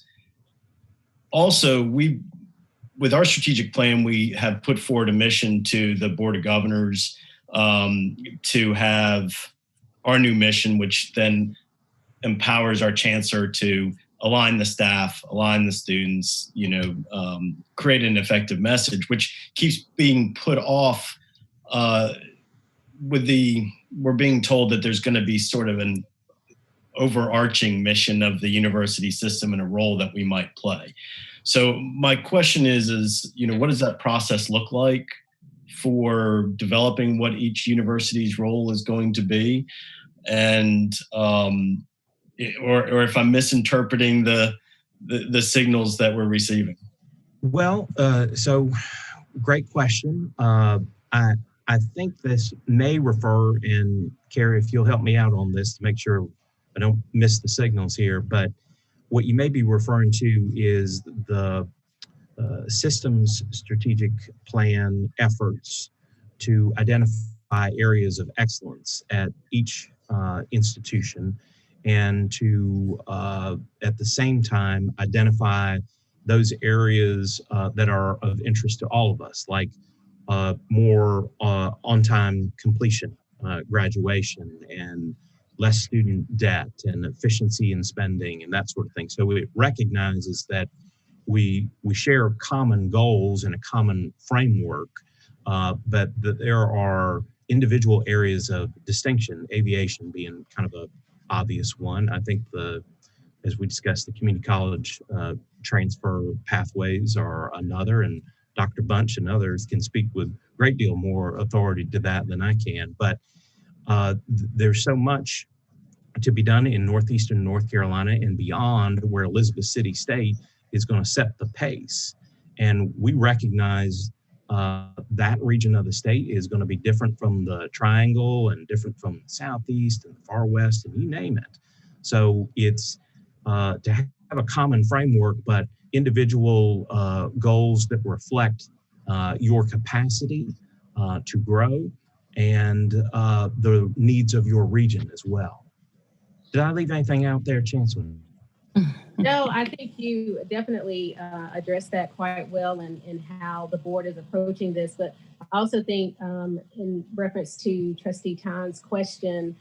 Also, with our strategic plan, we have put forward a mission to the Board of Governors to have our new mission, which then empowers our chancellor to align the staff, align the students, create an effective message, which keeps being put off we're being told that there's going to be sort of an overarching mission of the university system and a role that we might play. So my question is, what does that process look like for developing what each university's role is going to be? And, or if I'm misinterpreting the signals that we're receiving. Well, so great question. I think this may refer, and Carrie, if you'll help me out on this to make sure I don't miss the signals here, but what you may be referring to is the systems strategic plan efforts to identify areas of excellence at each institution, and to, at the same time, identify those areas that are of interest to all of us, like more on-time completion, graduation, and less student debt, and efficiency in spending, and that sort of thing. So it recognizes that we share common goals and a common framework, but that there are individual areas of distinction, aviation being kind of a obvious one. I think as we discussed, the community college transfer pathways are another, and Dr. Bunch and others can speak with a great deal more authority to that than I can. But there's so much to be done in Northeastern North Carolina and beyond, where Elizabeth City State is going to set the pace. And we recognize that region of the state is going to be different from the Triangle and different from the Southeast and the Far West, and you name it. So it's to have a common framework, but individual goals that reflect your capacity to grow and the needs of your region as well. Did I leave anything out there, Chancellor? No, I think you definitely addressed that quite well in how the board is approaching this. But I also think in reference to Trustee Tyne's question,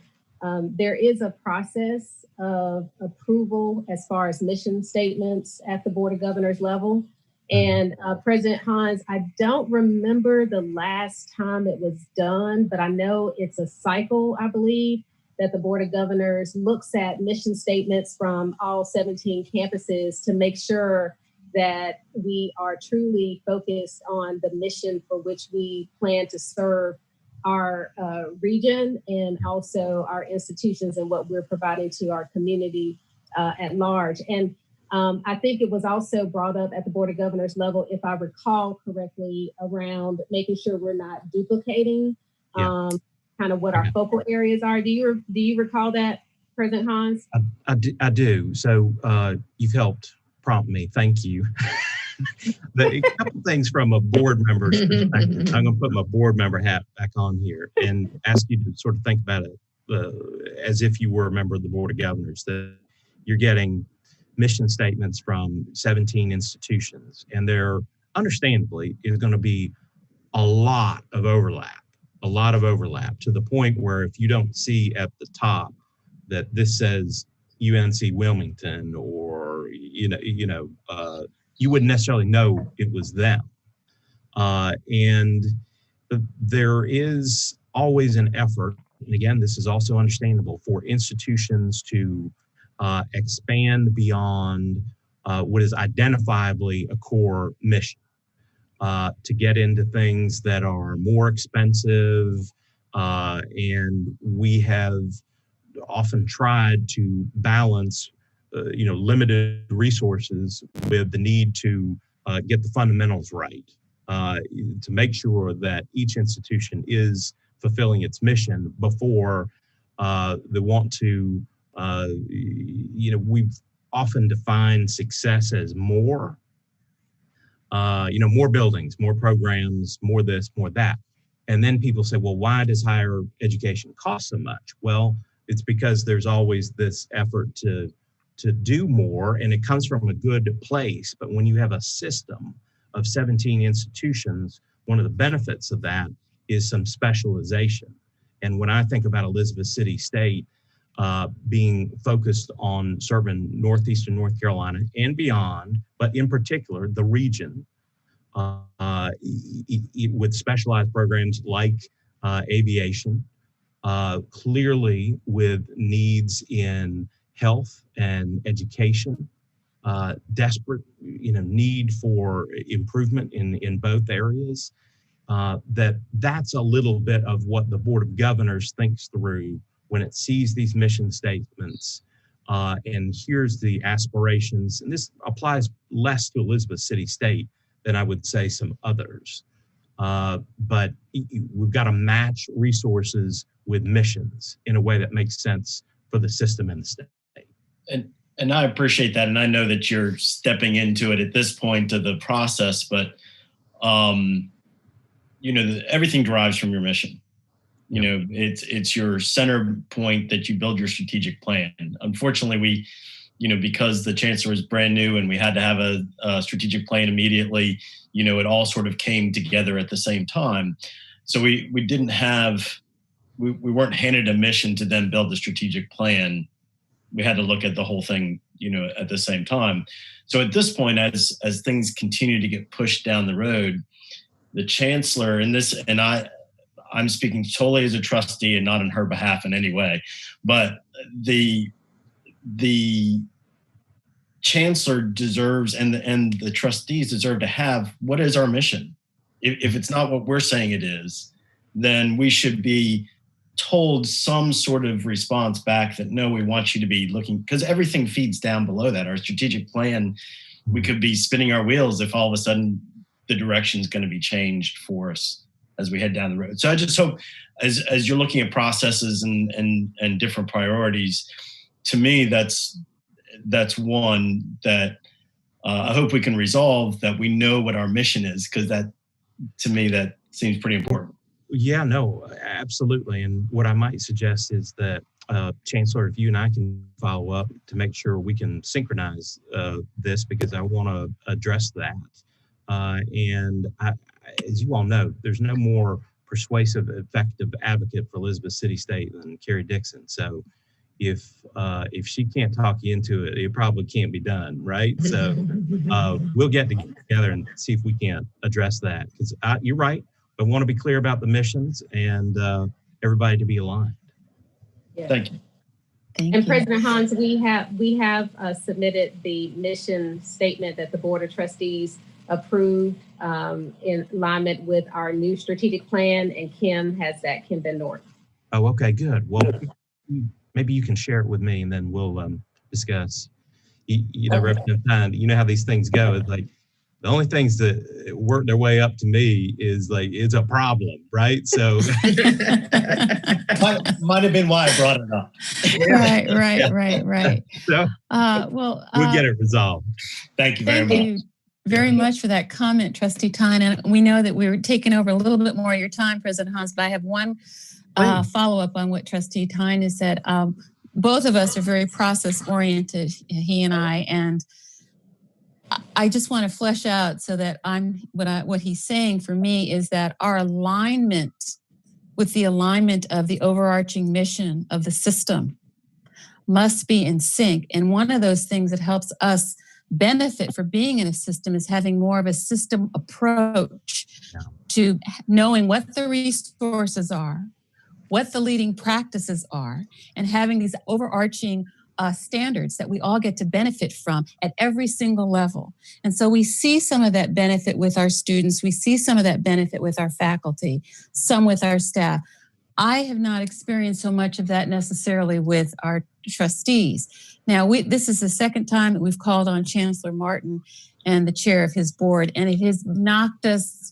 there is a process of approval as far as mission statements at the Board of Governors level. And President Hans, I don't remember the last time it was done, but I know it's a cycle, I believe, that the Board of Governors looks at mission statements from all 17 campuses to make sure that we are truly focused on the mission for which we plan to serve our region and also our institutions and what we're providing to our community at large. And I think it was also brought up at the Board of Governors level, if I recall correctly, around making sure we're not duplicating kind of what our focal areas are. Do you recall that, President Hans? I do. So you've helped prompt me. Thank you. A couple things from a board member's perspective. I'm going to put my board member hat back on here and ask you to sort of think about it as if you were a member of the Board of Governors, that you're getting mission statements from 17 institutions, and there understandably is going to be a lot of overlap to the point where if you don't see at the top that this says UNC Wilmington, or you wouldn't necessarily know it was them. And there is always an effort, and again, this is also understandable, for institutions to expand beyond what is identifiably a core mission, to get into things that are more expensive. And we have often tried to balance, limited resources with the need to get the fundamentals right, to make sure that each institution is fulfilling its mission before they want to, we've often defined success as more, more buildings, more programs, more this, more that. And then people say, well, why does higher education cost so much? Well, it's because there's always this effort to do more, and it comes from a good place. But when you have a system of 17 institutions, one of the benefits of that is some specialization. And when I think about Elizabeth City State being focused on serving Northeastern North Carolina and beyond, but in particular, the region, with specialized programs like aviation, clearly with needs in health and education, desperate, need for improvement in both areas. That's a little bit of what the Board of Governors thinks through when it sees these mission statements and hears the aspirations. And this applies less to Elizabeth City State than I would say some others. But we've got to match resources with missions in a way that makes sense for the system and the state. And I appreciate that. And I know that you're stepping into it at this point of the process, but, everything derives from your mission. It's your center point that you build your strategic plan. Unfortunately, because the chancellor is brand new and we had to have a strategic plan immediately, it all sort of came together at the same time. So we weren't handed a mission to then build the strategic plan. We had to look at the whole thing, at the same time. So at this point, as things continue to get pushed down the road, the chancellor I'm speaking solely as a trustee and not on her behalf in any way, but the chancellor deserves and the trustees deserve to have, what is our mission? If it's not what we're saying it is, then we should be told some sort of response back that, no, we want you to be looking, because everything feeds down below that. Our strategic plan, we could be spinning our wheels if all of a sudden the direction is going to be changed for us as we head down the road. So I just hope as you're looking at processes and different priorities, to me, that's one that I hope we can resolve, that we know what our mission is, because that, to me, that seems pretty important. Yeah, no, absolutely. And what I might suggest is that, Chancellor, if you and I can follow up to make sure we can synchronize this, because I want to address that. And as you all know, there's no more persuasive, effective advocate for Elizabeth City State than Carrie Dixon. So if she can't talk you into it, it probably can't be done, right? So we'll get together and see if we can't address that, because you're right. I want to be clear about the missions and everybody to be aligned. Yeah. Thank you. And President Hans, we have submitted the mission statement that the Board of Trustees approved in alignment with our new strategic plan, and Kim has that, Kim Van Noort. Oh, okay, good. Well, maybe you can share it with me, and then we'll discuss. You know, Representative, you know how these things go. It's like the only things that work their way up to me is like, it's a problem, right? So might have been why I brought it up. Right. So we'll get it resolved. Thank you very much. Thank you very much for that comment, Trustee Tyne. And we know that we were taking over a little bit more of your time, President Hans, but I have one follow-up on what Trustee Tyne has said. Both of us are very process-oriented, he and I, and I just want to flesh out so that what he's saying for me is that our alignment with the alignment of the overarching mission of the system must be in sync. And one of those things that helps us benefit for being in a system is having more of a system approach to knowing what the resources are, what the leading practices are, and having these overarching standards that we all get to benefit from at every single level. And so we see some of that benefit with our students. We see some of that benefit with our faculty, some with our staff. I have not experienced so much of that necessarily with our trustees. Now, this is the second time that we've called on Chancellor Martin and the chair of his board, and it has knocked us,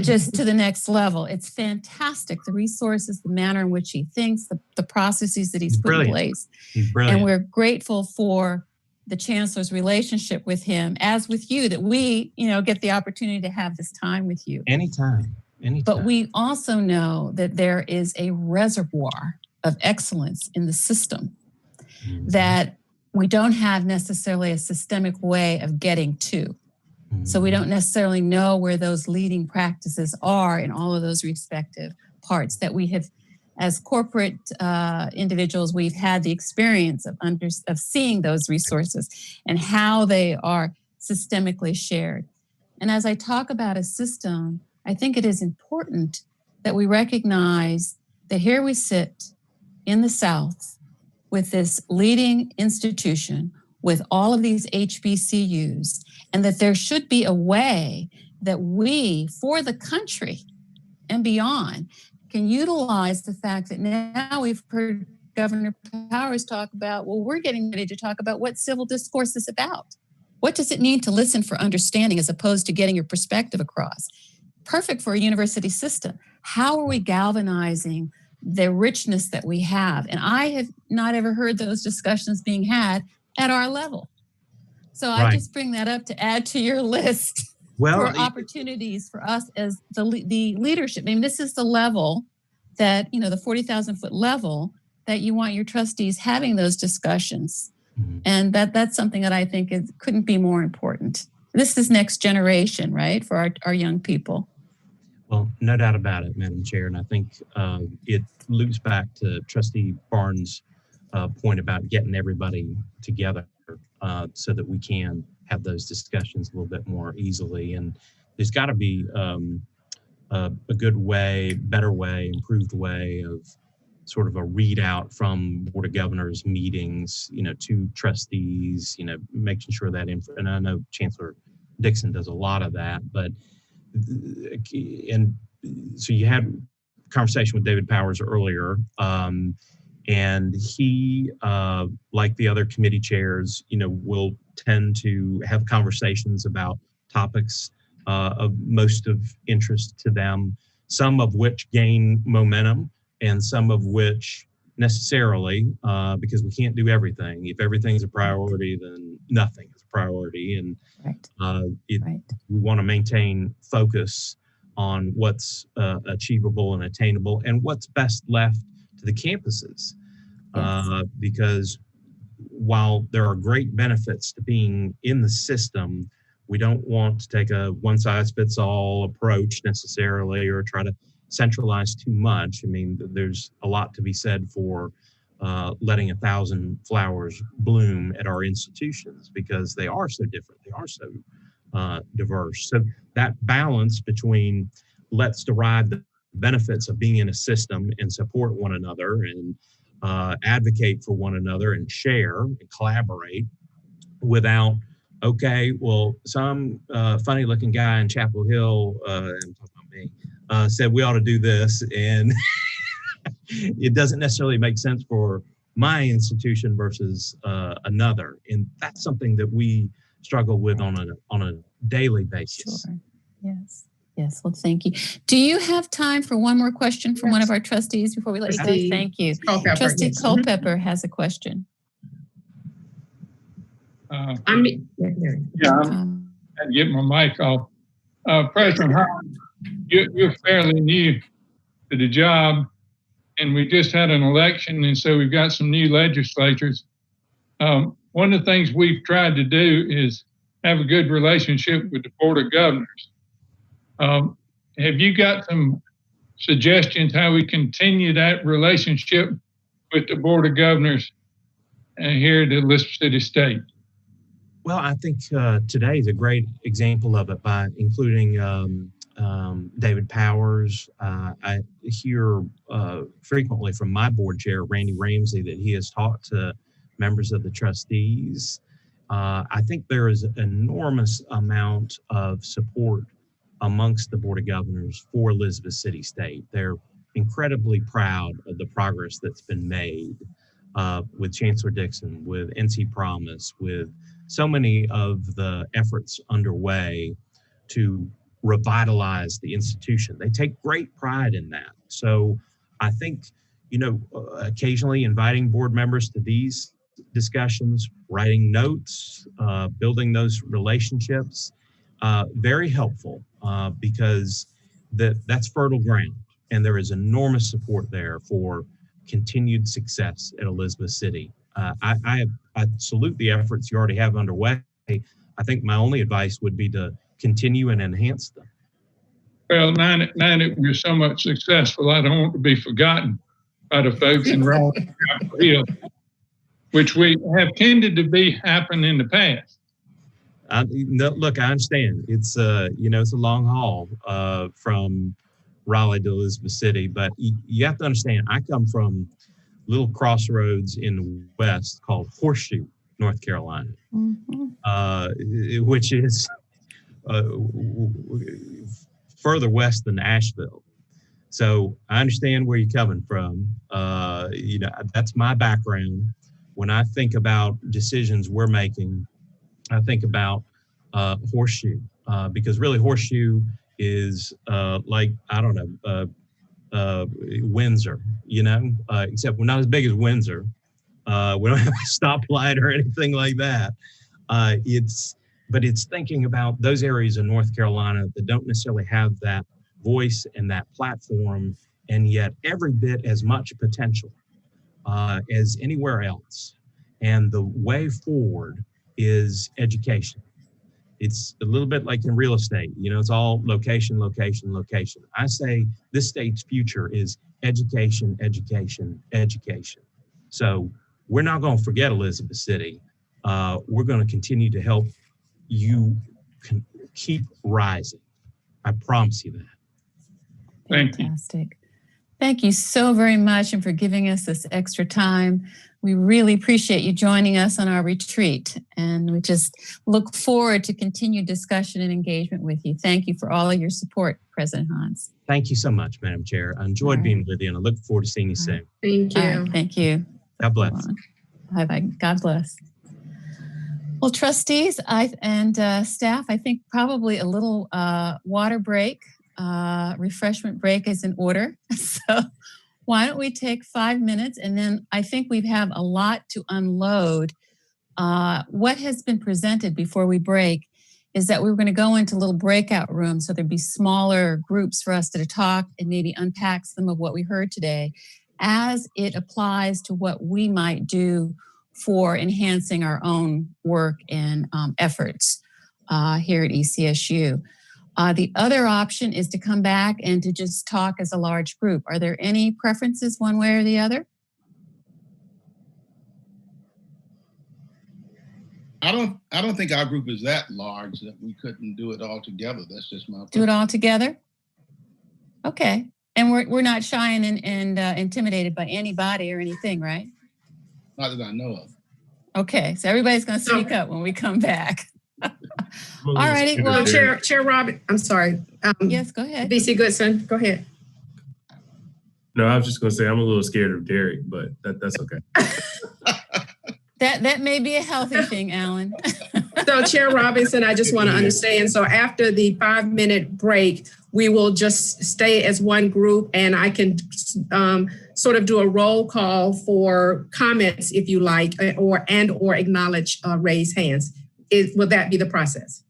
just to the next level. It's fantastic. The resources, the manner in which he thinks, the processes that he's put in place. He's brilliant. And we're grateful for the chancellor's relationship with him, as with you, that we, get the opportunity to have this time with you. Anytime. But we also know that there is a reservoir of excellence in the system that we don't have necessarily a systemic way of getting to. So we don't necessarily know where those leading practices are in all of those respective parts that we have, as corporate individuals, we've had the experience of seeing those resources and how they are systemically shared. And as I talk about a system, I think it is important that we recognize that here we sit in the South with this leading institution with all of these HBCUs, and that there should be a way that we, for the country and beyond, can utilize the fact that now we've heard Governor Powers talk about, well, we're getting ready to talk about what civil discourse is about. What does it mean to listen for understanding as opposed to getting your perspective across? Perfect for a university system. How are we galvanizing the richness that we have? And I have not ever heard those discussions being had at our level. So I just bring that up to add to your list for opportunities for us as the leadership. I mean, this is the level that, the 40,000 foot level that you want your trustees having those discussions. And that's something that I think couldn't be more important. This is next generation, right, for our young people. Well, no doubt about it, Madam Chair. And I think it loops back to Trustee Barnes' point about getting everybody together so that we can have those discussions a little bit more easily. And there's got to be a good way, better way, improved way of sort of a readout from Board of Governors meetings, to trustees, making sure that, and I know Chancellor Dixon does a lot of that, but, and so you had a conversation with David Powers earlier, and he, like the other committee chairs, will tend to have conversations about topics of most of interest to them, some of which gain momentum and some of which necessarily, because we can't do everything. If everything's a priority, then nothing is a priority. And we want to maintain focus on what's achievable and attainable and what's best left to the campuses. Because while there are great benefits to being in the system, we don't want to take a one-size-fits-all approach necessarily or try to centralize too much. I mean, there's a lot to be said for letting 1,000 flowers bloom at our institutions because they are so different, they are so diverse. So that balance between let's derive the benefits of being in a system and support one another and advocate for one another and share and collaborate without, okay, well, some funny looking guy in Chapel Hill, I'm talking about me, said we ought to do this, and it doesn't necessarily make sense for my institution versus another. And that's something that we struggle with on a daily basis. Sure. Yes. Well, thank you. Do you have time for one more question from one of our trustees before we let you go? Thank you. Trustee Culpepper has a question. I get my mic off. President Howard, you're fairly new to the job, and we just had an election, and so we've got some new legislatures. One of the things we've tried to do is have a good relationship with the Board of Governors. Have you got some suggestions how we continue that relationship with the Board of Governors here at Elizabeth City State? Well, I think today is a great example of it by including David Powers. I hear frequently from my board chair, Randy Ramsey, that he has talked to members of the trustees. I think there is an enormous amount of support amongst the Board of Governors for Elizabeth City State. They're incredibly proud of the progress that's been made with Chancellor Dixon, with NC Promise, with so many of the efforts underway to revitalize the institution. They take great pride in that. So I think, occasionally inviting board members to these discussions, writing notes, building those relationships, very helpful because that's fertile ground. And there is enormous support there for continued success at Elizabeth City. I salute the efforts you already have underway. I think my only advice would be to continue and enhance them. Well, now that we're so much successful, I don't want to be forgotten by the folks in Raleigh, Capitol Hill, which we have tended to be happen in the past. Look, I understand. It's it's a long haul from Raleigh to Elizabeth City, but you have to understand, I come from little crossroads in the West called Horseshoe, North Carolina, which is further west than Asheville. So I understand where you're coming from. That's my background. When I think about decisions we're making, I think about Horseshoe, because really Horseshoe is like, I don't know, Windsor, except we're not as big as Windsor. We don't have a stoplight or anything like that. But it's thinking about those areas of North Carolina that don't necessarily have that voice and that platform, and yet every bit as much potential as anywhere else. And the way forward is education. It's a little bit like in real estate, it's all location, location, location. I say this state's future is education, education, education. So we're not going to forget Elizabeth City. We're going to continue to help you keep rising. I promise you that. Fantastic. Thank you so very much, and for giving us this extra time. We really appreciate you joining us on our retreat, and we just look forward to continued discussion and engagement with you. Thank you for all of your support, President Hans. Thank you so much, Madam Chair. I enjoyed being with you, and I look forward to seeing you soon. Thank you. Right, thank you. God bless. Bye-bye. God bless. Well, trustees and staff, I think probably a little water break, refreshment break is in order. So why don't we take 5 minutes, and then I think we have a lot to unload. What has been presented before we break is that we were going to go into little breakout rooms, so there'd be smaller groups for us to talk and maybe unpack some of what we heard today as it applies to what we might do for enhancing our own work and efforts here at ECSU. The other option is to come back and to just talk as a large group. Are there any preferences one way or the other? I don't think our group is that large that we couldn't do it all together. That's just my opinion. Do it all together? Okay. And we're not shy and intimidated by anybody or anything, right? Not that I know of. Okay, so everybody's going to speak up when we come back. All righty. Well, Chair Robin, I'm sorry. Yes, go ahead. VC Goodson, go ahead. No, I was just going to say I'm a little scared of Derek, but that's okay. That may be a healthy thing, Alan. So Chair Robinson, I just want to understand. So after the 5-minute break, we will just stay as one group, and I can sort of do a roll call for comments if you like, or acknowledge raise hands. Will that be the process?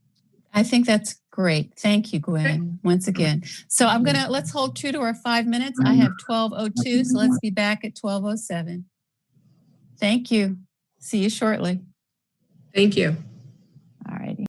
I think that's great. Thank you, Gwen, once again. So let's hold true to our 5 minutes. I have 12:02, so let's be back at 12:07. Thank you. See you shortly. Thank you. All righty.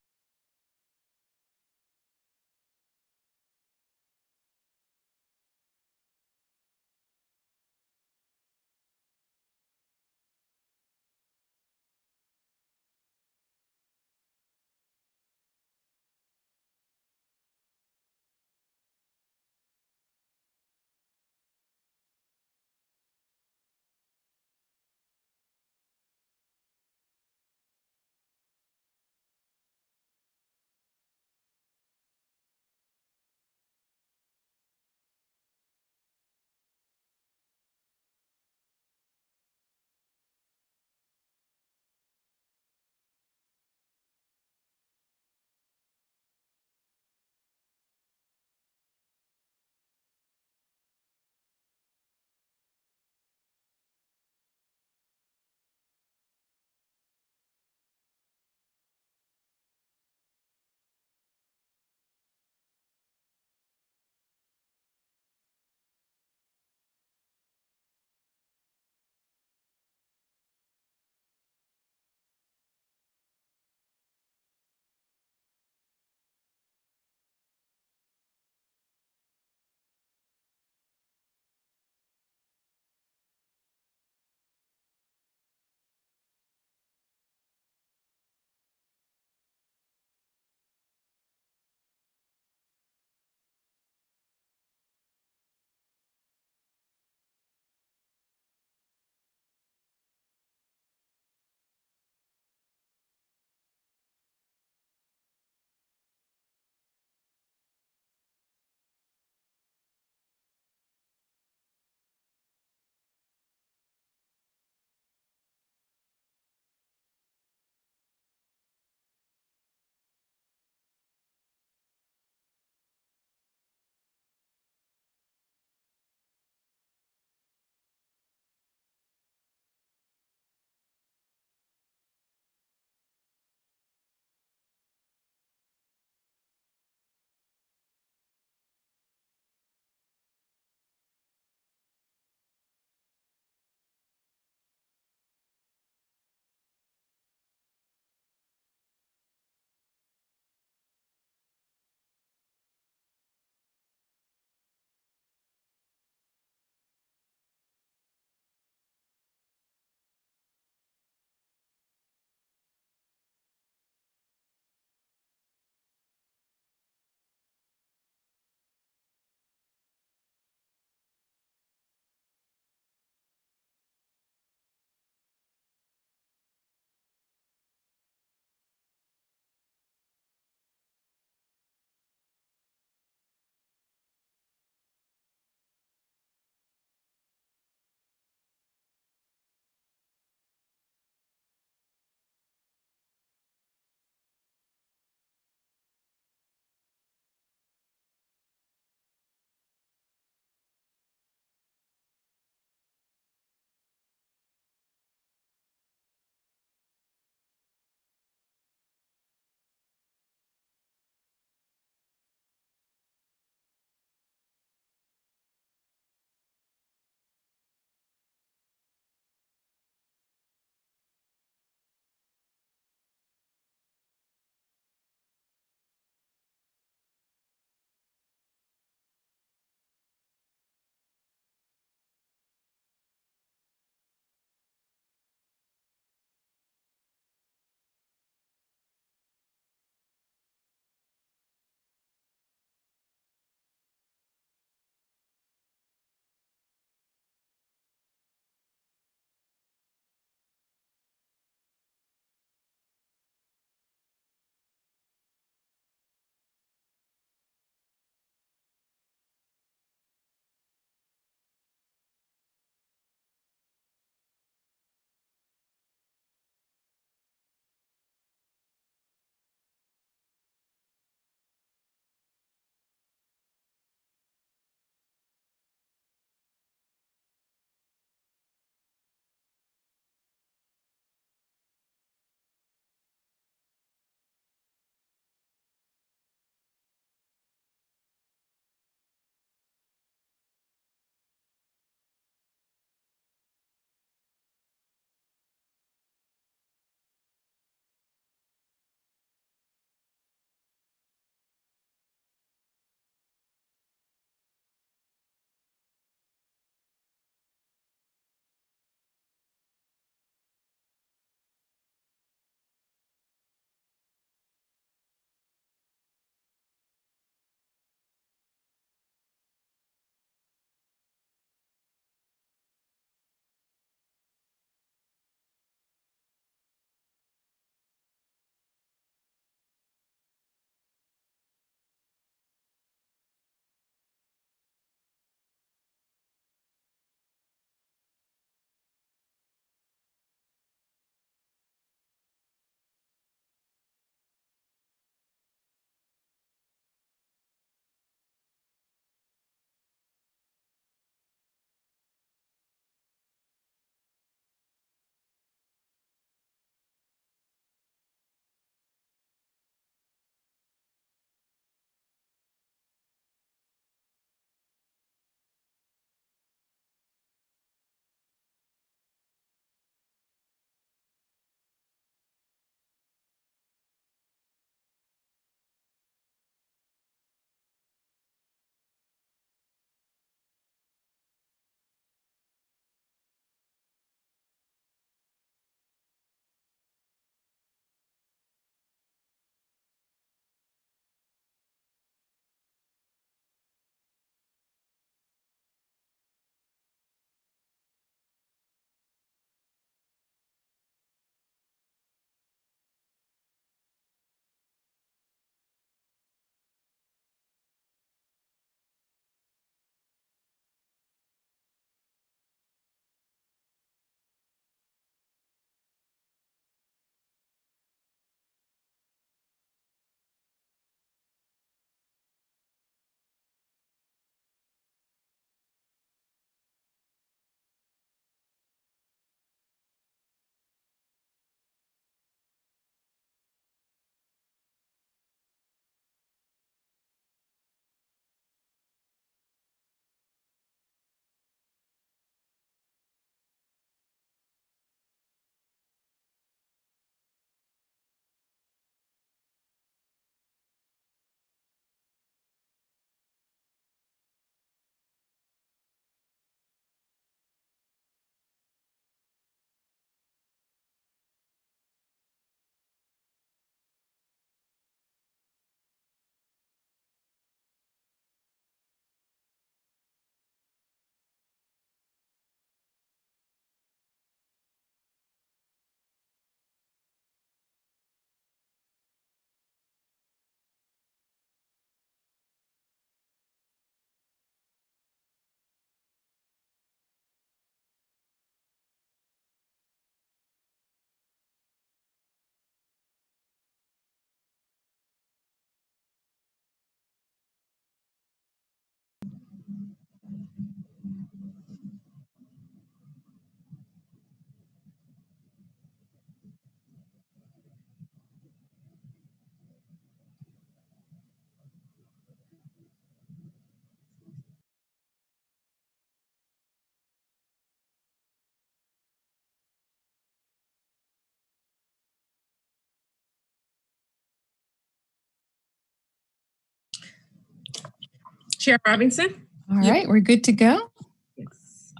Chair Robinson. All right, we're good to go.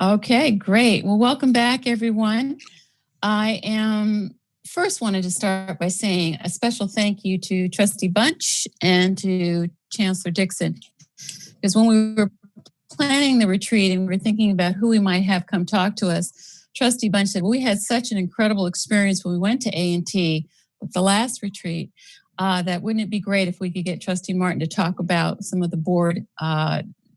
Okay, great. Well, welcome back, everyone. I first wanted to start by saying a special thank you to Trustee Bunch and to Chancellor Dixon, because when we were planning the retreat and we were thinking about who we might have come talk to us, Trustee Bunch said, well, we had such an incredible experience when we went to A&T with the last retreat, that wouldn't it be great if we could get Trustee Martin to talk about some of the board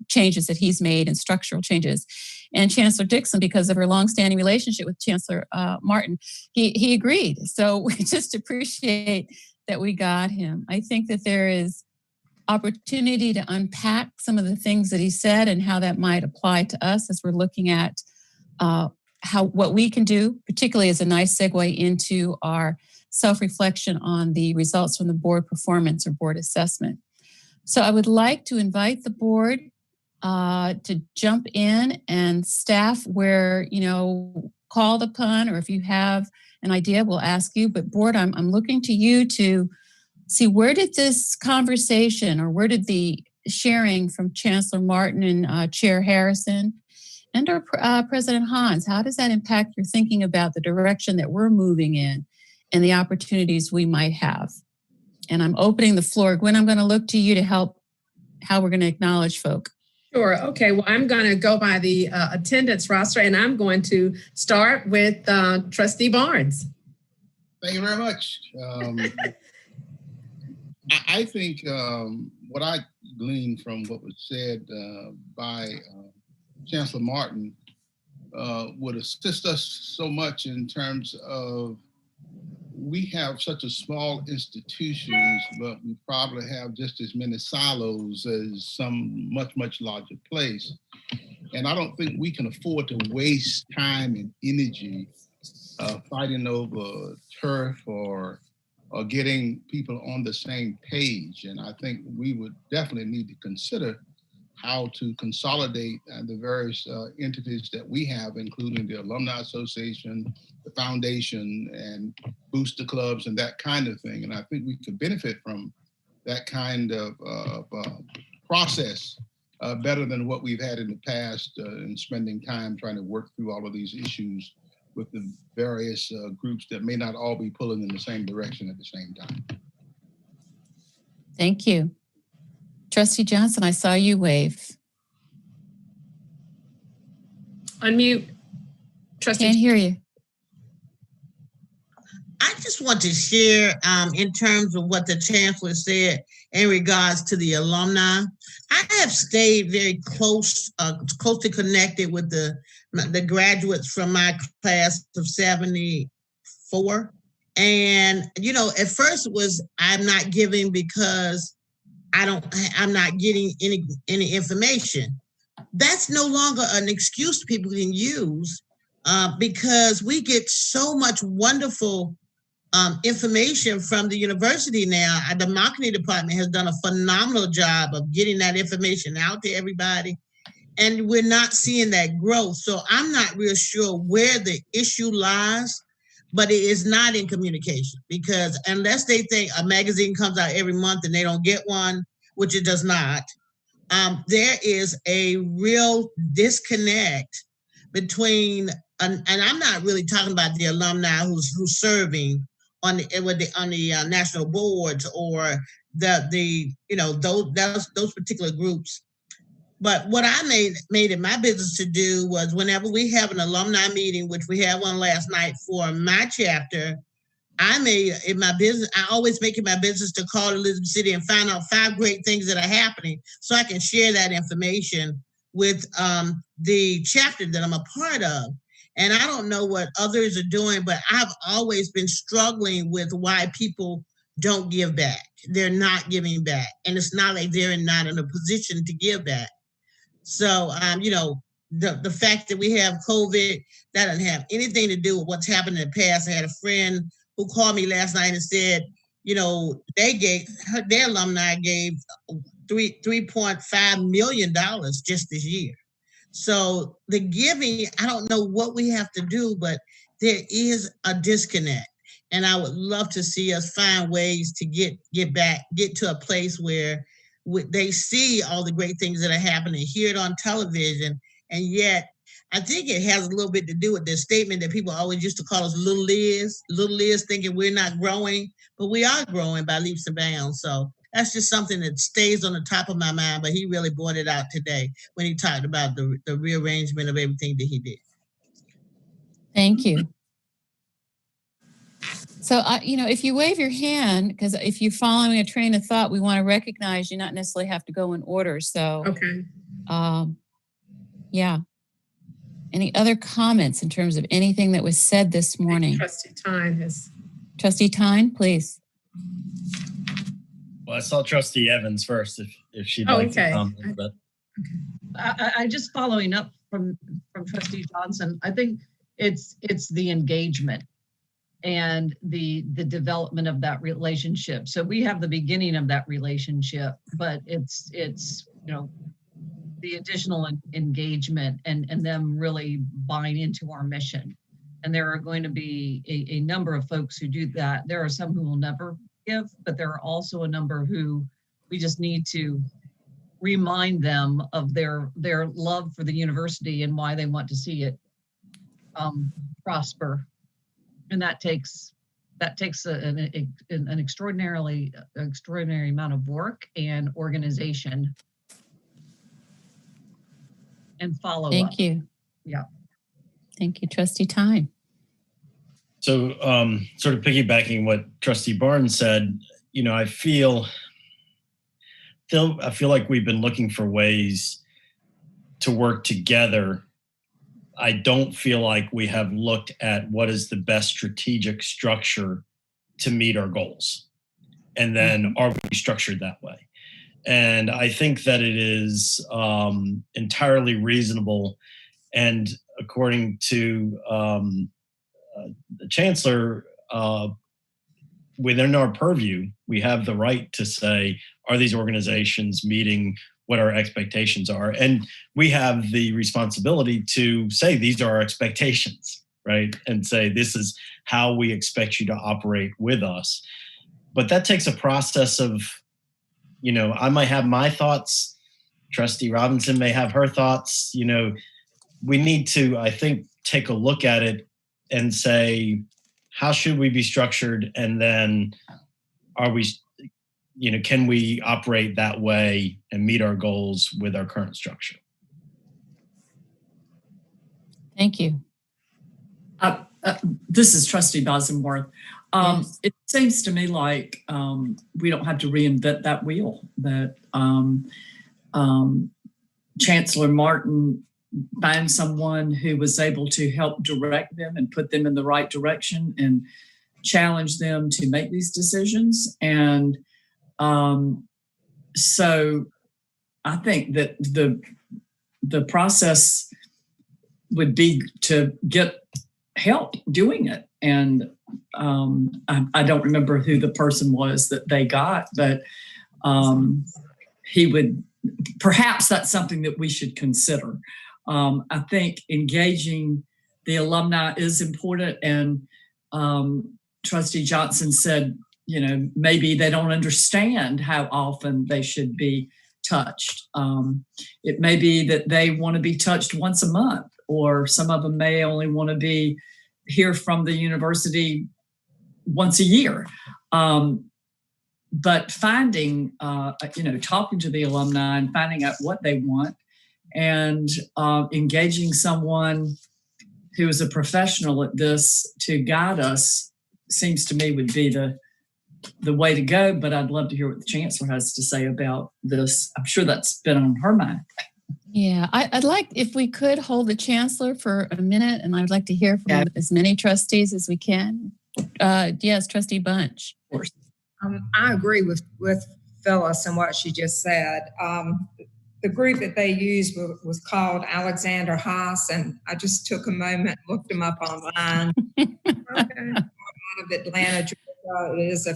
changes that he's made and structural changes. And Chancellor Dixon, because of her longstanding relationship with Chancellor Martin, he agreed. So we just appreciate that we got him. I think that there is opportunity to unpack some of the things that he said and how that might apply to us as we're looking at what we can do, particularly as a nice segue into our self-reflection on the results from the board performance or board assessment. So I would like to invite the board to jump in, and staff where, called upon, or if you have an idea, we'll ask you. But board, I'm looking to you to see, where did this conversation, or where did the sharing from Chancellor Martin and Chair Harrison and our President Hans, how does that impact your thinking about the direction that we're moving in and the opportunities we might have? And I'm opening the floor. Gwen, I'm going to look to you to help how we're going to acknowledge folk. Sure. Okay. Well, I'm going to go by the attendance roster, and I'm going to start with Trustee Barnes. Thank you very much. I think what I gleaned from what was said by Chancellor Martin would assist us so much in terms of, we have such a small institutions, but we probably have just as many silos as some much larger place. And I don't think we can afford to waste time and energy fighting over turf or getting people on the same page. And I think we would definitely need to consider how to consolidate the various entities that we have, including the Alumni Association, the foundation, and booster clubs and that kind of thing. And I think we could benefit from that kind of process better than what we've had in the past in spending time trying to work through all of these issues with the various groups that may not all be pulling in the same direction at the same time. Thank you. Trustee Johnson, I saw you wave. Unmute. Trustee. Can't hear you. I just want to share in terms of what the Chancellor said in regards to the alumni. I have stayed very closely connected with the graduates from my class of 74. And, at first it was, I'm not giving because I'm not getting any information. That's no longer an excuse people can use because we get so much wonderful information from the university now. The marketing department has done a phenomenal job of getting that information out to everybody, and we're not seeing that growth. So I'm not real sure where the issue lies, but it is not in communication, because unless they think a magazine comes out every month and they don't get one, which it does not, there is a real disconnect between, and I'm not really talking about the alumni who's serving on the national boards or those particular groups. But what I made it my business to do was, whenever we have an alumni meeting, which we had one last night for my chapter, I always make it my business to call Elizabeth City and find out 5 great things that are happening so I can share that information with the chapter that I'm a part of. And I don't know what others are doing, but I've always been struggling with why people don't give back. They're not giving back. And it's not like they're not in a position to give back. So, the fact that we have COVID, that doesn't have anything to do with what's happened in the past. I had a friend who called me last night and said, their alumni gave $3.5 million just this year. So the giving, I don't know what we have to do, but there is a disconnect. And I would love to see us find ways to get to a place where they see all the great things that are happening, hear it on television, and yet I think it has a little bit to do with the statement that people always used to call us little Liz thinking we're not growing, but we are growing by leaps and bounds. So that's just something that stays on the top of my mind, but he really brought it out today when he talked about the rearrangement of everything that he did. Thank you. So, if you wave your hand, because if you're following a train of thought, we want to recognize you, not necessarily have to go in order. So, okay. Yeah. Any other comments in terms of anything that was said this morning? Trustee Tyne has. Trustee Tyne, please. Well, I saw Trustee Evans first, if she'd like to comment. But I just following up from Trustee Johnson. I think it's the engagement and the development of that relationship. So we have the beginning of that relationship, but it's the additional engagement and them really buying into our mission. And there are going to be a number of folks who do that. There are some who will never give, but there are also a number who we just need to remind them of their love for the university and why they want to see it prosper. And that takes an extraordinary amount of work and organization and follow up. Thank you. Yeah. Thank you, Trustee Tyne. So sort of piggybacking what Trustee Barnes said, I feel like we've been looking for ways to work together. I don't feel like we have looked at what is the best strategic structure to meet our goals. And then are we structured that way? And I think that it is entirely reasonable. And according to the Chancellor, within our purview, we have the right to say, are these organizations meeting what our expectations are? And we have the responsibility to say, these are our expectations, right? And say, this is how we expect you to operate with us. But that takes a process of, I might have my thoughts, Trustee Robinson may have her thoughts. We need to, I think, take a look at it and say, how should we be structured? And then can we operate that way and meet our goals with our current structure? Thank you. This is Trustee Bosworth. Yes. It seems to me like we don't have to reinvent that wheel, that Chancellor Martin find someone who was able to help direct them and put them in the right direction and challenge them to make these decisions. And so I think that the process would be to get help doing it. And I don't remember who the person was that they got, but he would, perhaps that's something that we should consider. I think engaging the alumni is important. And Trustee Johnson said, maybe they don't understand how often they should be touched. It may be that they want to be touched once a month, or some of them may only want to hear from the university once a year. But finding, talking to the alumni and finding out what they want, and engaging someone who is a professional at this to guide us seems to me would be the way to go. But I'd love to hear what the Chancellor has to say about this. I'm sure that's been on her mind. Yeah, I'd like, if we could hold the Chancellor for a minute, and I'd like to hear from as many trustees as we can. Yes, Trustee Bunch. Of course. I agree with Phyllis and what she just said. The group that they used was called Alexander Haas, and I just took a moment, looked him up online. Okay. Out of Atlanta, Georgia. It is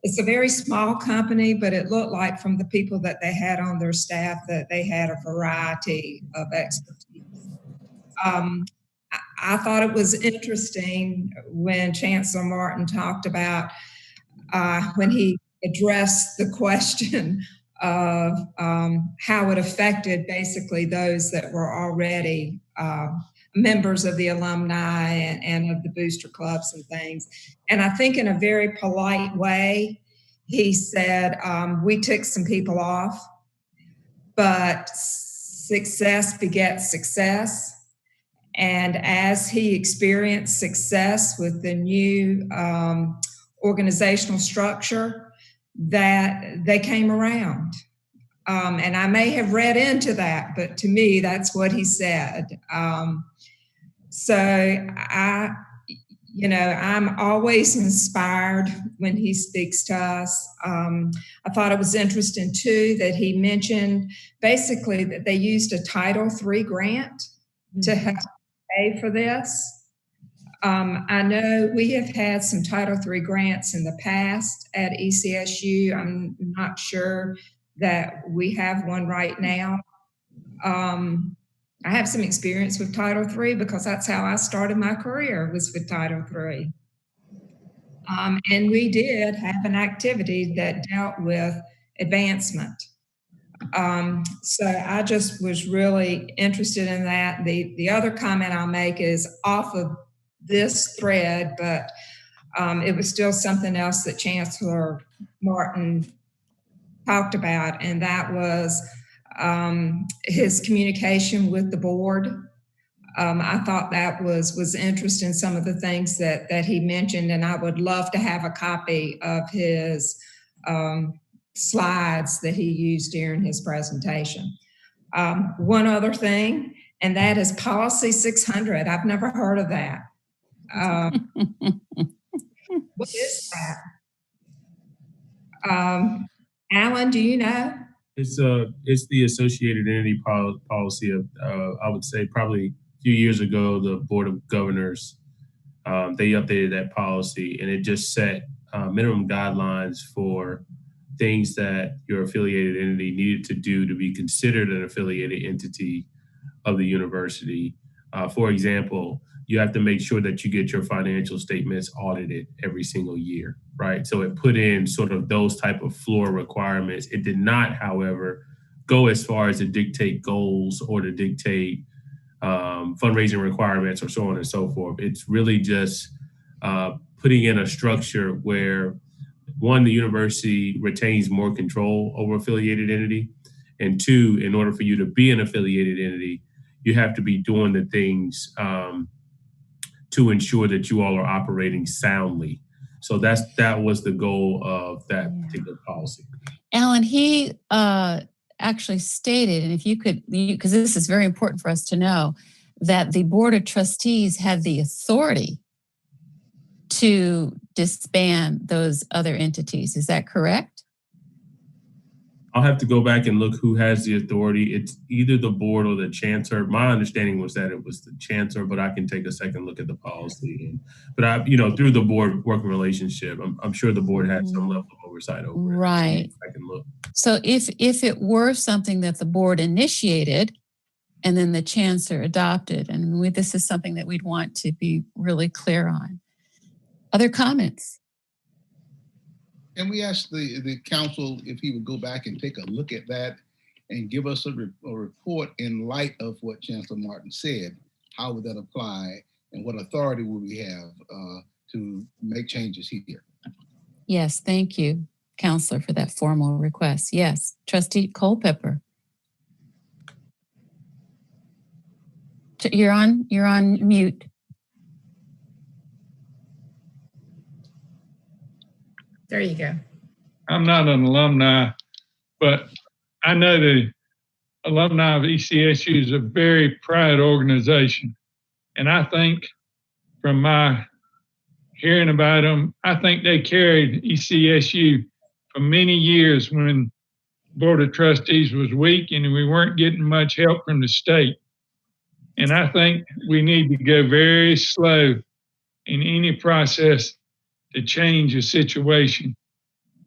it's a very small company, but it looked like from the people that they had on their staff that they had a variety of expertise. I thought it was interesting when Chancellor Martin talked about when he addressed the question of how it affected basically those that were already members of the alumni and of the booster clubs and things. And I think in a very polite way, he said, we took some people off, but success begets success. And as he experienced success with the new organizational structure, that they came around. And I may have read into that, but to me, that's what he said. So I'm always inspired when he speaks to us. I thought it was interesting too that he mentioned basically that they used a Title III grant to help pay for this. I know we have had some Title III grants in the past at ECSU. I'm not sure that we have one right now. I have some experience with Title III because that's how I started my career, was with Title III. And we did have an activity that dealt with advancement. So I just was really interested in that. The other comment I'll make is off of this thread, but it was still something else that Chancellor Martin talked about, and that was his communication with the board. I thought that was interesting, some of the things that he mentioned, and I would love to have a copy of his slides that he used during his presentation. One other thing, and that is Policy 600. I've never heard of that. What is that? Alan, do you know? It's the associated entity policy of I would say probably a few years ago the Board of Governors they updated that policy, and it just set minimum guidelines for things that your affiliated entity needed to do to be considered an affiliated entity of the university. For example, you have to make sure that you get your financial statements audited every single year, right? So it put in sort of those type of floor requirements. It did not, however, go as far as to dictate goals or to dictate fundraising requirements or so on and so forth. It's really just putting in a structure where, one, the university retains more control over affiliated entity, and two, in order for you to be an affiliated entity, you have to be doing the things to ensure that you all are operating soundly. So that was the goal of that particular policy. Alan, he actually stated, and if you could, because this is very important for us to know, that the Board of Trustees had the authority to disband those other entities. Is that correct? I'll have to go back and look who has the authority. It's either the board or the chancellor. My understanding was that it was the chancellor, but I can take a second look at the policy. But through the board working relationship, I'm sure the board had some level of oversight over it. Right. I can look. So if it were something that the board initiated and then the chancellor adopted, and this is something that we'd want to be really clear on. Other comments? And we asked the council if he would go back and take a look at that and give us a report in light of what Chancellor Martin said. How would that apply, and what authority would we have to make changes here? Yes, thank you, Counselor, for that formal request. Yes, Trustee Culpepper. You're on mute. There you go. I'm not an alumni, but I know the alumni of ECSU is a very proud organization. And I think from my hearing about them, I think they carried ECSU for many years when Board of Trustees was weak and we weren't getting much help from the state. And I think we need to go very slow in any process to change a situation.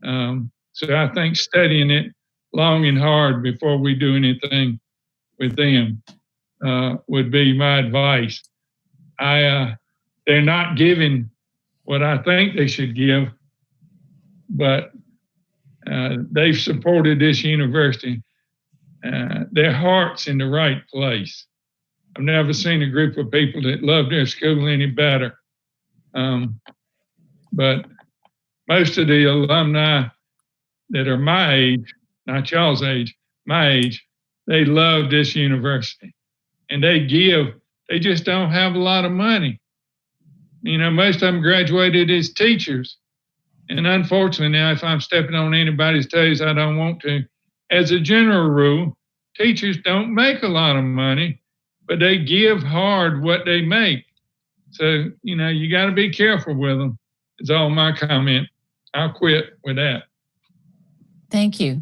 So I think studying it long and hard before we do anything with them would be my advice. They're not giving what I think they should give, but They've supported this university. Their heart's in the right place. I've never seen a group of people that love their school any better. But most of the alumni that are my age, not y'all's age, my age, they love this university. And they just don't have a lot of money. You know, most of them graduated as teachers. And unfortunately now, if I'm stepping on anybody's toes, I don't want to. As a general rule, teachers don't make a lot of money, but they give hard what they make. So, you know, you got to be careful with them. It's all my comment. I'll quit with that. Thank you.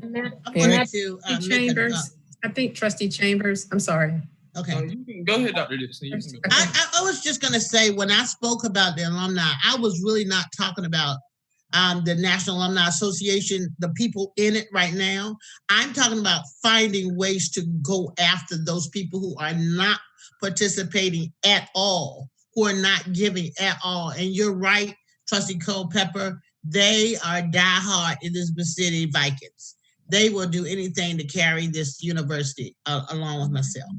Chambers. I think Trustee Chambers. I'm sorry. Okay. You can go ahead, Dr. Dixon. I was just going to say, when I spoke about the alumni, I was really not talking about the National Alumni Association, the people in it right now. I'm talking about finding ways to go after those people who are not participating at all, who are not giving at all. And you're right, Trustee Culpepper, they are diehard Elizabeth City Vikings. They will do anything to carry this university along with myself.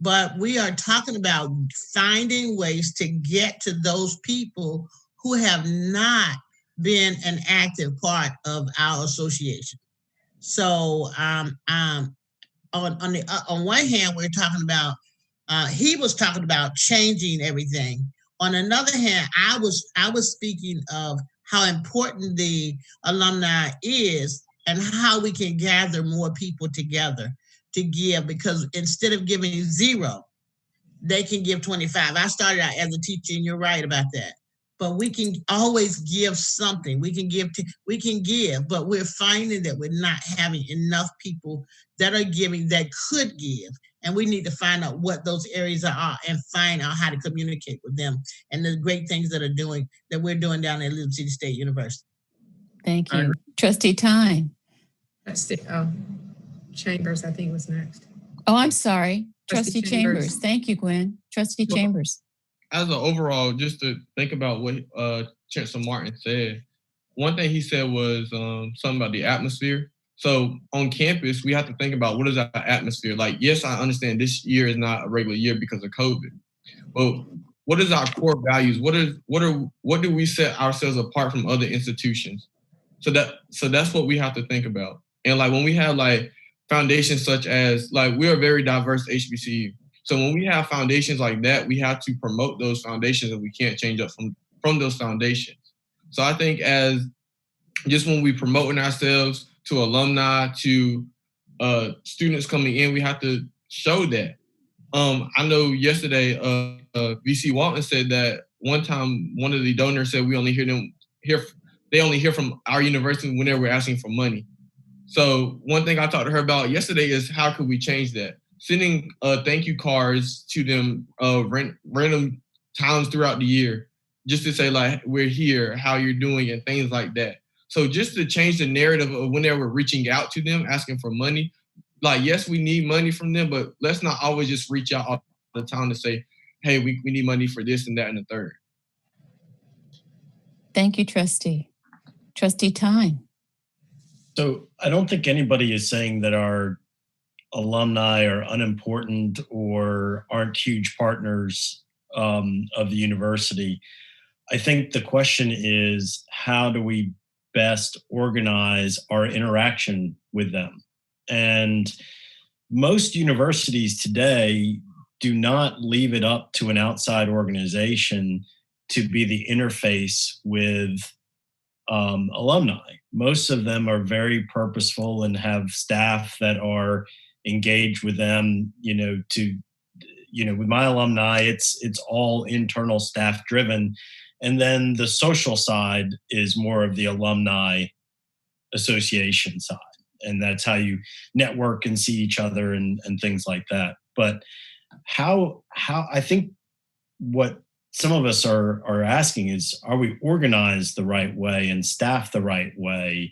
But we are talking about finding ways to get to those people who have not been an active part of our association. So on one hand, we're talking about, he was talking about changing everything. On another hand, I was speaking of how important the alumni is and how we can gather more people together to give, because instead of giving 0, they can give 25. I started out as a teacher, and you're right about that. But we can always give something. We can give, but we're finding that we're not having enough people that are giving that could give. And we need to find out what those areas are and find out how to communicate with them and the great things that we're doing down at Elizabeth City State University. Thank you. Trustee Tyne. Chambers, I think, was next. Oh, I'm sorry. Trustee Chambers. Chambers. Thank you, Gwen. Trustee Chambers. As an overall, just to think about what Chancellor Martin said, one thing he said was something about the atmosphere. So on campus, we have to think about what is our atmosphere. Like, yes, I understand this year is not a regular year because of COVID, but what is our core values? What do we set ourselves apart from other institutions? So that's what we have to think about. And like when we have like foundations such as, like, we are a very diverse HBCU. So when we have foundations like that, we have to promote those foundations, and we can't change up from those foundations. So I think as just when we promoting ourselves to alumni, to students coming in, we have to show that. I know yesterday, VC Walton said that one time one of the donors said they only hear from our university when they were asking for money. So one thing I talked to her about yesterday is how could we change that? Sending thank you cards to them random times throughout the year, just to say like, we're here, how you're doing, and things like that. So just to change the narrative of when they were reaching out to them, asking for money, like, yes, we need money from them, but let's not always just reach out all the time to say, hey, we need money for this and that and the third. Thank you, Trustee. Trustee Tyne. So I don't think anybody is saying that our alumni are unimportant or aren't huge partners of the university. I think the question is, how do we best organize our interaction with them? And most universities today do not leave it up to an outside organization to be the interface with alumni. Most of them are very purposeful and have staff that are engaged with them. With my alumni, it's all internal staff driven. And then the social side is more of the alumni association side. And that's how you network and see each other and things like that. But how I think what some of us are asking is, are we organized the right way and staffed the right way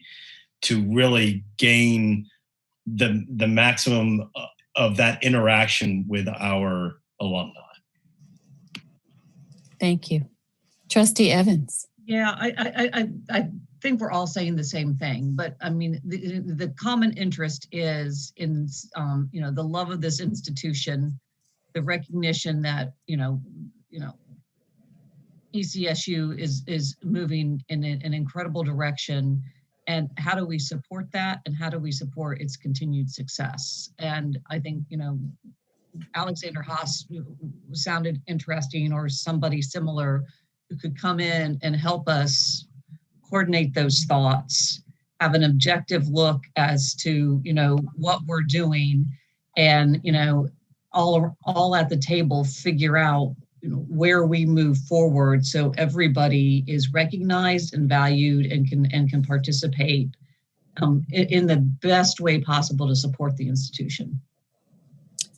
to really gain the maximum of that interaction with our alumni? Thank you. Trustee Evans. Yeah, I think we're all saying the same thing, but I mean, the common interest is in, the love of this institution, the recognition that, ECSU is moving in an incredible direction. And how do we support that? And how do we support its continued success? And I think, Alexander Haas sounded interesting, or somebody similar who could come in and help us coordinate those thoughts, have an objective look as to, what we're doing, and, all at the table, figure out, where we move forward, so everybody is recognized and valued and can participate in the best way possible to support the institution.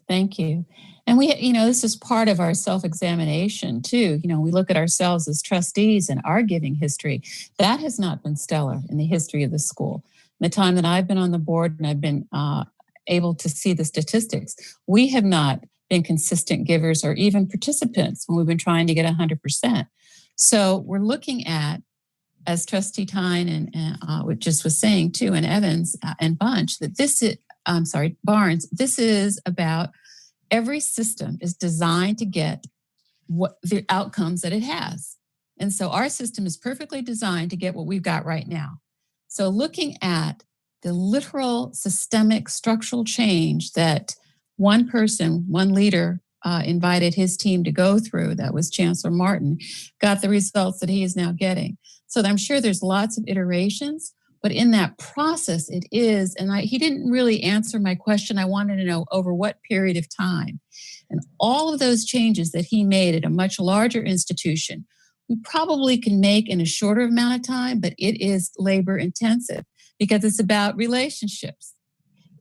Thank you. And we, this is part of our self-examination too. We look at ourselves as trustees and our giving history. That has not been stellar in the history of the school. In the time that I've been on the board and I've been able to see the statistics, we have not been consistent givers or even participants when we've been trying to get 100%. So we're looking at, as Trustee Tyne and just was saying too, and Evans and Bunch, that Barnes, this is about every system is designed to get what the outcomes that it has. And so our system is perfectly designed to get what we've got right now. So looking at the literal systemic structural change that one person, one leader invited his team to go through, that was Chancellor Martin, got the results that he is now getting. So I'm sure there's lots of iterations, but in that process it is, and he didn't really answer my question. I wanted to know over what period of time. And all of those changes that he made at a much larger institution, we probably can make in a shorter amount of time, but it is labor intensive because it's about relationships.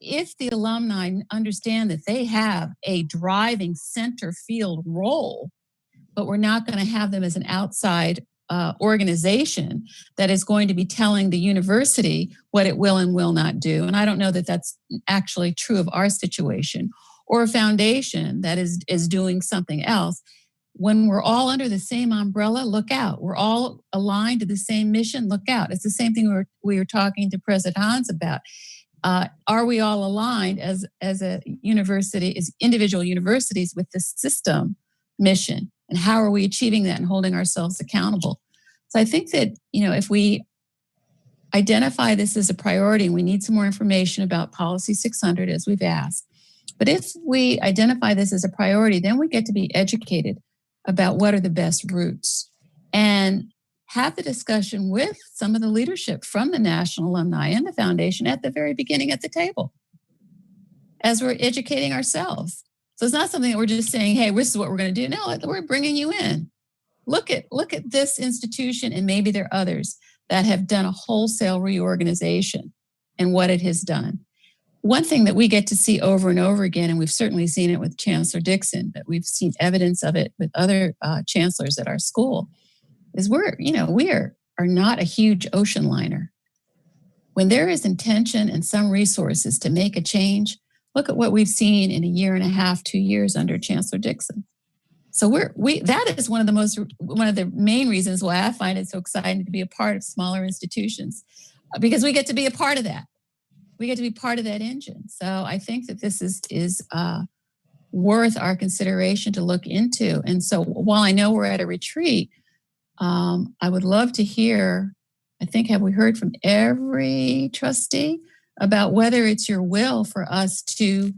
If the alumni understand that they have a driving center field role, but we're not going to have them as an outside organization that is going to be telling the university what it will and will not do. And I don't know that that's actually true of our situation, or a foundation that is doing something else. When we're all under the same umbrella, look out. We're all aligned to the same mission, look out. It's the same thing we were talking to President Hans about. Are we all aligned as a university, as individual universities, with the system mission? And how are we achieving that and holding ourselves accountable? So I think that, if we identify this as a priority, and we need some more information about Policy 600 as we've asked, but if we identify this as a priority, then we get to be educated about what are the best routes and have the discussion with some of the leadership from the National Alumni and the Foundation at the very beginning at the table as we're educating ourselves. So it's not something that we're just saying, hey, this is what we're going to do. No, we're bringing you in. Look at this institution, and maybe there are others that have done a wholesale reorganization and what it has done. One thing that we get to see over and over again, and we've certainly seen it with Chancellor Dixon, but we've seen evidence of it with other chancellors at our school, is we are not a huge ocean liner. When there is intention and some resources to make a change, look at what we've seen in a year and a half, 2 years under Chancellor Dixon. So that is one of the main reasons why I find it so exciting to be a part of smaller institutions, because we get to be a part of that. We get to be part of that engine. So I think that this is worth our consideration to look into. And so while I know we're at a retreat, I would love to hear, have we heard from every trustee about whether it's your will for us to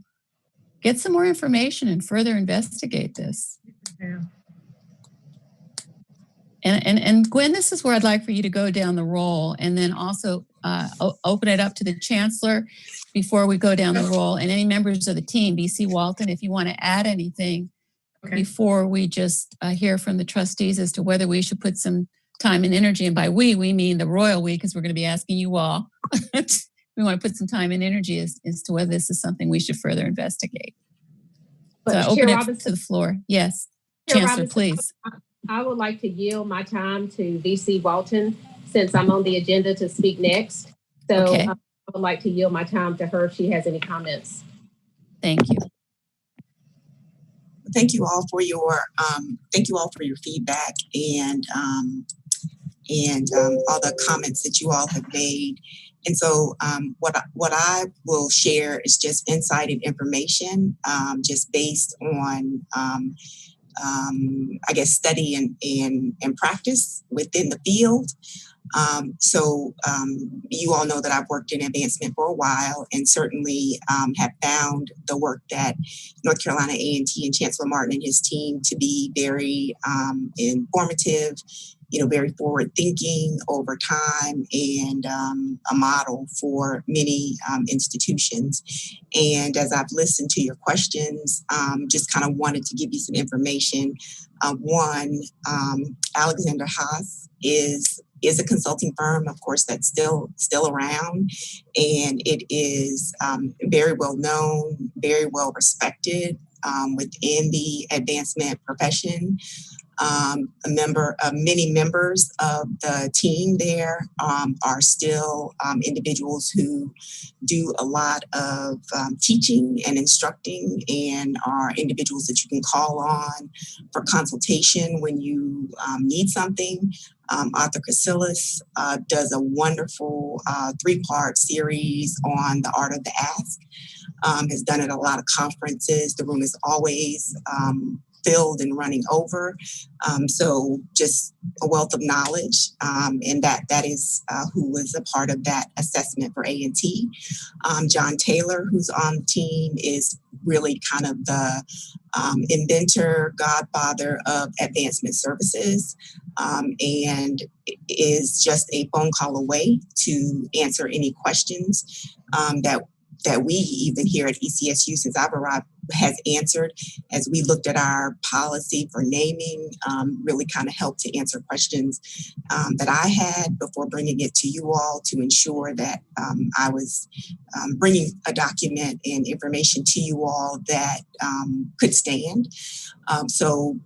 get some more information and further investigate this? Yeah. And Gwen, this is where I'd like for you to go down the roll, and then also open it up to the Chancellor before we go down the roll, and any members of the team. BC Walton, if you want to add anything before we just hear from the trustees as to whether we should put some time and energy, and by we mean the royal we, because we're going to be asking you all. We want to put some time and energy as to whether this is something we should further investigate. So open it to the floor. Yes, Chancellor, please. I would like to yield my time to VC Walton since I'm on the agenda to speak next. So I would like to yield my time to her if she has any comments. Thank you. Thank you all for your feedback, and and all the comments that you all have made. And so what I will share is just insight and information, just based on, I guess, study and practice within the field. You all know that I've worked in advancement for a while, and certainly have found the work that North Carolina A&T and Chancellor Martin and his team to be very informative, very forward thinking over time, and a model for many institutions. And as I've listened to your questions, just kind of wanted to give you some information. One, Alexander Haas is a consulting firm, of course, that's still around, and it is very well known, very well respected within the advancement profession. Many members of the team there are still individuals who do a lot of teaching and instructing, and are individuals that you can call on for consultation when you need something. Arthur Casillas does a wonderful 3-part series on the art of the ask. Has done it at a lot of conferences. The room is always filled and running over. So just a wealth of knowledge. And that is who was a part of that assessment for A&T. John Taylor, who's on the team, is really kind of the inventor, godfather of advancement services, and is just a phone call away to answer any questions that we, even here at ECSU, since I've arrived, has answered as we looked at our policy for naming, really kind of helped to answer questions that I had before bringing it to you all, to ensure that I was bringing a document and information to you all that could stand. So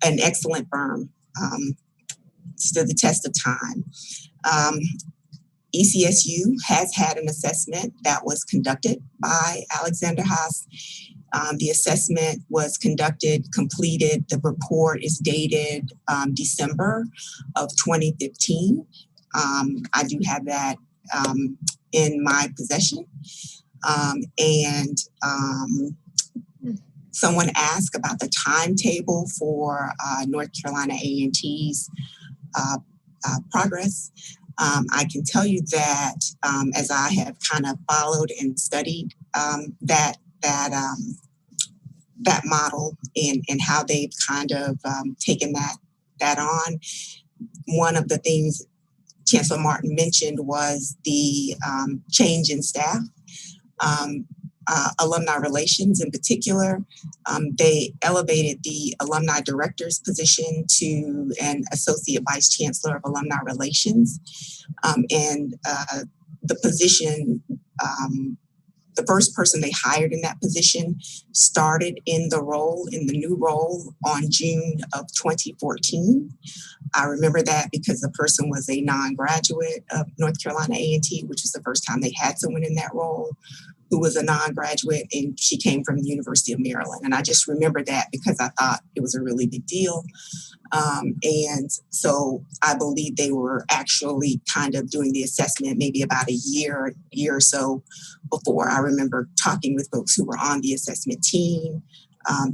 an excellent firm, stood the test of time. ECSU has had an assessment that was conducted by Alexander Haas. The assessment was completed. The report is dated December of 2015. I do have that in my possession. Someone asked about the timetable for North Carolina A&T's progress. I can tell you that as I have kind of followed and studied that model and how they've kind of taken that on, one of the things Chancellor Martin mentioned was the change in staff. Alumni relations in particular, they elevated the alumni director's position to an associate vice chancellor of alumni relations. The position, the first person they hired in that position started in the new role on June of 2014. I remember that because the person was a non-graduate of North Carolina A&T, which was the first time they had someone in that role who was a non-graduate, and she came from the University of Maryland. And I just remember that because I thought it was a really big deal. And so I believe they were actually kind of doing the assessment maybe about a year or so before. I remember talking with folks who were on the assessment team,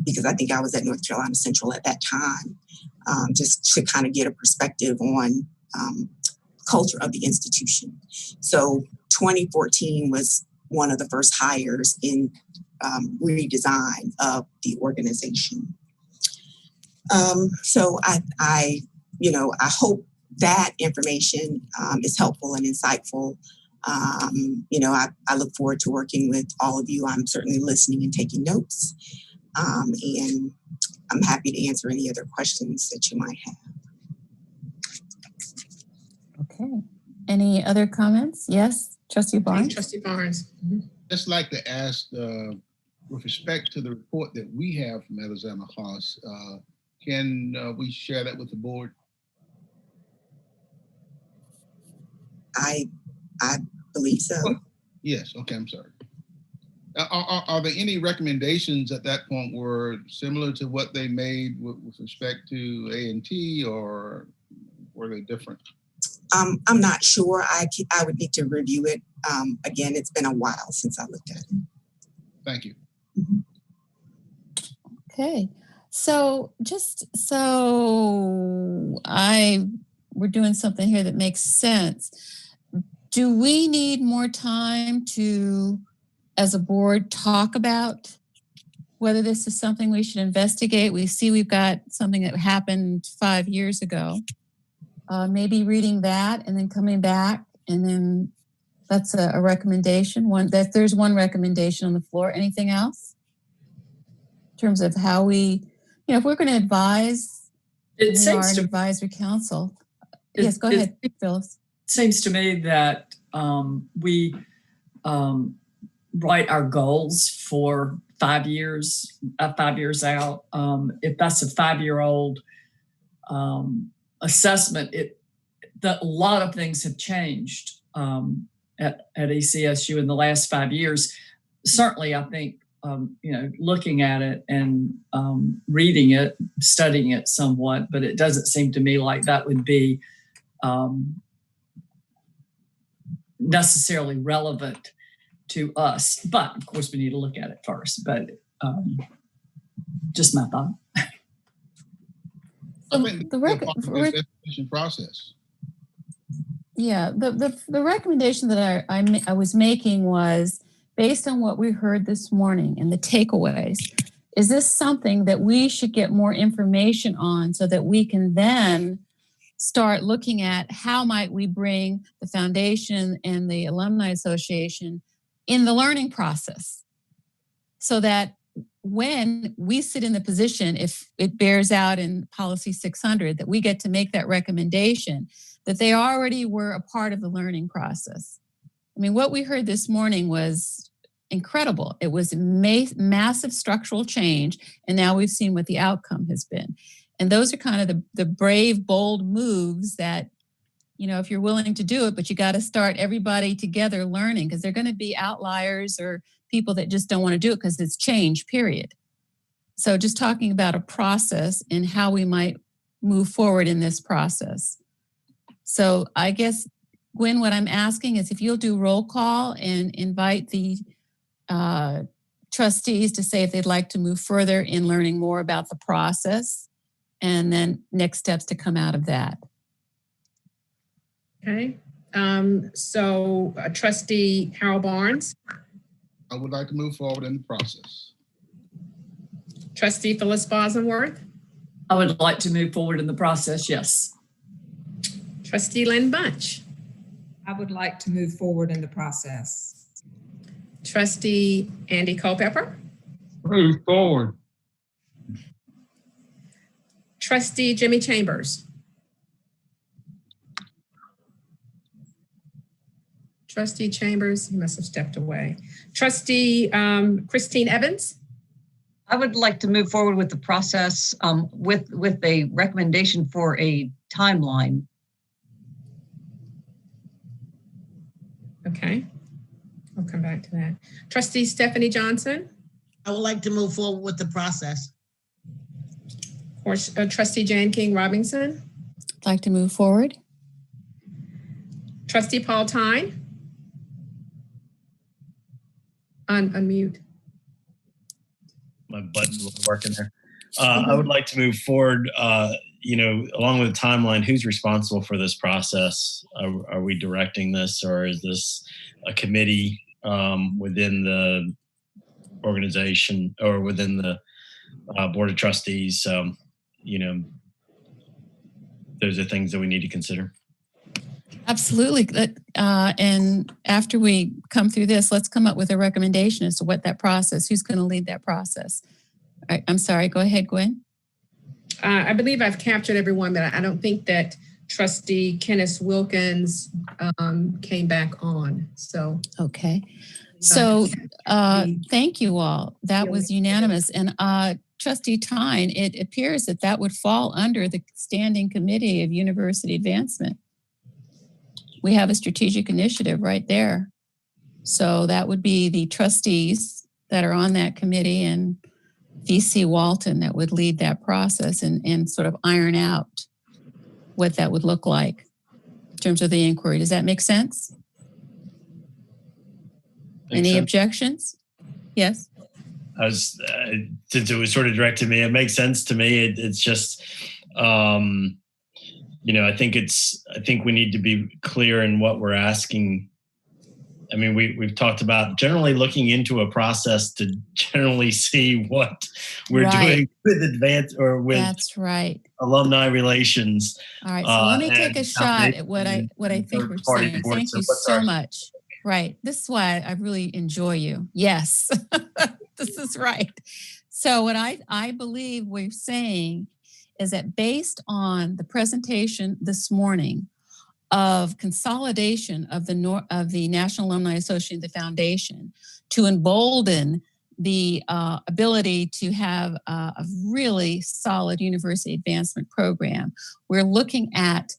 because I think I was at North Carolina Central at that time, just to kind of get a perspective on culture of the institution. So 2014 was one of the first hires in redesign of the organization. So I hope that information is helpful and insightful. I look forward to working with all of you. I'm certainly listening and taking notes. And I'm happy to answer any other questions that you might have. Okay. Any other comments? Yes, Trustee Barnes? Trustee Barnes. Just like to ask, with respect to the report that we have from Alexander Haas, can we share that with the board? I believe so. Yes, okay, I'm sorry. Are there any recommendations at that point were similar to what they made with respect to A&T, or were they different? I'm not sure. I would need to review it. Again, it's been a while since I looked at it. Thank you. Okay. So just so we're doing something here that makes sense. Do we need more time to, as a board, talk about whether this is something we should investigate? We see we've got something that happened 5 years ago. Maybe reading that and then coming back, and then that's a recommendation. There's one recommendation on the floor. Anything else in terms of how we, if we're going to advise, we are an advisory council. Yes, go ahead, Phyllis. It seems to me that we write our goals for 5 years, 5 years out. If that's a 5-year-old assessment, a lot of things have changed at ECSU in the last 5 years. Certainly, I think looking at it and reading it, studying it somewhat, but it doesn't seem to me like that would be necessarily relevant to us. But of course, we need to look at it first. But just my thought. I think the recommendation process. Yeah, the recommendation that I was making was based on what we heard this morning and the takeaways. Is this something that we should get more information on so that we can then start looking at how might we bring the foundation and the Alumni Association in the learning process, so that when we sit in the position, if it bears out in Policy 600, that we get to make that recommendation, that they already were a part of the learning process. I mean, what we heard this morning was incredible. It was massive structural change, and now we've seen what the outcome has been. And those are kind of the brave, bold moves that, if you're willing to do it, but you got to start everybody together learning, because they're going to be outliers or people that just don't want to do it because it's change, period. So just talking about a process and how we might move forward in this process. So I guess, Gwen, what I'm asking is if you'll do roll call and invite the trustees to say if they'd like to move further in learning more about the process, and then next steps to come out of that. Okay. So Trustee Harold Barnes. I would like to move forward in the process. Trustee Phyllis Bosworth. I would like to move forward in the process, yes. Trustee Lynn Bunch. I would like to move forward in the process. Trustee Andy Culpepper. Move forward. Trustee Jimmy Chambers. Trustee Chambers, he must have stepped away. Trustee Christine Evans. I would like to move forward with the process with a recommendation for a timeline. Okay, I'll come back to that. Trustee Stephanie Johnson. I would like to move forward with the process. Of course, Trustee Jan King Robinson. I'd like to move forward. Trustee Paul Tyne. Unmute. My button wasn't working there. I would like to move forward, along with the timeline. Who's responsible for this process? Are we directing this, or is this a committee within the organization or within the Board of Trustees? Those are things that we need to consider. Absolutely. And after we come through this, let's come up with a recommendation as to what that process, who's going to lead that process. All right, I'm sorry, go ahead, Gwen. I believe I've captured everyone, but I don't think that Trustee Kenneth Wilkins came back on. So okay. So thank you all. That was unanimous. And Trustee Tyne, it appears that would fall under the Standing Committee of University Advancement. We have a strategic initiative right there. So that would be the trustees that are on that committee and VC Walton that would lead that process and sort of iron out what that would look like in terms of the inquiry. Does that make sense? Any objections? Yes. Since it was sort of direct to me, it makes sense to me. It's just, I think we need to be clear in what we're asking. I mean, we've talked about generally looking into a process to generally see what we're doing with advance or with that's right. alumni relations. All right, so let me take a shot at what I think we're saying. Thank you so much. Right, this is why I really enjoy you. Yes, this is right. So what I believe we're saying is that based on the presentation this morning of consolidation of the National Alumni Association, the foundation, to embolden the ability to have a really solid university advancement program, we're looking at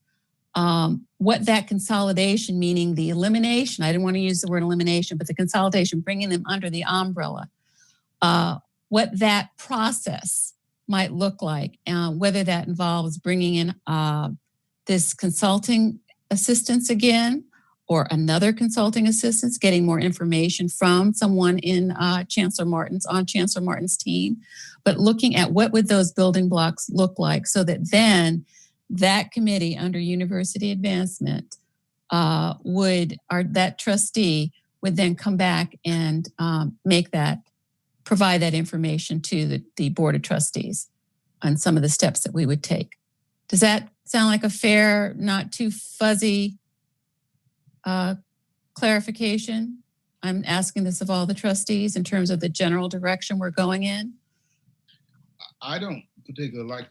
what that consolidation, meaning the elimination, I didn't want to use the word elimination, but the consolidation, bringing them under the umbrella, what that process might look like, whether that involves bringing in this consulting assistance again, or another consulting assistance, getting more information from someone in Chancellor Martin's team, but looking at what would those building blocks look like so that then that committee under university advancement that trustee would then come back and provide that information to the Board of Trustees on some of the steps that we would take. Does that sound like a fair, not too fuzzy clarification? I'm asking this of all the trustees in terms of the general direction we're going in. I don't particularly like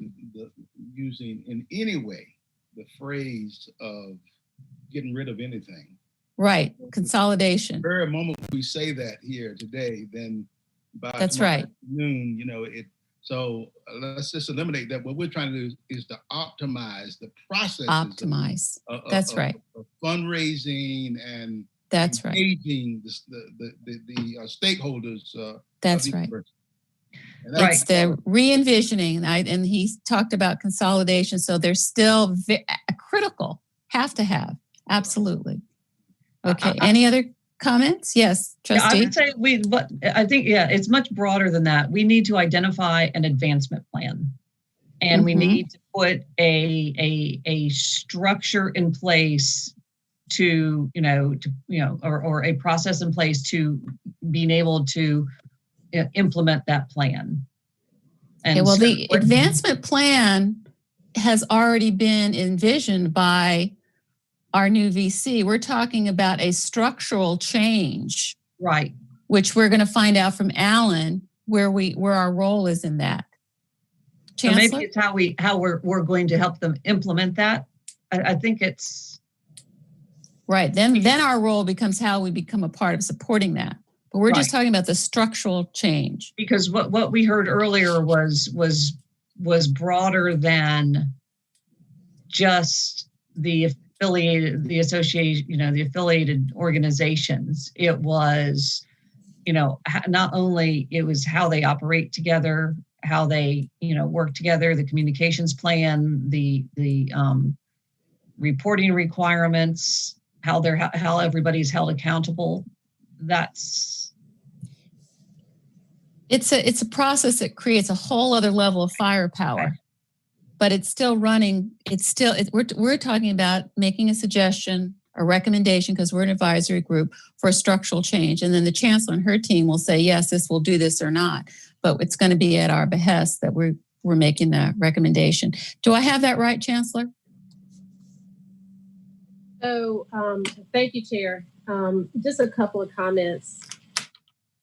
using in any way the phrase of getting rid of anything. Right, consolidation. The very moment we say that here today, then by that's right. Noon, so let's just eliminate that. What we're trying to do is to optimize the process. Optimize. That's right. Of fundraising and that's right. Engaging the stakeholders. That's right. It's the re-envisioning, and he talked about consolidation. So they're still critical. Have to have. Absolutely. Okay. Any other comments? Yes, Trustee. I would say I think it's much broader than that. We need to identify an advancement plan, and we need to put a structure in place to or a process in place to being able to implement that plan. And the advancement plan has already been envisioned by our new VC. We're talking about a structural change, right? Which we're going to find out from Alan where our role is in that. Chancellor? So maybe it's how we're going to help them implement that. I think it's right. Then our role becomes how we become a part of supporting that. But we're just talking about the structural change. Because what we heard earlier was broader than just the association, the affiliated organizations. It was, not only it was how they operate together, how they, work together, the communications plan, the reporting requirements, how everybody's held accountable. It's a process that creates a whole other level of firepower, but it's still running. We're talking about making a suggestion, a recommendation, because we're an advisory group for a structural change. And then the chancellor and her team will say, yes, this will do this or not, but it's going to be at our behest that we're making that recommendation. Do I have that right, Chancellor? So thank you, Chair. Just a couple of comments.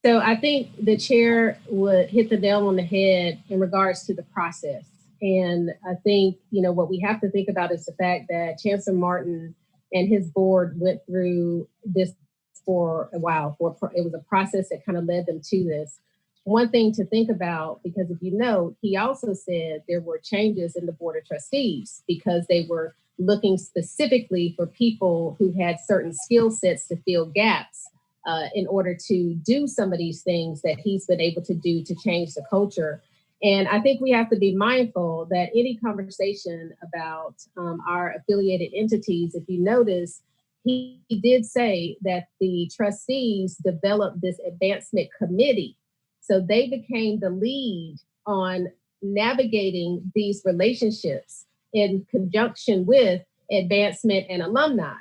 So I think the chair would hit the nail on the head in regards to the process. And I think, what we have to think about is the fact that Chancellor Martin and his board went through this for a while. It was a process that kind of led them to this. One thing to think about, because if you note, he also said there were changes in the Board of Trustees because they were looking specifically for people who had certain skill sets to fill gaps in order to do some of these things that he's been able to do to change the culture. And I think we have to be mindful that any conversation about our affiliated entities, if you notice, he did say that the trustees developed this advancement committee. So they became the lead on navigating these relationships in conjunction with advancement and alumni.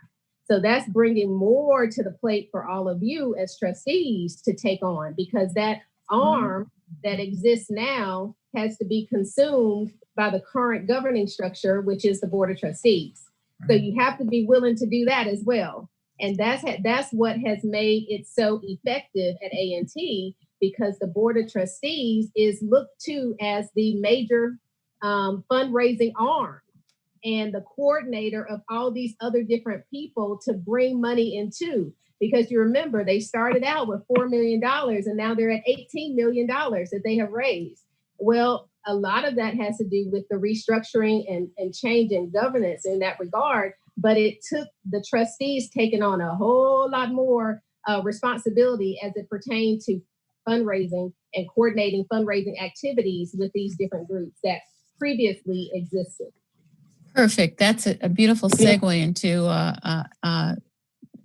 So that's bringing more to the plate for all of you as trustees to take on, because that arm that exists now has to be consumed by the current governing structure, which is the Board of Trustees. So you have to be willing to do that as well. And that's what has made it so effective at A&T, because the Board of Trustees is looked to as the major fundraising arm and the coordinator of all these other different people to bring money into. Because you remember, they started out with $4 million and now they're at $18 million that they have raised. Well, a lot of that has to do with the restructuring and change in governance in that regard. But it took the trustees taking on a whole lot more responsibility as it pertained to fundraising and coordinating fundraising activities with these different groups that previously existed. Perfect. That's a beautiful segue into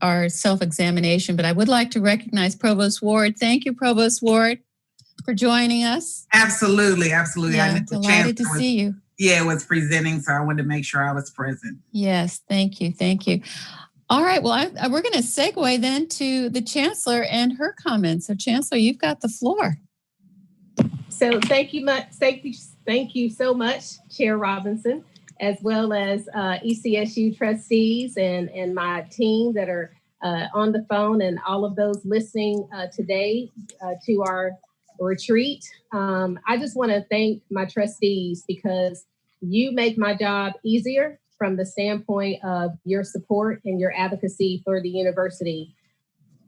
our self-examination, but I would like to recognize Provost Ward. Thank you, Provost Ward, for joining us. Absolutely, absolutely. Yeah, delighted to see you. Yeah, was presenting, so I wanted to make sure I was present. Yes, thank you, thank you. All right, well, we're going to segue then to the Chancellor and her comments. So, Chancellor, you've got the floor. So, thank you so much, Chair Robinson, as well as ECSU trustees and my team that are on the phone, and all of those listening today to our retreat. I just want to thank my trustees, because you make my job easier from the standpoint of your support and your advocacy for the university.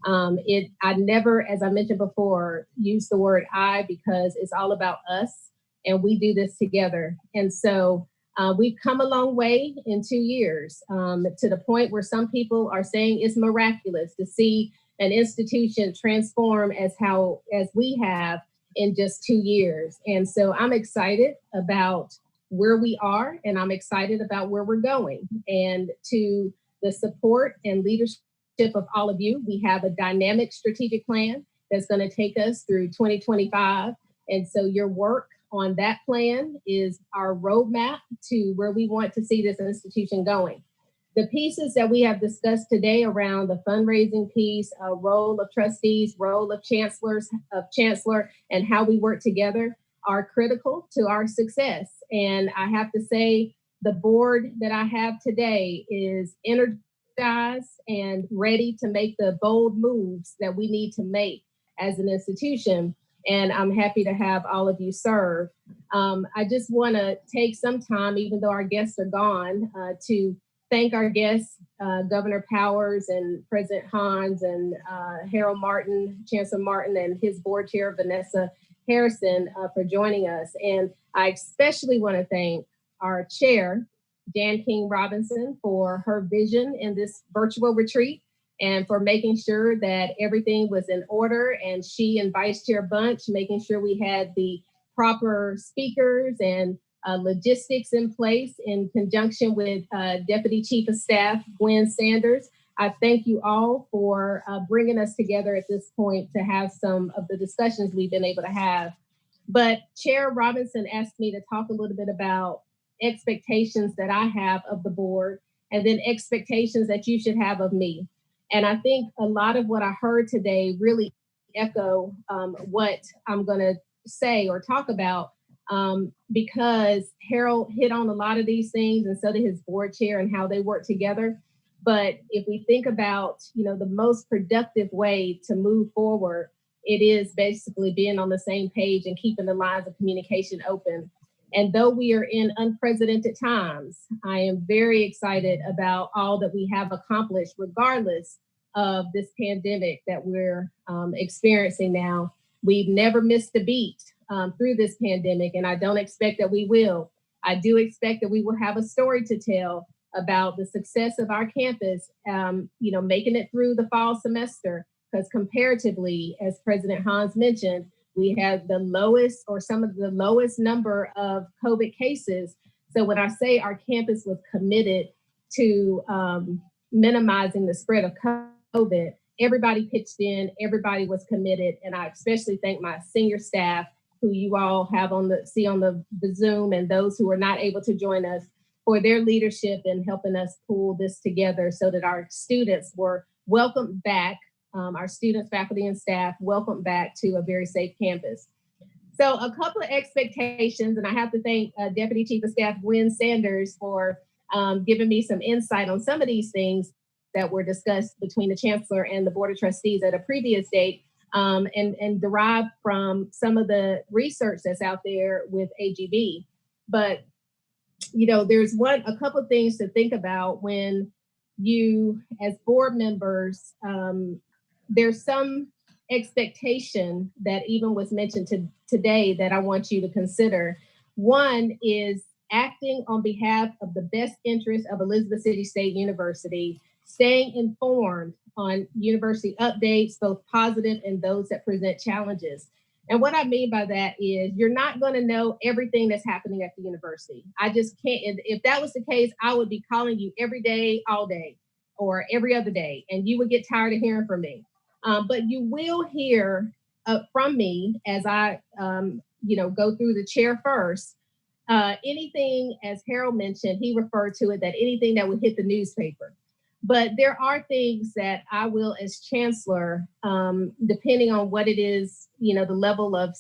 I never, as I mentioned before, use the word I, because it's all about us and we do this together. And so we've come a long way in 2 years, to the point where some people are saying it's miraculous to see an institution transform as we have in just 2 years. And so I'm excited about where we are, and I'm excited about where we're going. And to the support and leadership of all of you, we have a dynamic strategic plan that's going to take us through 2025. And so your work on that plan is our roadmap to where we want to see this institution going. The pieces that we have discussed today around the fundraising piece, role of trustees, role of chancellor, and how we work together are critical to our success. And I have to say, the board that I have today is energized and ready to make the bold moves that we need to make as an institution. And I'm happy to have all of you serve. I just want to take some time, even though our guests are gone, to thank our guests, Governor Powers and President Hans and Harold Martin, Chancellor Martin, and his board chair, Vanessa Harrison, for joining us. And I especially want to thank our chair, Jan King Robinson, for her vision in this virtual retreat and for making sure that everything was in order. And she and Vice Chair Bunch making sure we had the proper speakers and logistics in place in conjunction with Deputy Chief of Staff Gwen Sanders. I thank you all for bringing us together at this point to have some of the discussions we've been able to have. But Chair Robinson asked me to talk a little bit about expectations that I have of the board, and then expectations that you should have of me. And I think a lot of what I heard today really echo what I'm going to say or talk about, because Harold hit on a lot of these things, and so did his board chair, and how they work together. But if we think about, the most productive way to move forward, it is basically being on the same page and keeping the lines of communication open. And though we are in unprecedented times, I am very excited about all that we have accomplished, regardless of this pandemic that we're experiencing now. We've never missed a beat through this pandemic, and I don't expect that we will. I do expect that we will have a story to tell about the success of our campus, making it through the fall semester, because comparatively, as President Hans mentioned, We have the lowest or some of the lowest number of COVID cases. So when I say our campus was committed to minimizing the spread of COVID, everybody pitched in, everybody was committed. And I especially thank my senior staff who you all have on the Zoom, and those who are not able to join us, for their leadership in helping us pull this together so that our students were welcomed back, our students, faculty, and staff welcomed back to a very safe campus. So a couple of expectations, and I have to thank Deputy Chief of Staff Gwen Sanders for giving me some insight on some of these things that were discussed between the Chancellor and the Board of Trustees at a previous date, and derived from some of the research that's out there with AGB. But there's a couple of things to think about when you, as board members, there's some expectation that even was mentioned today that I want you to consider. One is acting on behalf of the best interest of Elizabeth City State University, staying informed on university updates, both positive and those that present challenges. And what I mean by that is you're not going to know everything that's happening at the university. I just can't. If that was the case, I would be calling you every day, all day, or every other day, and you would get tired of hearing from me. But you will hear from me as I, go through the chair first. Anything, as Harold mentioned, he referred to it, that anything that would hit the newspaper. But there are things that I will, as Chancellor, depending on what it is, the level of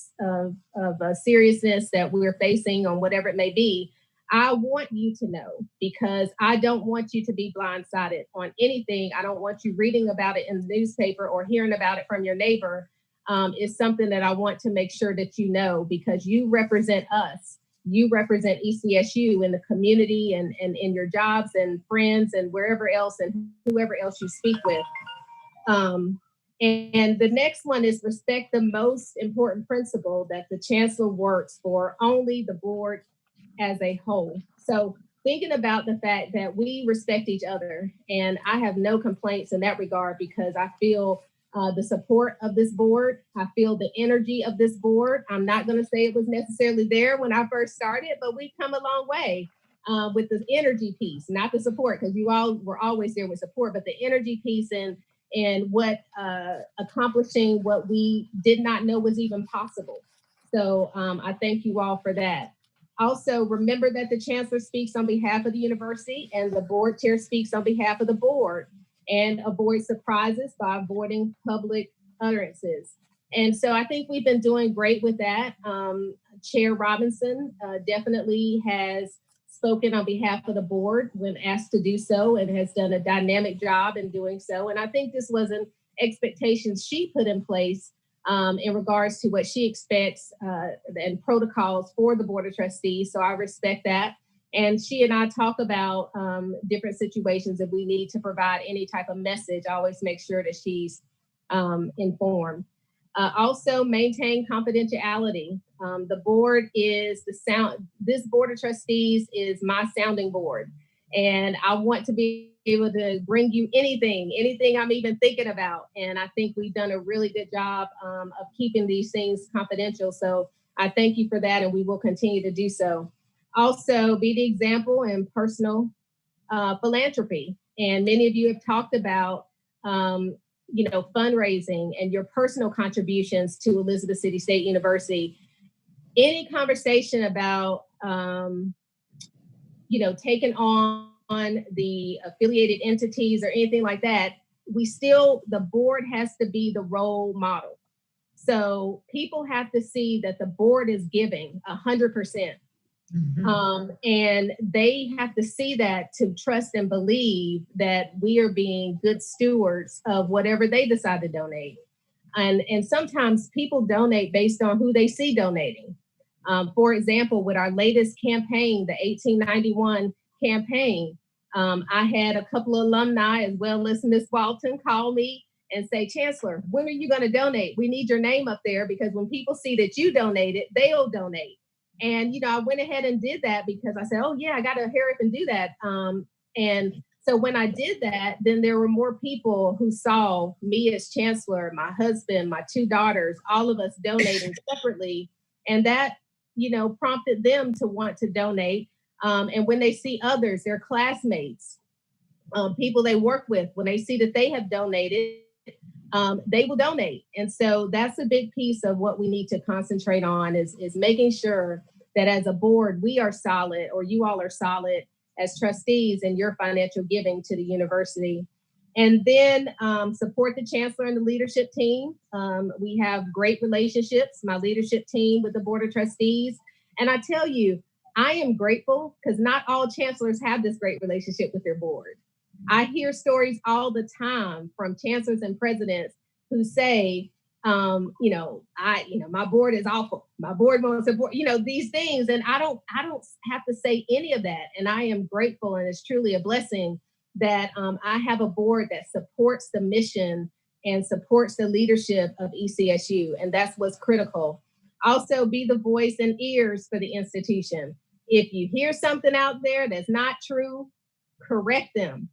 seriousness that we're facing on whatever it may be, I want you to know, because I don't want you to be blindsided on anything. I don't want you reading about it in the newspaper or hearing about it from your neighbor. It's something that I want to make sure that you know, because you represent us. You represent ECSU in the community and in your jobs and friends and wherever else and whoever else you speak with. And the next one is respect the most important principle that the Chancellor works for only the board as a whole. So thinking about the fact that we respect each other, and I have no complaints in that regard, because I feel the support of this board. I feel the energy of this board. I'm not going to say it was necessarily there when I first started, but we've come a long way with the energy piece, not the support, because you all were always there with support, but the energy piece and what accomplishing what we did not know was even possible. So I thank you all for that. Also, remember that the Chancellor speaks on behalf of the university and the board chair speaks on behalf of the board, and avoid surprises by avoiding public utterances. And so I think we've been doing great with that. Chair Robinson definitely has spoken on behalf of the board when asked to do so, and has done a dynamic job in doing so. And I think this was an expectation she put in place in regards to what she expects and protocols for the Board of Trustees. So I respect that. And she and I talk about different situations if we need to provide any type of message. I always make sure that she's informed. Also, maintain confidentiality. The board is this Board of Trustees is my sounding board. And I want to be able to bring you anything I'm even thinking about. And I think we've done a really good job of keeping these things confidential. So I thank you for that, and we will continue to do so. Also, be the example in personal philanthropy. And many of you have talked about, fundraising and your personal contributions to Elizabeth City State University. Any conversation about, taking on the affiliated entities or anything like that, the board has to be the role model. So people have to see that the board is giving 100%. Mm-hmm. And they have to see that to trust and believe that we are being good stewards of whatever they decide to donate. And sometimes people donate based on who they see donating. For example, with our latest campaign, the 1891 campaign, I had a couple of alumni as well as Ms. Walton call me and say, Chancellor, when are you going to donate? We need your name up there, because when people see that you donated, they'll donate. And, I went ahead and did that because I said, oh, yeah, I got to hurry up and do that. And So when I did that, then there were more people who saw me as chancellor, my husband, my 2 daughters, all of us donating separately. And that, prompted them to want to donate. And when they see others, their classmates, people they work with, when they see that they have donated, they will donate. And so that's a big piece of what we need to concentrate on is making sure that as a board, we are solid, or you all are solid as trustees in your financial giving to the university. And then support the chancellor and the leadership team. We have great relationships, my leadership team with the board of trustees. And I tell you, I am grateful because not all chancellors have this great relationship with their board. I hear stories all the time from chancellors and presidents who say, my board is awful. My board won't support, these things. And I don't have to say any of that. And I am grateful, and it's truly a blessing that I have a board that supports the mission and supports the leadership of ECSU. And that's what's critical. Also, be the voice and ears for the institution. If you hear something out there that's not true, correct them.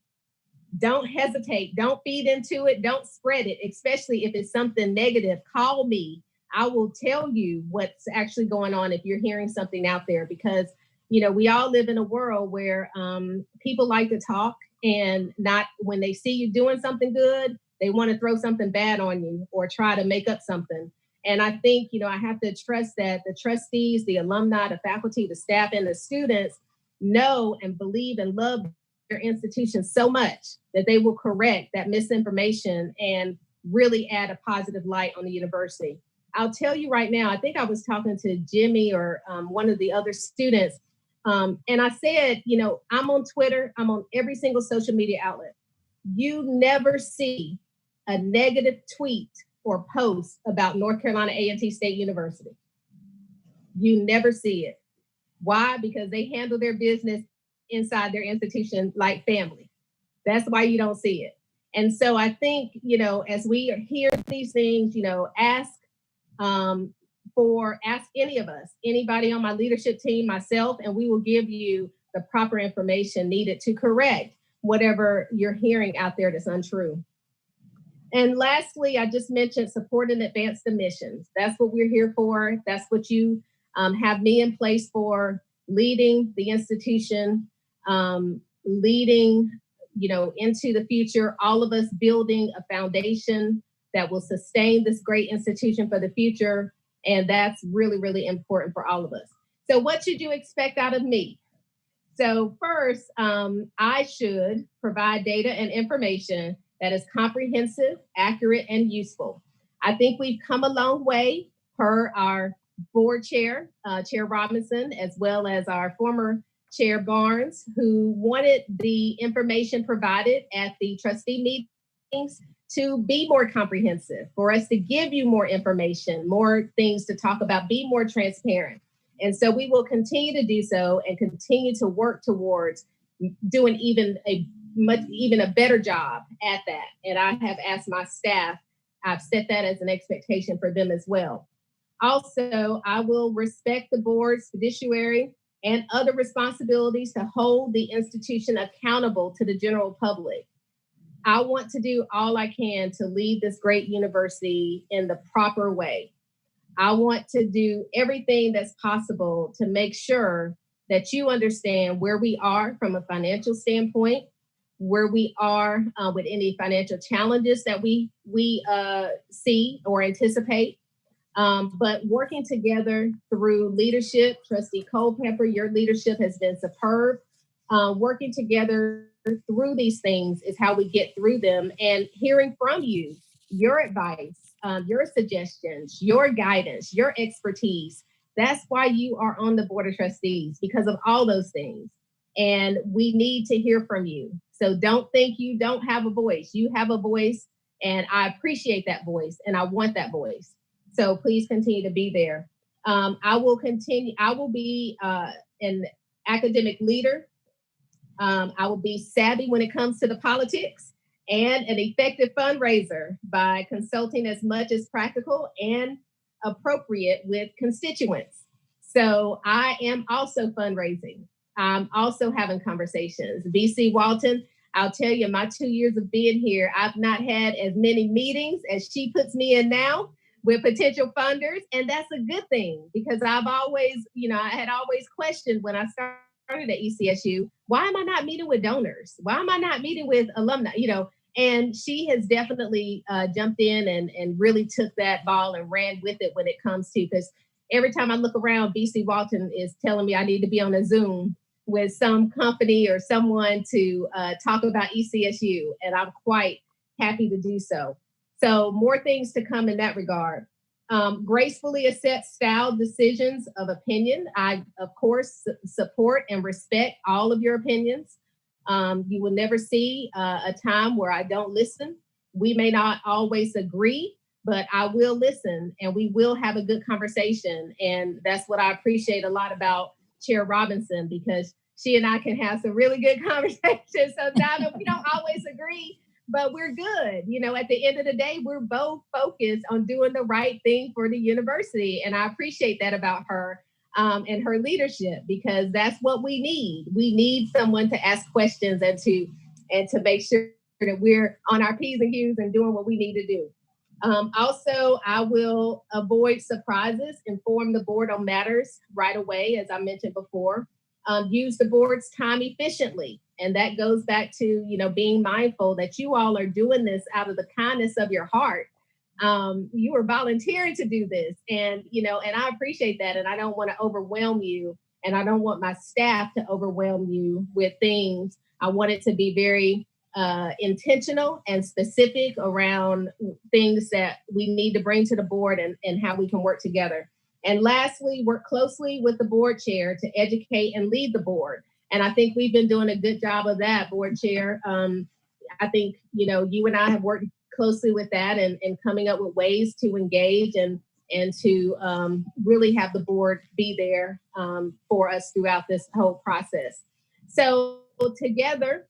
Don't hesitate. Don't feed into it. Don't spread it, especially if it's something negative. Call me. I will tell you what's actually going on if you're hearing something out there, because, we all live in a world where people like to talk, and not when they see you doing something good, they want to throw something bad on you or try to make up something. And I think, I have to trust that the trustees, the alumni, the faculty, the staff, and the students know and believe and love their institution so much that they will correct that misinformation and really add a positive light on the university. I'll tell you right now, I think I was talking to Jimmy or one of the other students, and I said, I'm on Twitter, I'm on every single social media outlet. You never see a negative tweet or post about North Carolina A&T State University. You never see it. Why? Because they handle their business inside their institution like family. That's why you don't see it. And so I think, as we hear these things, ask any of us, anybody on my leadership team, myself, and we will give you the proper information needed to correct whatever you're hearing out there that's untrue. And lastly, I just mentioned support and advance the missions. That's what we're here for. That's what you have me in place for, leading the institution, leading, into the future, all of us building a foundation that will sustain this great institution for the future. And that's really, really important for all of us. So what should you expect out of me? So first, I should provide data and information that is comprehensive, accurate, and useful. I think we've come a long way per our board chair, Chair Robinson, as well as our former Chair Barnes, who wanted the information provided at the trustee meetings to be more comprehensive, for us to give you more information, more things to talk about, be more transparent. And so we will continue to do so and continue to work towards doing even a better job at that. And I have asked my staff, I've set that as an expectation for them as well. Also, I will respect the board's fiduciary and other responsibilities to hold the institution accountable to the general public. I want to do all I can to lead this great university in the proper way. I want to do everything that's possible to make sure that you understand where we are from a financial standpoint, where we are with any financial challenges that we see or anticipate. But working together through leadership, Trustee Culpepper, your leadership has been superb. Working together through these things is how we get through them, and hearing from you, your advice, your suggestions, your guidance, your expertise. That's why you are on the Board of Trustees, because of all those things. And we need to hear from you. So don't think you don't have a voice. You have a voice, and I appreciate that voice, and I want that voice. So please continue to be there. I will be an academic leader. I will be savvy when it comes to the politics, and an effective fundraiser by consulting as much as practical and appropriate with constituents. So I am also fundraising. I'm also having conversations. VC Walton, I'll tell you, my 2 years of being here, I've not had as many meetings as she puts me in now with potential funders. And that's a good thing, because I've always, I had always questioned when I started at ECSU, why am I not meeting with donors? Why am I not meeting with alumni? And she has definitely jumped in and really took that ball and ran with it when it comes to, because every time I look around, BC Walton is telling me I need to be on a Zoom with some company or someone to talk about ECSU, and I'm quite happy to do so. So more things to come in that regard. Gracefully accept style decisions of opinion. I, of course, support and respect all of your opinions. You will never see a time where I don't listen. We may not always agree, but I will listen and we will have a good conversation. And that's what I appreciate a lot about Chair Robinson, because she and I can have some really good conversations. Sometimes we don't always agree, but we're good. At the end of the day, we're both focused on doing the right thing for the university. And I appreciate that about her and her leadership, because that's what we need. We need someone to ask questions and to make sure that we're on our P's and Q's and doing what we need to do. Also, I will avoid surprises, inform the board on matters right away, as I mentioned before. Use the board's time efficiently. And that goes back to, being mindful that you all are doing this out of the kindness of your heart. You are volunteering to do this, and I appreciate that. And I don't want to overwhelm you, and I don't want my staff to overwhelm you with things. I want it to be very intentional and specific around things that we need to bring to the board and how we can work together. And lastly, work closely with the board chair to educate and lead the board. And I think we've been doing a good job of that, board chair. I think, you and I have worked closely with that and coming up with ways to engage and to really have the board be there for us throughout this whole process. So together,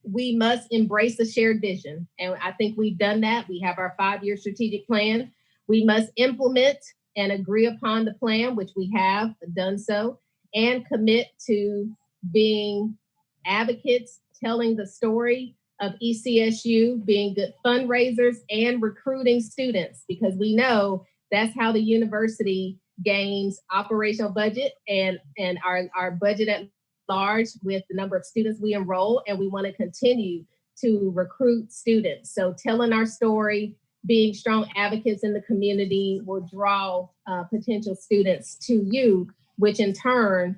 we must embrace a shared vision. And I think we've done that. We have our 5-year strategic plan. We must implement and agree upon the plan, which we have done so, and commit to being advocates, telling the story of ECSU, being good fundraisers and recruiting students, because we know that's how the university gains operational budget and our budget at large with the number of students we enroll, and we want to continue to recruit students. So telling our story, being strong advocates in the community will draw potential students to you, which in turn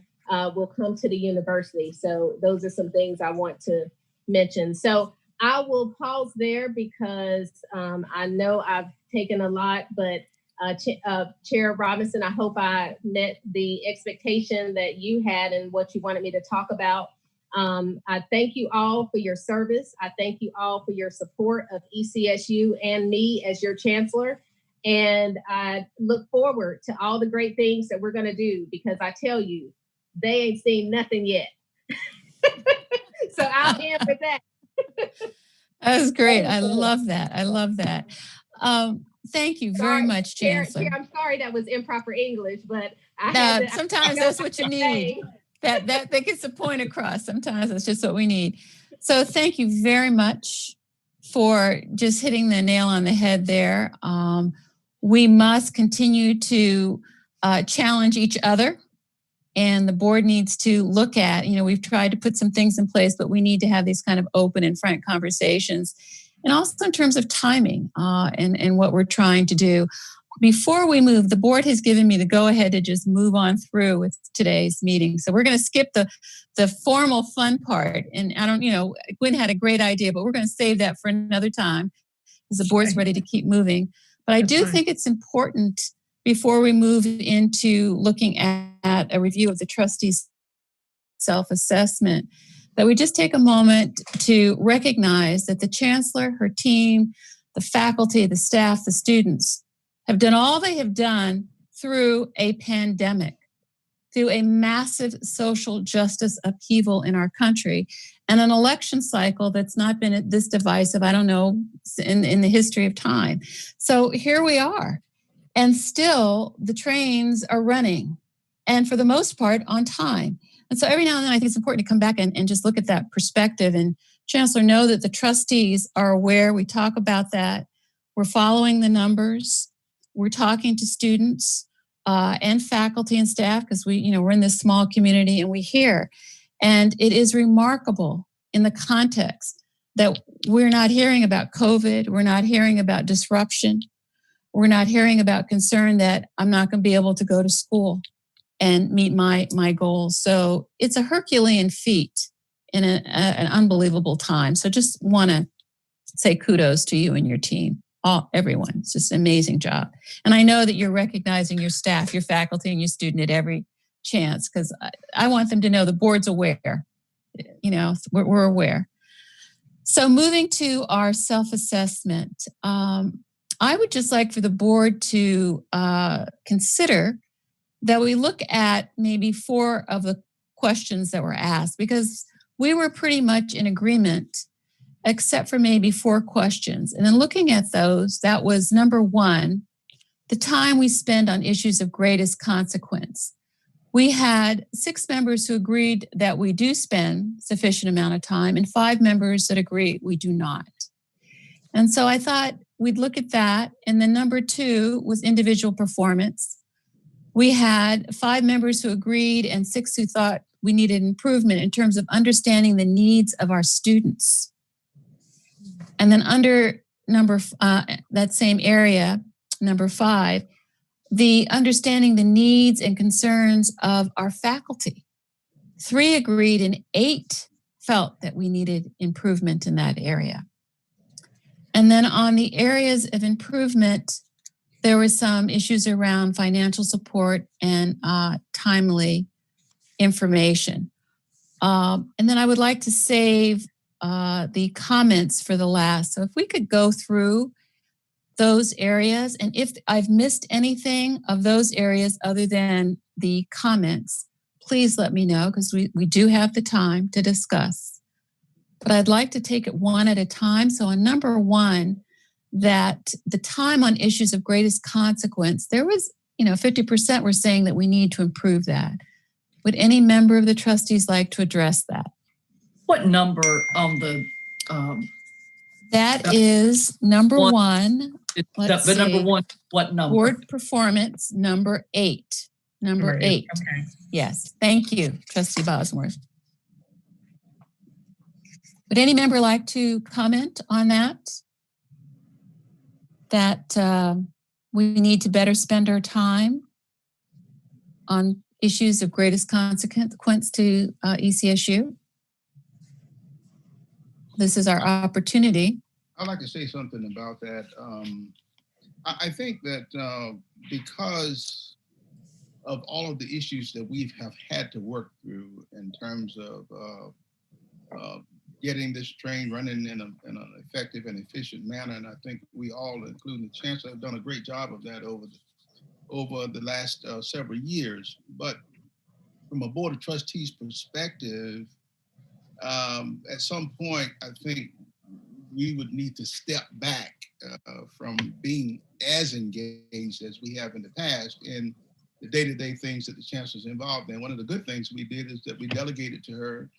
will come to the university. So those are some things I want to mention. So I will pause there because I know I've taken a lot, but Chair Robinson, I hope I met the expectation that you had and what you wanted me to talk about. I thank you all for your service. I thank you all for your support of ECSU and me as your chancellor. And I look forward to all the great things that we're going to do, because I tell you, they ain't seen nothing yet. So I'll end with that. That was great. I love that. I love that. Thank you very much, Chancellor. I'm sorry that was improper English, but sometimes that's what you need. That gets the point across. Sometimes that's just what we need. So thank you very much for just hitting the nail on the head there. We must continue to challenge each other, and the board needs to look at, we've tried to put some things in place, but we need to have these kind of open and frank conversations. And also in terms of timing and what we're trying to do. Before we move, the board has given me the go-ahead to just move on through with today's meeting. So we're going to skip the formal fun part. And I don't, Gwen had a great idea, but we're going to save that for another time because the board's ready to keep moving. But I do think it's important before we move into looking at a review of the trustees' self-assessment, that we just take a moment to recognize that the chancellor, her team, the faculty, the staff, the students have done all they have done through a pandemic, through a massive social justice upheaval in our country, and an election cycle that's not been this divisive, I don't know, in the history of time. So here we are, and still the trains are running, and for the most part on time. And so every now and then I think it's important to come back and just look at that perspective and Chancellor, know that the trustees are aware. We talk about that. We're following the numbers. We're talking to students and faculty and staff because we're in this small community and we hear. And it is remarkable in the context that we're not hearing about COVID. We're not hearing about disruption. We're not hearing about concern that I'm not going to be able to go to school and meet my goals. So it's a Herculean feat in an unbelievable time. So just want to say kudos to you and your team, everyone. It's just an amazing job. And I know that you're recognizing your staff, your faculty, and your student at every chance, because I want them to know the board's aware. We're aware. So moving to our self-assessment, I would just like for the board to consider that we look at maybe 4 of the questions that were asked, because we were pretty much in agreement, except for maybe 4 questions. And then looking at those, that was number 1, the time we spend on issues of greatest consequence. We had 6 members who agreed that we do spend sufficient amount of time and 5 members that agree we do not. And so I thought we'd look at that. And then number 2 was individual performance. We had 5 members who agreed and 6 who thought we needed improvement in terms of understanding the needs of our students. And then under that same area, number 5, the understanding the needs and concerns of our faculty. 3 agreed and 8 felt that we needed improvement in that area. And then on the areas of improvement, there were some issues around financial support and timely information. And then I would like to save the comments for the last. So if we could go through those areas, and if I've missed anything of those areas other than the comments, please let me know, because we do have the time to discuss. But I'd like to take it one at a time. So on number 1, that the time on issues of greatest consequence, there was, 50% were saying that we need to improve that. Would any member of the trustees like to address that? What number on the? That is number 1. Let's see. Number 1, what number? Board performance, number 8. Number 8. Okay. Yes, thank you, Trustee Bosworth. Would any member like to comment on that? That we need to better spend our time on issues of greatest consequence to ECSU? This is our opportunity. I'd like to say something about that. I think that because of all of the issues that we have had to work through in terms of getting this train running in an effective and efficient manner, and I think we all, including the Chancellor, have done a great job of that over the last several years. But from a Board of Trustees perspective, at some point, I think we would need to step back from being as engaged as we have in the past in the day-to-day things that the Chancellor's involved in. One of the good things we did is that we delegated to her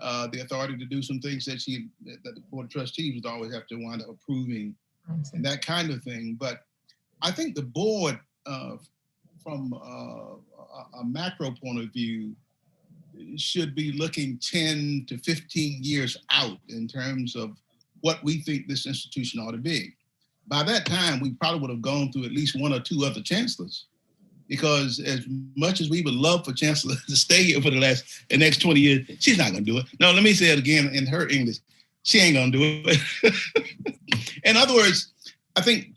the authority to do some things that the Board of Trustees would always have to wind up approving and that kind of thing. But I think the board, from a macro point of view, should be looking 10 to 15 years out in terms of what we think this institution ought to be. By that time, we probably would have gone through at least 1 or 2 other chancellors, because as much as we would love for Chancellor to stay here for the next 20 years, she's not going to do it. No, let me say it again in her English. She ain't going to do it. In other words, I think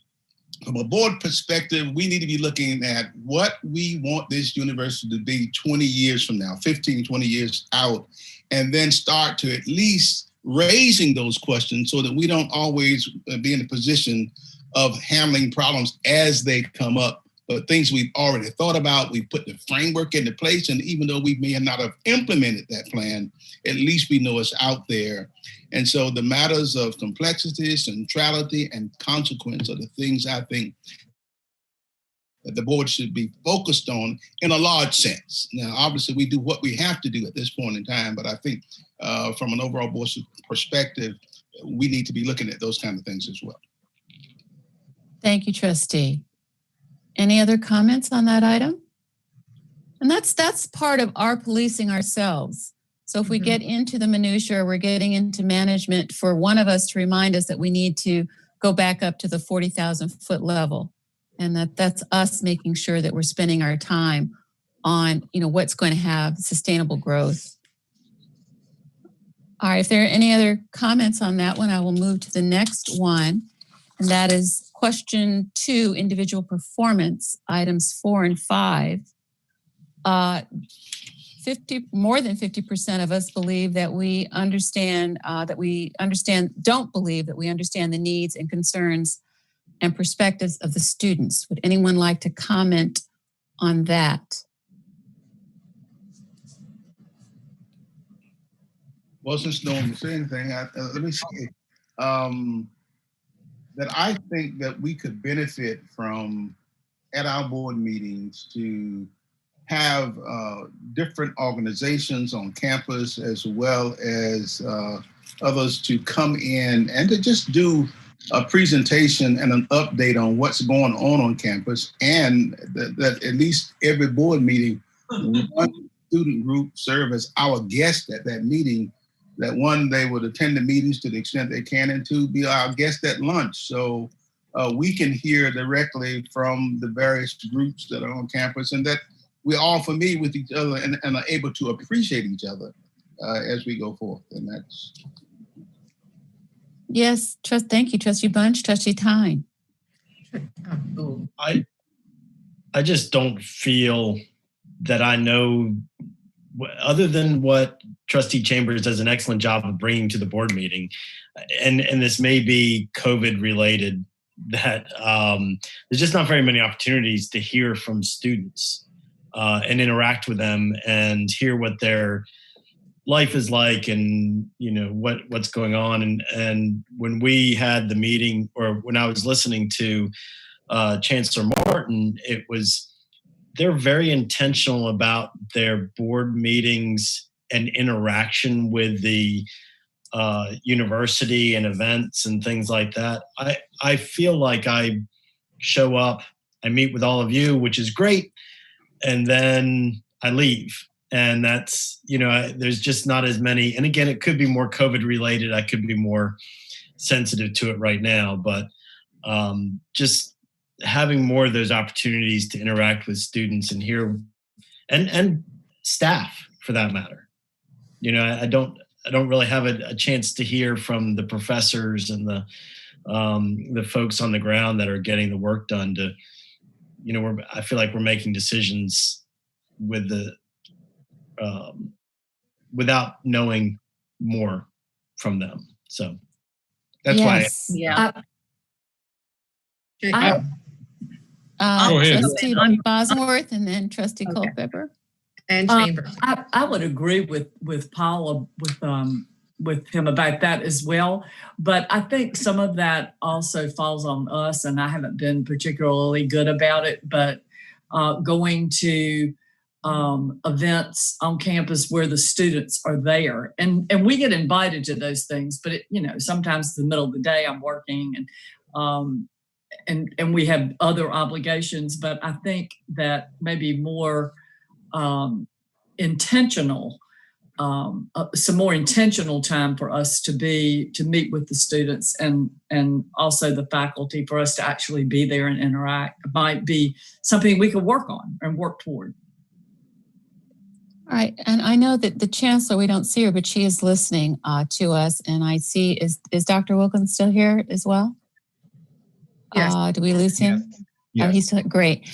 from a board perspective, we need to be looking at what we want this university to be 20 years from now, 15, 20 years out, and then start to at least raising those questions so that we don't always be in a position of handling problems as they come up, but things we've already thought about. We put the framework into place, and even though we may not have implemented that plan, at least we know it's out there. And so the matters of complexity, centrality, and consequence are the things I think that the board should be focused on in a large sense. Now, obviously, we do what we have to do at this point in time, but I think from an overall board perspective, we need to be looking at those kind of things as well. Thank you, Trustee. Any other comments on that item? And that's part of our policing ourselves. So if we get into the minutia, we're getting into management, for one of us to remind us that we need to go back up to the 40,000 foot level. And that's us making sure that we're spending our time on, what's going to have sustainable growth. All right, if there are any other comments on that one, I will move to the next one. And that is question 2, individual performance, items 4 and 5. More than 50% of us believe that we understand, don't believe that we understand the needs and concerns and perspectives of the students. Would anyone like to comment on that? Well, since no one can say anything, let me say that I think that we could benefit from, at our board meetings, to have different organizations on campus, as well as others, to come in and to just do a presentation and an update on what's going on campus, and that at least every board meeting, one student group serve as our guest at that meeting, that one, they would attend the meetings to the extent they can, and two, be our guest at lunch. So we can hear directly from the various groups that are on campus, and that we're all familiar with each other and are able to appreciate each other as we go forth. And that's. Yes, thank you, Trustee Bunch. Trustee Tyne. I just don't feel that I know, other than what Trustee Chambers does an excellent job of bringing to the board meeting, and this may be COVID related, that there's just not very many opportunities to hear from students and interact with them and hear what their life is like, and what's going on. And when we had the meeting, or when I was listening to Chancellor Martin, they're very intentional about their board meetings and interaction with the university and events and things like that. I feel like I show up, I meet with all of you, which is great, and then I leave. And that's, there's just not as many. And again, it could be more COVID related. I could be more sensitive to it right now, but just having more of those opportunities to interact with students and hear, and staff for that matter. I don't really have a chance to hear from the professors and the folks on the ground that are getting the work done to, I feel like we're making decisions with without knowing more from them. So that's why. Trustee Bosworth, and then Trustee Culpepper. And Chambers. I would agree with Paula, with him about that as well. But I think some of that also falls on us, and I haven't been particularly good about it, but going to events on campus where the students are there, and we get invited to those things, but sometimes it's the middle of the day, I'm working, and we have other obligations. But I think that maybe more intentional, some more intentional time for us to meet with the students and also the faculty, for us to actually be there and interact, might be something we could work on and work toward. All right, and I know that the Chancellor, we don't see her, but she is listening to us, and I see, is Dr. Wilkins still here as well? Yes. Do we lose him? Yes. Yes. He's great.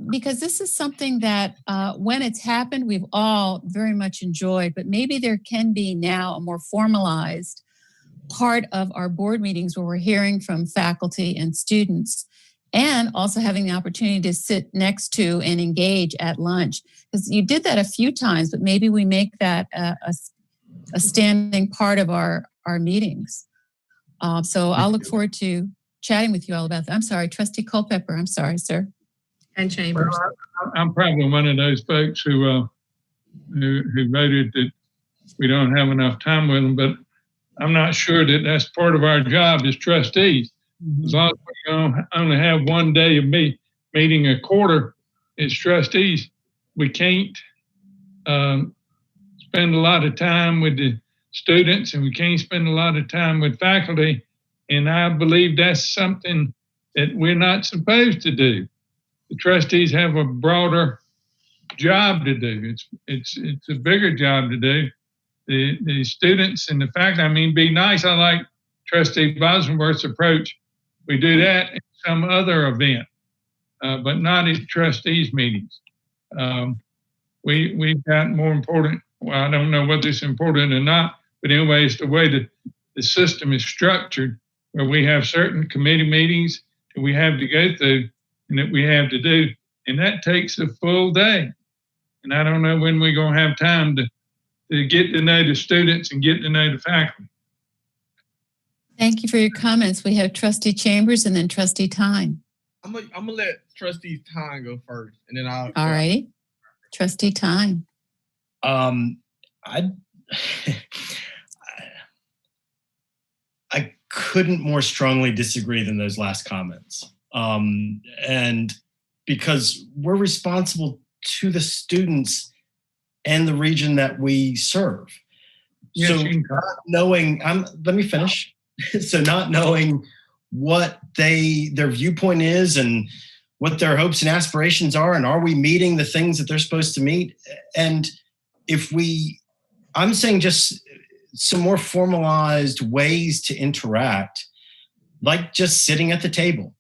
Because this is something that when it's happened, we've all very much enjoyed, but maybe there can be now a more formalized part of our board meetings where we're hearing from faculty and students, and also having the opportunity to sit next to and engage at lunch. Because you did that a few times, but maybe we make that a standing part of our meetings. So I'll look forward to chatting with you all about that. I'm sorry, Trustee Culpepper. I'm sorry, sir. And Chambers. Well, I'm probably one of those folks who voted that we don't have enough time with them, but I'm not sure that that's part of our job as trustees. As long as we only have one day of meeting a quarter as trustees, we can't spend a lot of time with the students, and we can't spend a lot of time with faculty. And I believe that's something that we're not supposed to do. The trustees have a broader job to do. It's a bigger job to do. The students and the faculty, I mean, be nice. I like Trustee Bosworth's approach. We do that in some other event, but not at trustees meetings. We've got more important, well, I don't know whether it's important or not, but anyway, it's the way that the system is structured, where we have certain committee meetings that we have to go through and that we have to do, and that takes a full day. And I don't know when we're going to have time to get to know the students and get to know the faculty. Thank you for your comments. We have Trustee Chambers and then Trustee Tyne. I'm gonna let Trustee Tyne go first, and then I'll. All righty. Trustee Tyne. I couldn't more strongly disagree than those last comments. And because we're responsible to the students and the region that we serve. Yes, So not knowing, let me finish. So not knowing what their viewpoint is and what their hopes and aspirations are, and are we meeting the things that they're supposed to meet? And I'm saying just some more formalized ways to interact, like just sitting at the table,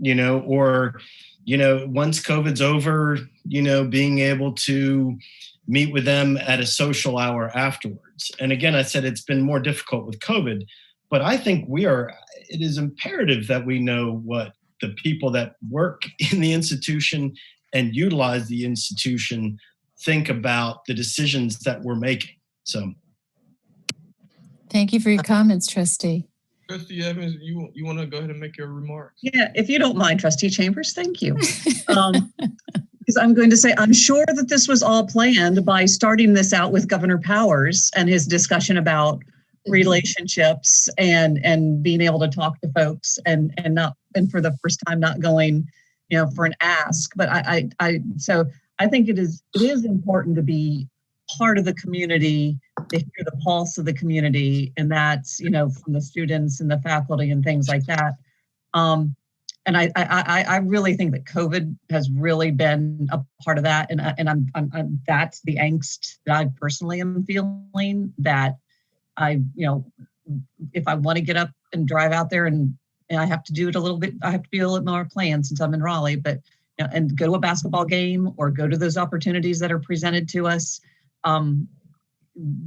or, once COVID's over, being able to meet with them at a social hour afterwards. And again, I said it's been more difficult with COVID, but I think it is imperative that we know what the people that work in the institution and utilize the institution think about the decisions that we're making. So. Thank you for your comments, Trustee. Trustee Evans, you want to go ahead and make your remarks? Yeah, if you don't mind, Trustee Chambers, thank you. Because I'm going to say, I'm sure that this was all planned by starting this out with Governor Powers and his discussion about relationships and being able to talk to folks and for the first time not going, for an ask. But so I think it is important to be part of the community, to hear the pulse of the community, and that's from the students and the faculty and things like that. And I really think that COVID has really been a part of that, and I'm that's the angst that I personally am feeling. That if I want to get up and drive out there, and I have to do it a little bit, I have to be a little more planned since I'm in Raleigh, but and go to a basketball game or go to those opportunities that are presented to us.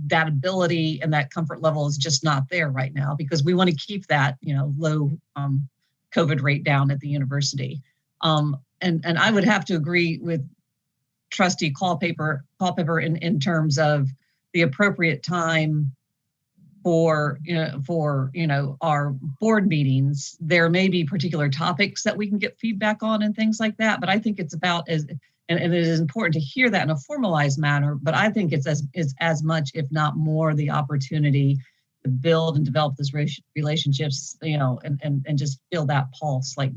That ability and that comfort level is just not there right now, because we want to keep that low COVID rate down at the university. And I would have to agree with Trustee Culpepper in terms of the appropriate time for our board meetings. There may be particular topics that we can get feedback on and things like that, but I think it's about and it is important to hear that in a formalized manner, but I think it's as much, if not more, the opportunity to build and develop those relationships, and just feel that pulse, like,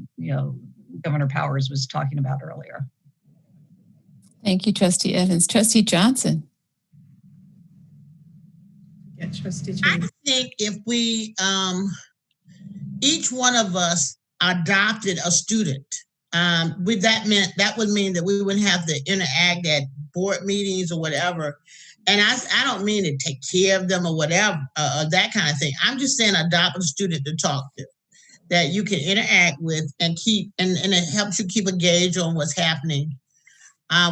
Governor Powers was talking about earlier. Thank you, Trustee Evans. Trustee Johnson. Yeah, Trustee I think if we, each one of us adopted a student, that would mean that we wouldn't have to interact at board meetings or whatever. And I don't mean to take care of them or whatever, that kind of thing. I'm just saying adopt a student to talk to, that you can interact with and it helps you keep a gauge on what's happening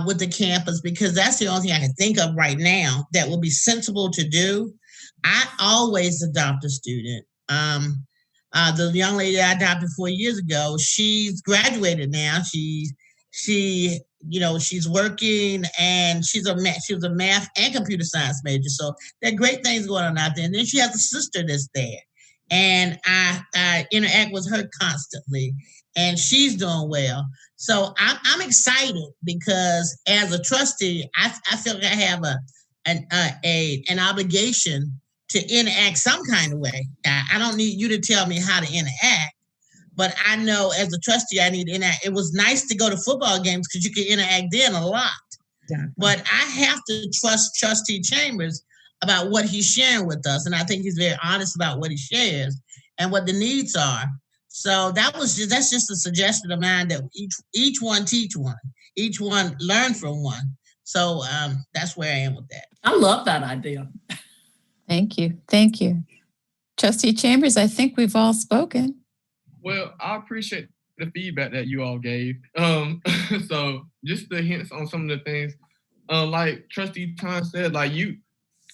with the campus, because that's the only thing I can think of right now that will be sensible to do. I always adopt a student. The young lady I adopted 4 years ago, she's graduated now. She's working, and she was a math and computer science major. So there are great things going on out there. And then she has a sister that's there. and I interact with her constantly, and she's doing well. So I'm excited because as a trustee, I feel like I have an obligation to interact some kind of way. I don't need you to tell me how to interact, but I know as a trustee, I need to interact. It was nice to go to football games because you can interact then a lot. Exactly. But I have to trust Trustee Chambers about what he's sharing with us. And I think he's very honest about what he shares and what the needs are. So that's just a suggestion of mine, that each one teach one, each one learn from one. So that's where I am with that. I love that idea. Thank you. Thank you. Trustee Chambers, I think we've all spoken. Well, I appreciate the feedback that you all gave. So just the hints on some of the things, like Trustee Tom said, like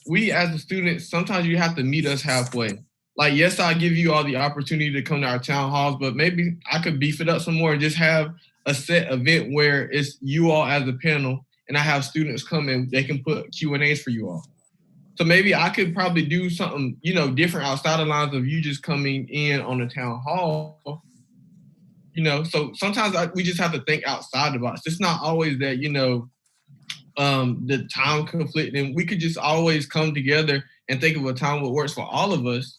we as a student, sometimes you have to meet us halfway. Like, yes, I give you all the opportunity to come to our town halls, but maybe I could beef it up some more and just have a set event where it's you all as a panel, and I have students come in, they can put Q&As for you all. So maybe I could probably do something, different outside the lines of you just coming in on the town hall. So sometimes we just have to think outside the box. It's not always that, the time conflict, and we could just always come together and think of a time that works for all of us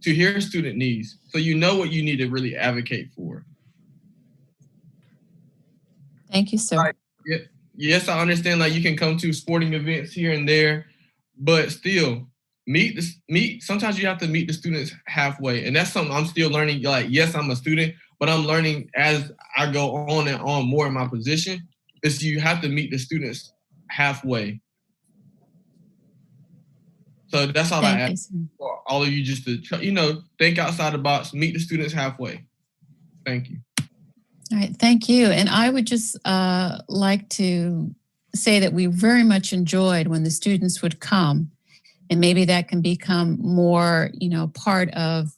to hear student needs. So what you need to really advocate for. Thank you, sir. Yes, I understand, like, you can come to sporting events here and there, but still sometimes you have to meet the students halfway. And that's something I'm still learning. Like, yes, I'm a student, but I'm learning as I go on and on more in my position, is you have to meet the students halfway. So that's all I ask for all of you, just to, think outside the box, meet the students halfway. Thank you. All right, thank you. And I would just like to say that we very much enjoyed when the students would come, and maybe that can become more, part of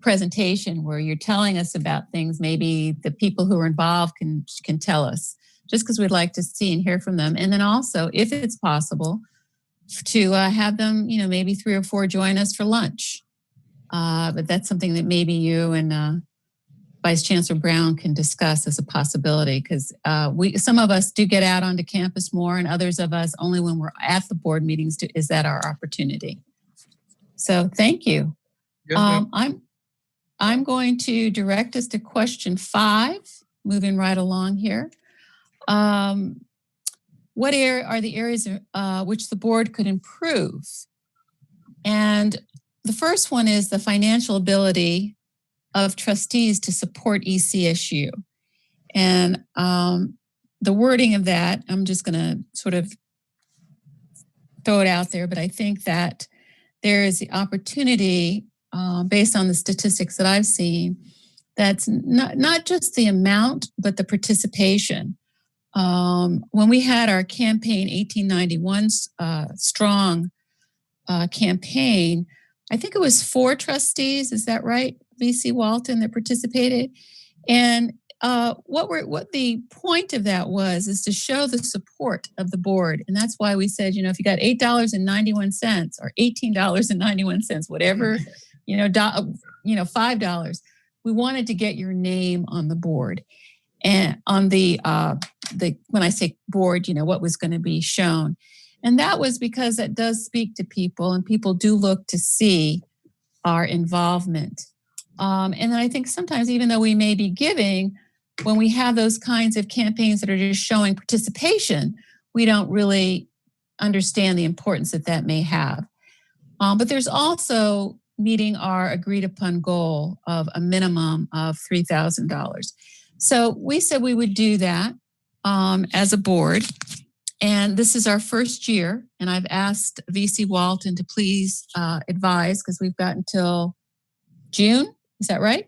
presentation where you're telling us about things. Maybe the people who are involved can tell us, just because we'd like to see and hear from them. And then also, if it's possible, to have them, maybe 3 or 4 join us for lunch. But that's something that maybe you and Vice Chancellor Brown can discuss as a possibility, because some of us do get out onto campus more, and others of us only when we're at the board meetings is that our opportunity. So thank you. Yes, I'm going to direct us to question 5, moving right along here. What are the areas which the board could improve? And the first one is the financial ability of trustees to support ECSU. And the wording of that, I'm just going to sort of throw it out there, but I think that there is the opportunity, based on the statistics that I've seen, that's not just the amount, but the participation. When we had our campaign 1891 strong campaign, I think it was 4 trustees, is that right, VC Walton, that participated? And what the point of that is to show the support of the board. And that's why we said, if you got $8.91 or $18.91, whatever, $5, we wanted to get your name on the board. And on the when I say board, what was going to be shown. And that was because it does speak to people, and people do look to see our involvement. And then I think sometimes, even though we may be giving, when we have those kinds of campaigns that are just showing participation, we don't really understand the importance that may have. But there's also meeting our agreed upon goal of a minimum of $3,000. So we said we would do that as a board. And this is our first year. And I've asked VC Walton to please advise, because we've got until June, is that right?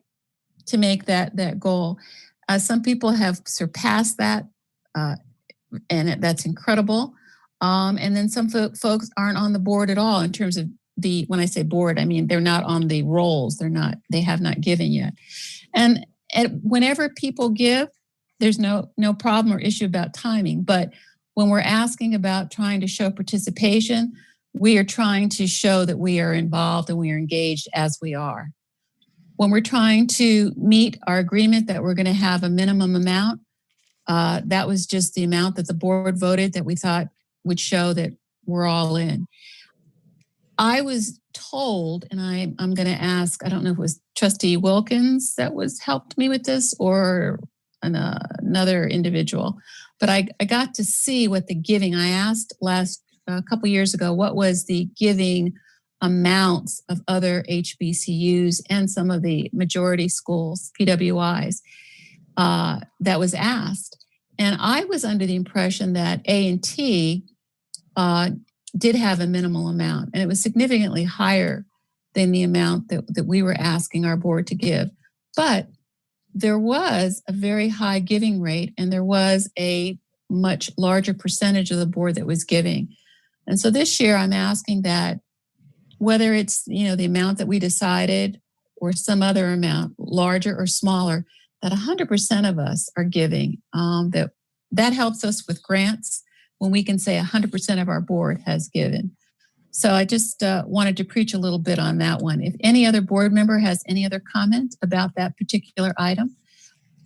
To make that goal. Some people have surpassed that, and that's incredible. And then some folks aren't on the board at all in terms of when I say board, I mean, they're not on the rolls. They have not given yet. And whenever people give, there's no problem or issue about timing. But when we're asking about trying to show participation, we are trying to show that we are involved and we are engaged as we are. When we're trying to meet our agreement that we're going to have a minimum amount, that was just the amount that the board voted that we thought would show that we're all in. I was told, and I'm going to ask, I don't know if it was Trustee Wilkins that helped me with this or another individual, but I got to see what the giving, I asked a couple years ago, what was the giving amounts of other HBCUs and some of the majority schools, PWIs, that was asked. And I was under the impression that A&T did have a minimal amount, and it was significantly higher than the amount that we were asking our board to give. But there was a very high giving rate, and there was a much larger percentage of the board that was giving. And so this year I'm asking that whether it's, the amount that we decided or some other amount, larger or smaller, that 100% of us are giving. That helps us with grants when we can say 100% of our board has given. So I just wanted to preach a little bit on that one. If any other board member has any other comment about that particular item.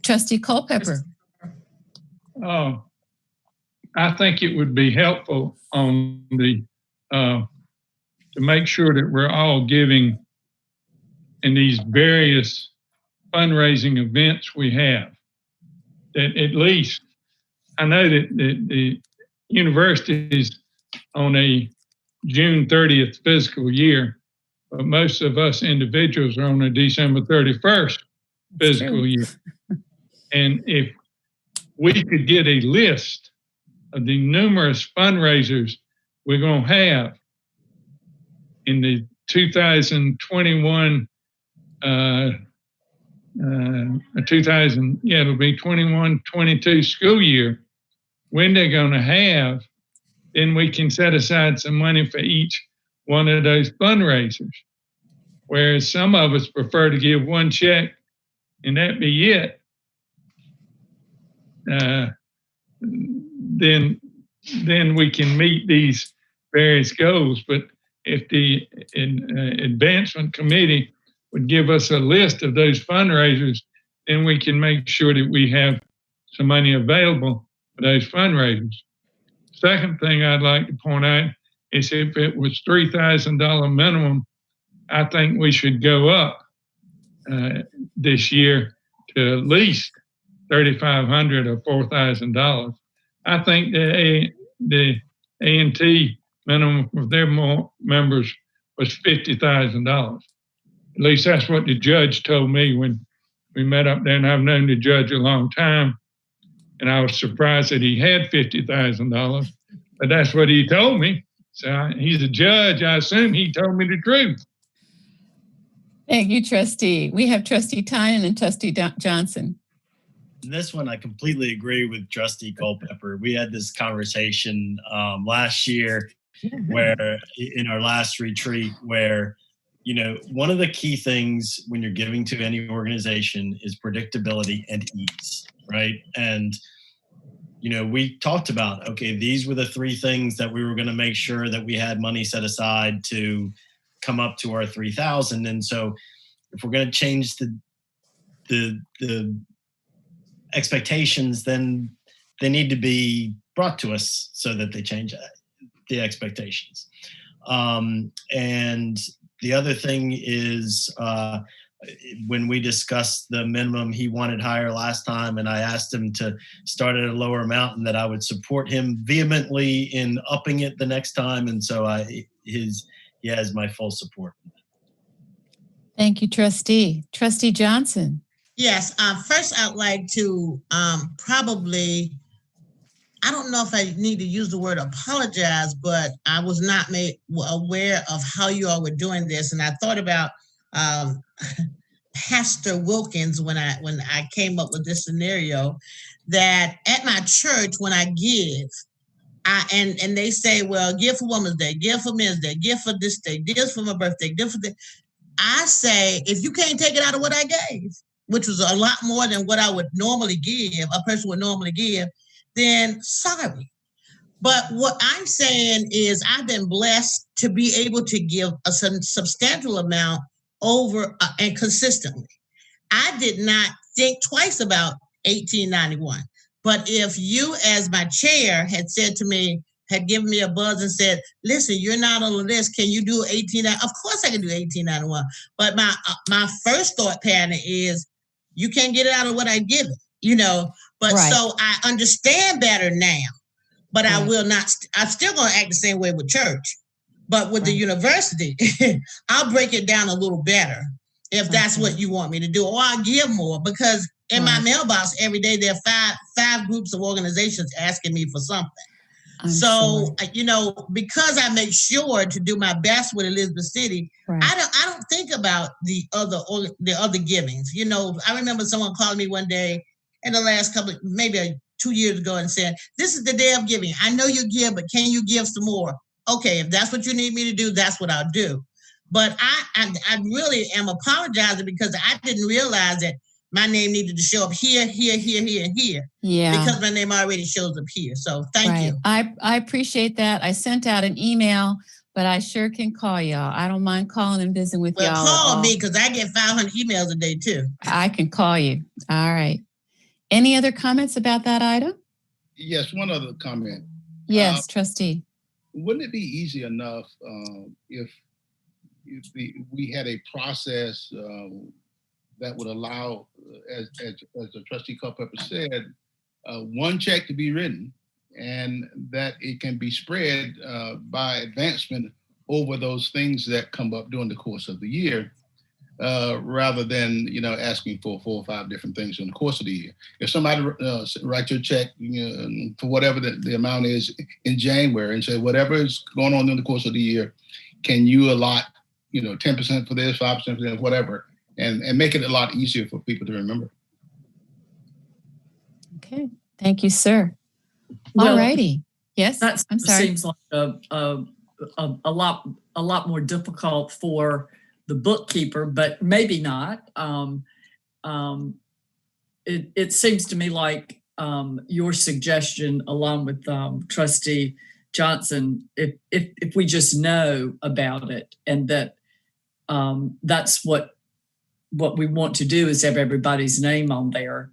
Trustee Culpepper. I think it would be helpful on the to make sure that we're all giving in these various fundraising events we have. That at least, I know that the university is on a June 30th fiscal year, but most of us individuals are on a December 31st fiscal year. And if we could get a list of the numerous fundraisers we're going to have in the 2021, it'll be 21-22 school year, when they're going to have, then we can set aside some money for each one of those fundraisers. Whereas some of us prefer to give one check and that be it. Then we can meet these various goals. But if the advancement committee would give us a list of those fundraisers, then we can make sure that we have some money available for those fundraisers. Second thing I'd like to point out is if it was $3,000 minimum, I think we should go up this year to at least $3,500 or $4,000. I think the A&T minimum for their members was $50,000. At least that's what the judge told me when we met up there, and I've known the judge a long time, and I was surprised that he had $50,000, but that's what he told me. So he's a judge. I assume he told me the truth. Thank you, Trustee. We have Trustee Tynan and Trustee Johnson. This one, I completely agree with Trustee Culpepper. We had this conversation last year where in our last retreat where, one of the key things when you're giving to any organization is predictability and ease, right? And, we talked about, okay, these were the three things that we were going to make sure that we had money set aside to come up to our 3,000. And so if we're going to change the expectations, then they need to be brought to us so that they change the expectations. And the other thing is when we discussed the minimum, he wanted higher last time, and I asked him to start at a lower amount and that I would support him vehemently in upping it the next time. And so he has my full support. Thank you, Trustee. Trustee Johnson. Yes. First, I'd like to probably, I don't know if I need to use the word apologize, but I was not made aware of how you all were doing this. And I thought about Pastor Wilkins when I came up with this scenario, that at my church, when I give, and they say, well, give for Women's Day, give for Men's Day, give for this day, give for my birthday, give for this. I say, if you can't take it out of what I gave, which was a lot more than what I would normally give, a person would normally give, then sorry. But what I'm saying is I've been blessed to be able to give a substantial amount over and consistently. I did not think twice about 1891. But if you, as my chair, had said to me, had given me a buzz and said, listen, you're not on the list. Can you do 1891? Of course I can do 1891. But my first thought pattern is, you can't get it out of what I give it, you know. But Right. so I understand better now. But I will not, I'm still going to act the same way with church. But with the university, I'll break it down a little better if that's what you want me to do. Or I'll give more, because in my mailbox every day, there are five groups of organizations asking me for something. You know, because I make sure to do my best with Elizabeth City, I don't think about the other givings. You know, I remember someone calling me one day in the last maybe 2 years ago and said, this is the day of giving. I know you give, but can you give some more? Okay, if that's what you need me to do, that's what I'll do. But I really am apologizing because I didn't realize that my name needed to show up here, and here. Yeah. Because my name already shows up here. So thank you. I appreciate that. I sent out an email, but I sure can call y'all. I don't mind calling and visiting with y'all. Well, call me because I get 500 emails a day too. I can call you. All right. Any other comments about that item? Yes, one other comment. Yes, trustee. Wouldn't it be easy enough if we had a process that would allow, as the trustee Culpepper said, one check to be written, and that it can be spread by advancement over those things that come up during the course of the year, rather than asking for 4 or 5 different things in the course of the year. If somebody writes your check for whatever the amount is in January and say whatever is going on in the course of the year, can you allot 10% for this, 5% for this, whatever, and make it a lot easier for people to remember. Okay, thank you, sir. Well, all righty. Yes, I'm sorry. Seems like a lot more difficult for the bookkeeper, but maybe not. It seems to me like your suggestion, along with Trustee Johnson, if we just know about it and that that's what we want to do is have everybody's name on there,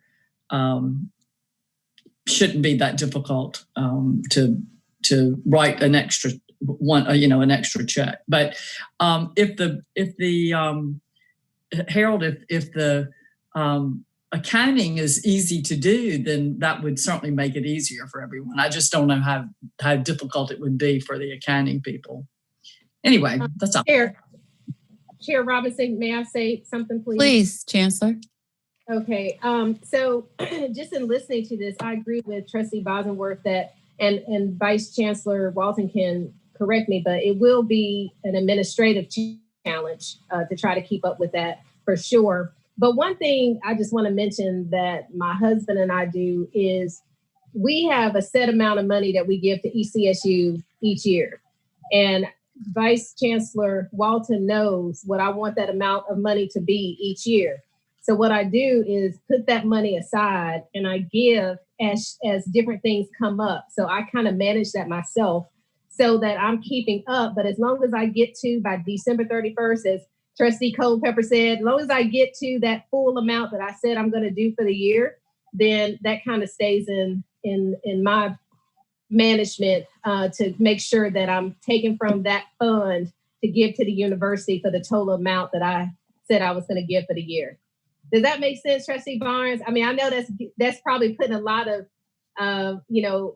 shouldn't be that difficult to write an extra one, an extra check. But if the Harold, if the accounting is easy to do, then that would certainly make it easier for everyone. I just don't know how difficult it would be for the accounting people. Anyway, that's all. Chair Robinson, may I say something, please? Please, Chancellor. Okay, so just in listening to this, I agree with Trustee Bosworth that, and Vice Chancellor Walton can correct me, but it will be an administrative challenge to try to keep up with that for sure. But one thing I just want to mention that my husband and I do is we have a set amount of money that we give to ECSU each year. And Vice Chancellor Walton knows what I want that amount of money to be each year. So what I do is put that money aside and I give as different things come up. So I kind of manage that myself so that I'm keeping up. But as long as I get to by December 31st, as Trustee Culpepper said, as long as I get to that full amount that I said I'm going to do for the year, then that kind of stays in my management to make sure that I'm taking from that fund to give to the university for the total amount that I said I was going to give for the year. Does that make sense, Trustee Barnes? I mean, I know that's probably putting a lot of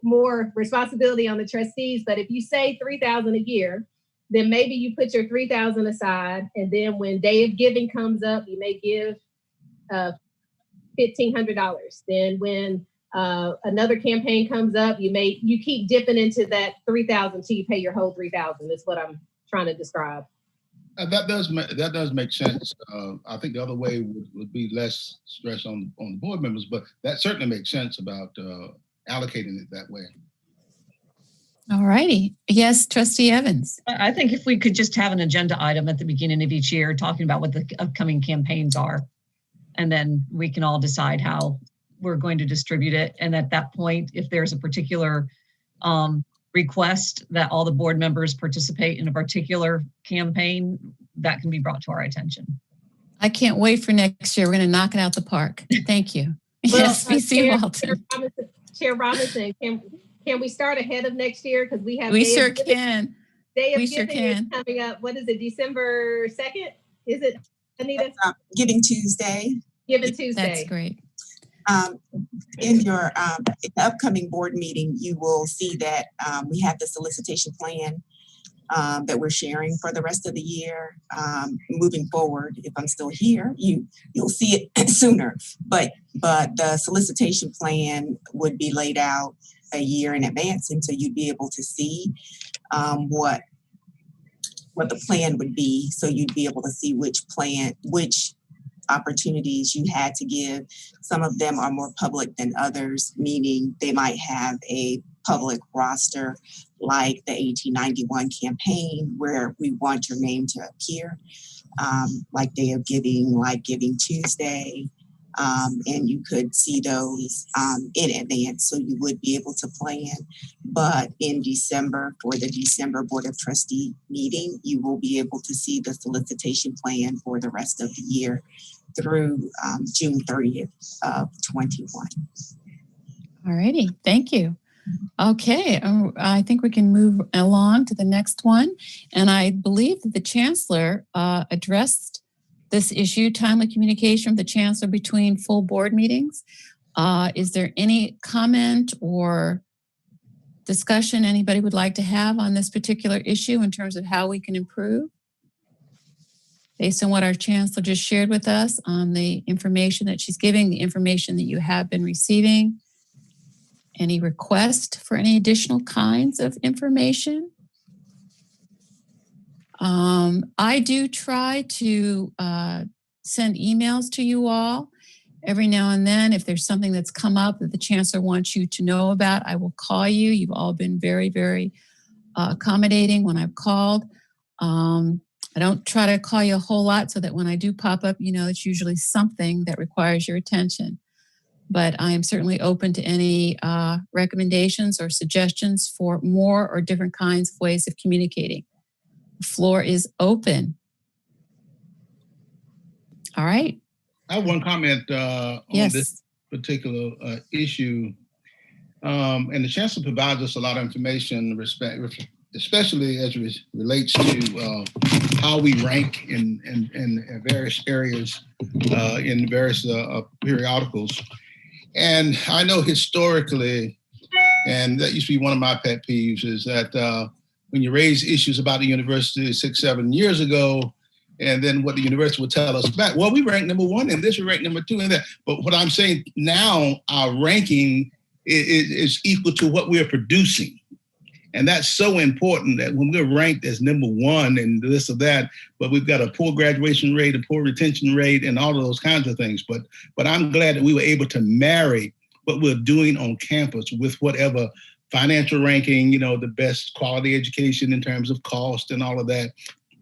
more responsibility on the trustees, but if you say $3,000 a year, then maybe you put your $3,000 aside, and then when Day of Giving comes up, you may give $1,500. Then when another campaign comes up, you keep dipping into that $3,000 until you pay your whole $3,000. Is what I'm trying to describe. That does make sense. I think the other way would be less stress on the board members, but that certainly makes sense about allocating it that way. All righty. Yes, Trustee Evans. I think if we could just have an agenda item at the beginning of each year talking about what the upcoming campaigns are, and then we can all decide how we're going to distribute it. And at that point, if there's a particular request that all the board members participate in a particular campaign, that can be brought to our attention. I can't wait for next year. We're going to knock it out the park. Thank you. Well, Yes, VC Walton. Chair Robinson, can we start ahead of next year? Because we have We sure can. Day of We sure Giving is can. coming up. What is it, December 2nd? Is it, Anita? Giving Tuesday. Giving Tuesday. That's great. In your in the upcoming board meeting, you will see that we have the solicitation plan that we're sharing for the rest of the year. Moving forward, if I'm still here, you'll see it sooner. But the solicitation plan would be laid out a year in advance, and so you'd be able to see what the plan would be. So you'd be able to see which opportunities you had to give. Some of them are more public than others, meaning they might have a public roster like the 1891 campaign where we want your name to appear, like Day of Giving, like Giving Tuesday, and you could see those in advance, so you would be able to plan. But in December, for the December Board of Trustee meeting, you will be able to see the solicitation plan for the rest of the year through June 30th of 21. All righty. Thank you. Okay, I think we can move along to the next one. And I believe that the Chancellor addressed this issue, timely communication from the Chancellor between full board meetings. Is there any comment or discussion anybody would like to have on this particular issue in terms of how we can improve? Based on what our Chancellor just shared with us on the information that she's giving, the information that you have been receiving. Any request for any additional kinds of information? I do try to send emails to you all every now and then. If there's something that's come up that the Chancellor wants you to know about, I will call you. You've all been very, very accommodating when I've called. I don't try to call you a whole lot so that when I do pop up, you know, it's usually something that requires your attention. But I am certainly open to any recommendations or suggestions for more or different kinds of ways of communicating. The floor is open. All right. I have one comment on this particular issue. And the Chancellor provides us a lot of information, especially as it relates to how we rank in various areas in various periodicals. And I know historically, and that used to be one of my pet peeves, is that when you raise issues about the university 6-7 years ago, and then what the university would tell us back, well, we ranked number 1 and this, we ranked number 2 and that. But what I'm saying now, our ranking is equal to what we're producing. And that's so important that when we're ranked as number 1 and this or that, but we've got a poor graduation rate, a poor retention rate, and all of those kinds of things. But I'm glad that we were able to marry what we're doing on campus with whatever financial ranking, you know, the best quality education in terms of cost and all of that.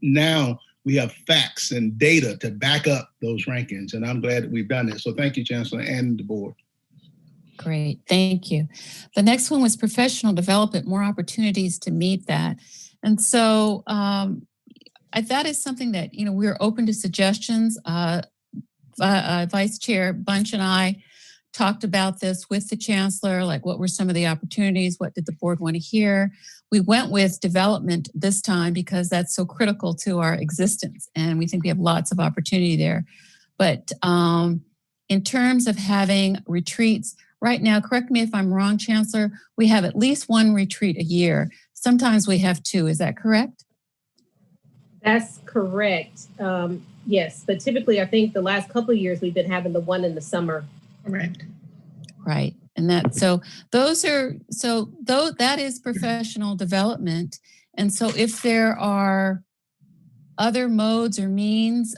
Now we have facts and data to back up those rankings. And I'm glad that we've done it. So thank you, Chancellor, and the board. Great, thank you. The next one was professional development, more opportunities to meet that. And so that is something that, you know, we're open to suggestions. Vice Chair Bunch and I talked about this with the Chancellor, like what were some of the opportunities? What did the board want to hear? We went with development this time because that's so critical to our existence. And we think we have lots of opportunity there. But in terms of having retreats, right now, correct me if I'm wrong, Chancellor, we have at least 1 retreat a year. Sometimes we have 2, is that correct? That's correct. Yes, but typically I think the last couple of years we've been having the one in the summer. Correct. Right. And that, so that is professional development. And so if there are other modes or means,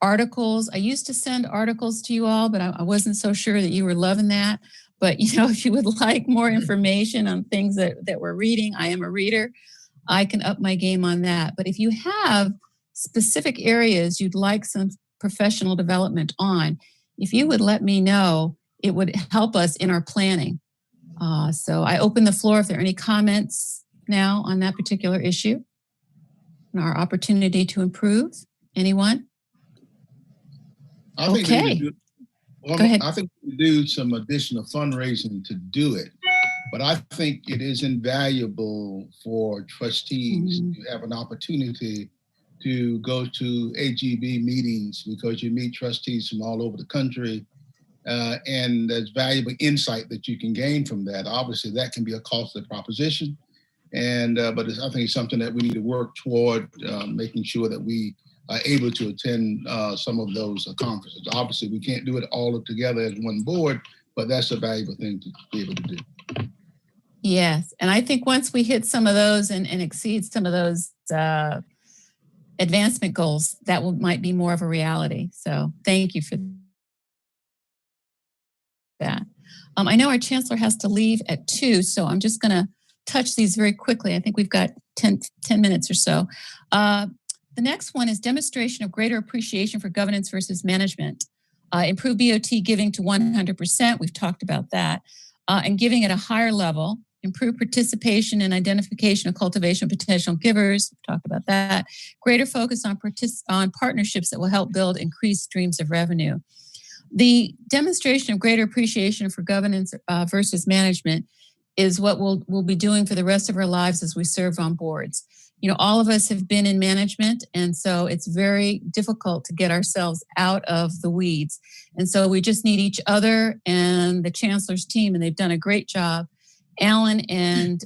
articles, I used to send articles to you all, but I wasn't so sure that you were loving that. But, you know, if you would like more information on things that we're reading, I am a reader, I can up my game on that. But if you have specific areas you'd like some professional development on, if you would let me know, it would help us in our planning. So I open the floor if there are any comments now on that particular issue and our opportunity to improve. Anyone? I think okay. Go ahead. I think we do some additional fundraising to do it, but I think it is invaluable for trustees to have an opportunity to go to AGB meetings, because you meet trustees from all over the country, and there's valuable insight that you can gain from that. Obviously, that can be a costly proposition, and but I think it's something that we need to work toward, making sure that we are able to attend some of those conferences. Obviously, we can't do it all together as one board, but that's a valuable thing to be able to do. Yes, and I think once we hit some of those and exceed some of those advancement goals, that might be more of a reality. So thank you for that. I know our chancellor has to leave at 2, so I'm just going to touch these very quickly. I think we've got 10 minutes or so. The next one is demonstration of greater appreciation for governance versus management. Improve BOT giving to 100%. We've talked about that. And giving at a higher level. Improve participation and identification of cultivation of potential givers. We've talked about that. Greater focus on partnerships that will help build increased streams of revenue. The demonstration of greater appreciation for governance versus management is what we'll be doing for the rest of our lives as we serve on boards. You know, all of us have been in management, and so it's very difficult to get ourselves out of the weeds. And so we just need each other and the chancellor's team, and they've done a great job. Alan and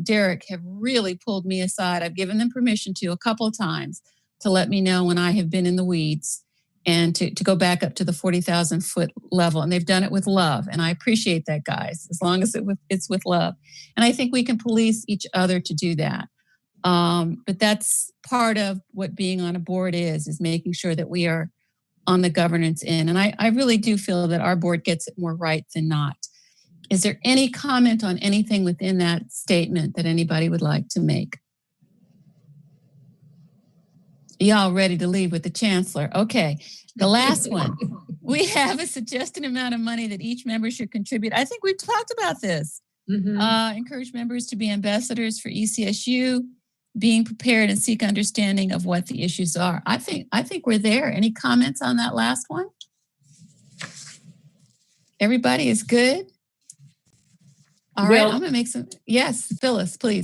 Derek have really pulled me aside. I've given them permission to a couple of times to let me know when I have been in the weeds and to go back up to the 40,000 foot level. And they've done it with love. And I appreciate that, guys, as long as it's with love. And I think we can police each other to do that. But that's part of what being on a board is making sure that we are on the governance end. And I really do feel that our board gets it more right than not. Is there any comment on anything within that statement that anybody would like to make? Y'all ready to leave with the chancellor? Okay, the last one. We have a suggested amount of money that each member should contribute. I think we've talked about this. Encourage members to be ambassadors for ECSU, being prepared and seek understanding of what the issues are. I think we're there. Any comments on that last one? Everybody is good? All right, I'm going to make some. Yes, Phyllis, please.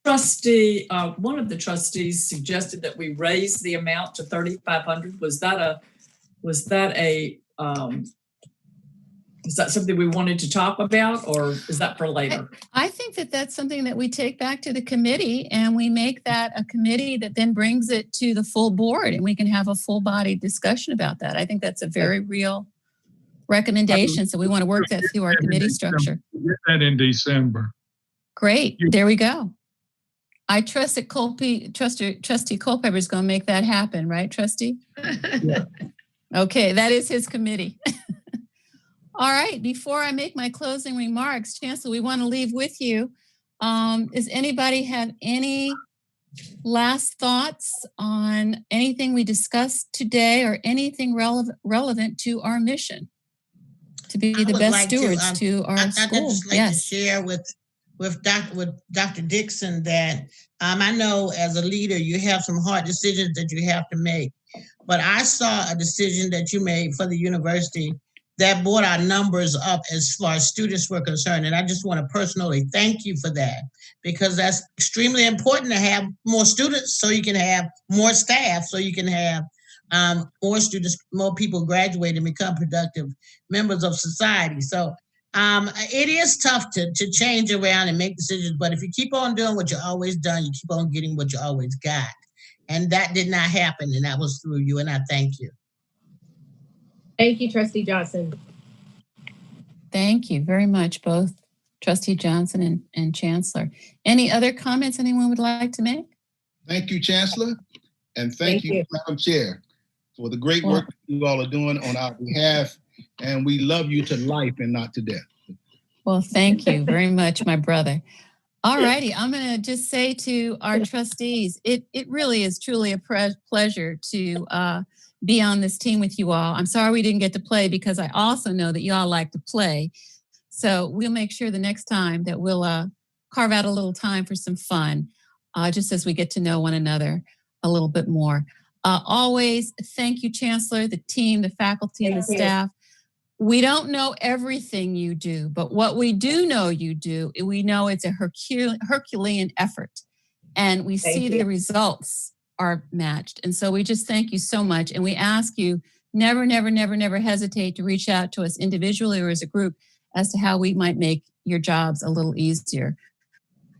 Trustee, one of the trustees suggested that we raise the amount to $3,500. Was that something we wanted to talk about, or is that for later? I think that that's something that we take back to the committee, and we make that a committee that then brings it to the full board, and we can have a full body discussion about that. I think that's a very real recommendation. So we want to work that through our committee structure. Get that in December. Great. There we go. I trust that Trustee Culpepper is going to make that happen, right, Trustee? Yeah. Okay, that is his committee. All right, before I make my closing remarks, Chancellor, we want to leave with you. Does anybody have any last thoughts on anything we discussed today or anything relevant to our mission? To be the best stewards to our school. I'd just like to share with Dr. Dixon that I know as a leader, you have some hard decisions that you have to make. But I saw a decision that you made for the university that brought our numbers up as far as students were concerned. And I just want to personally thank you for that, because that's extremely important to have more students so you can have more staff, so you can have more students, more people graduate and become productive members of society. So it is tough to change around and make decisions, but if you keep on doing what you've always done, you keep on getting what you always got. And that did not happen, and that was through you, and I thank you. Thank you, Trustee Johnson. Thank you very much, both Trustee Johnson and Chancellor. Any other comments anyone would like to make? Thank you, Chancellor, and thank you, Madam Chair, for the great work you all are doing on our behalf, and we love you to life and not to death. Well, thank you very much, my brother. All righty, I'm going to just say to our trustees, it really is truly a pleasure to be on this team with you all. I'm sorry we didn't get to play, because I also know that you all like to play. So we'll make sure the next time that we'll carve out a little time for some fun, just as we get to know one another a little bit more. Always thank you, Chancellor, the team, the faculty, and the staff. We don't know everything you do, but what we do know you do, we know it's a Herculean effort, and we see the results are matched. And so we just thank you so much. And we ask you never, never, never, never hesitate to reach out to us individually or as a group as to how we might make your jobs a little easier.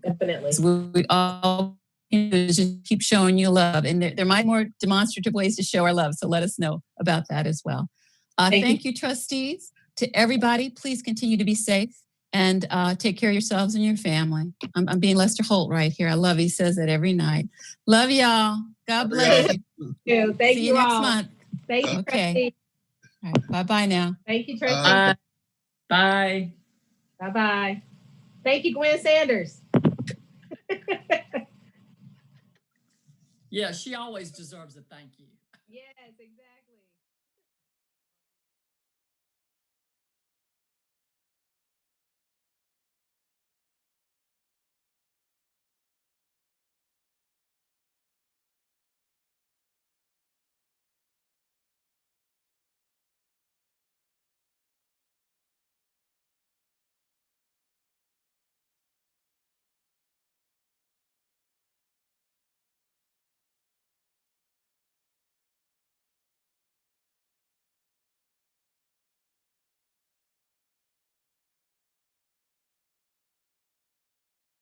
Definitely. So we all just keep showing you love. And there might be more demonstrative ways to show our love. So let us know about that as well. Thank you, trustees. To everybody, please continue to be safe and take care of yourselves and your family. I'm being Lester Holt right here. I love he says that every night. Love y'all. God bless you. Thank See you you next all. month. Thank you, Okay. Trustee. All right. Bye-bye now. Thank you, Trustee. Bye. Bye-bye. Thank you, Gwen Sanders. Yeah, she always deserves a thank you. Yes, exactly.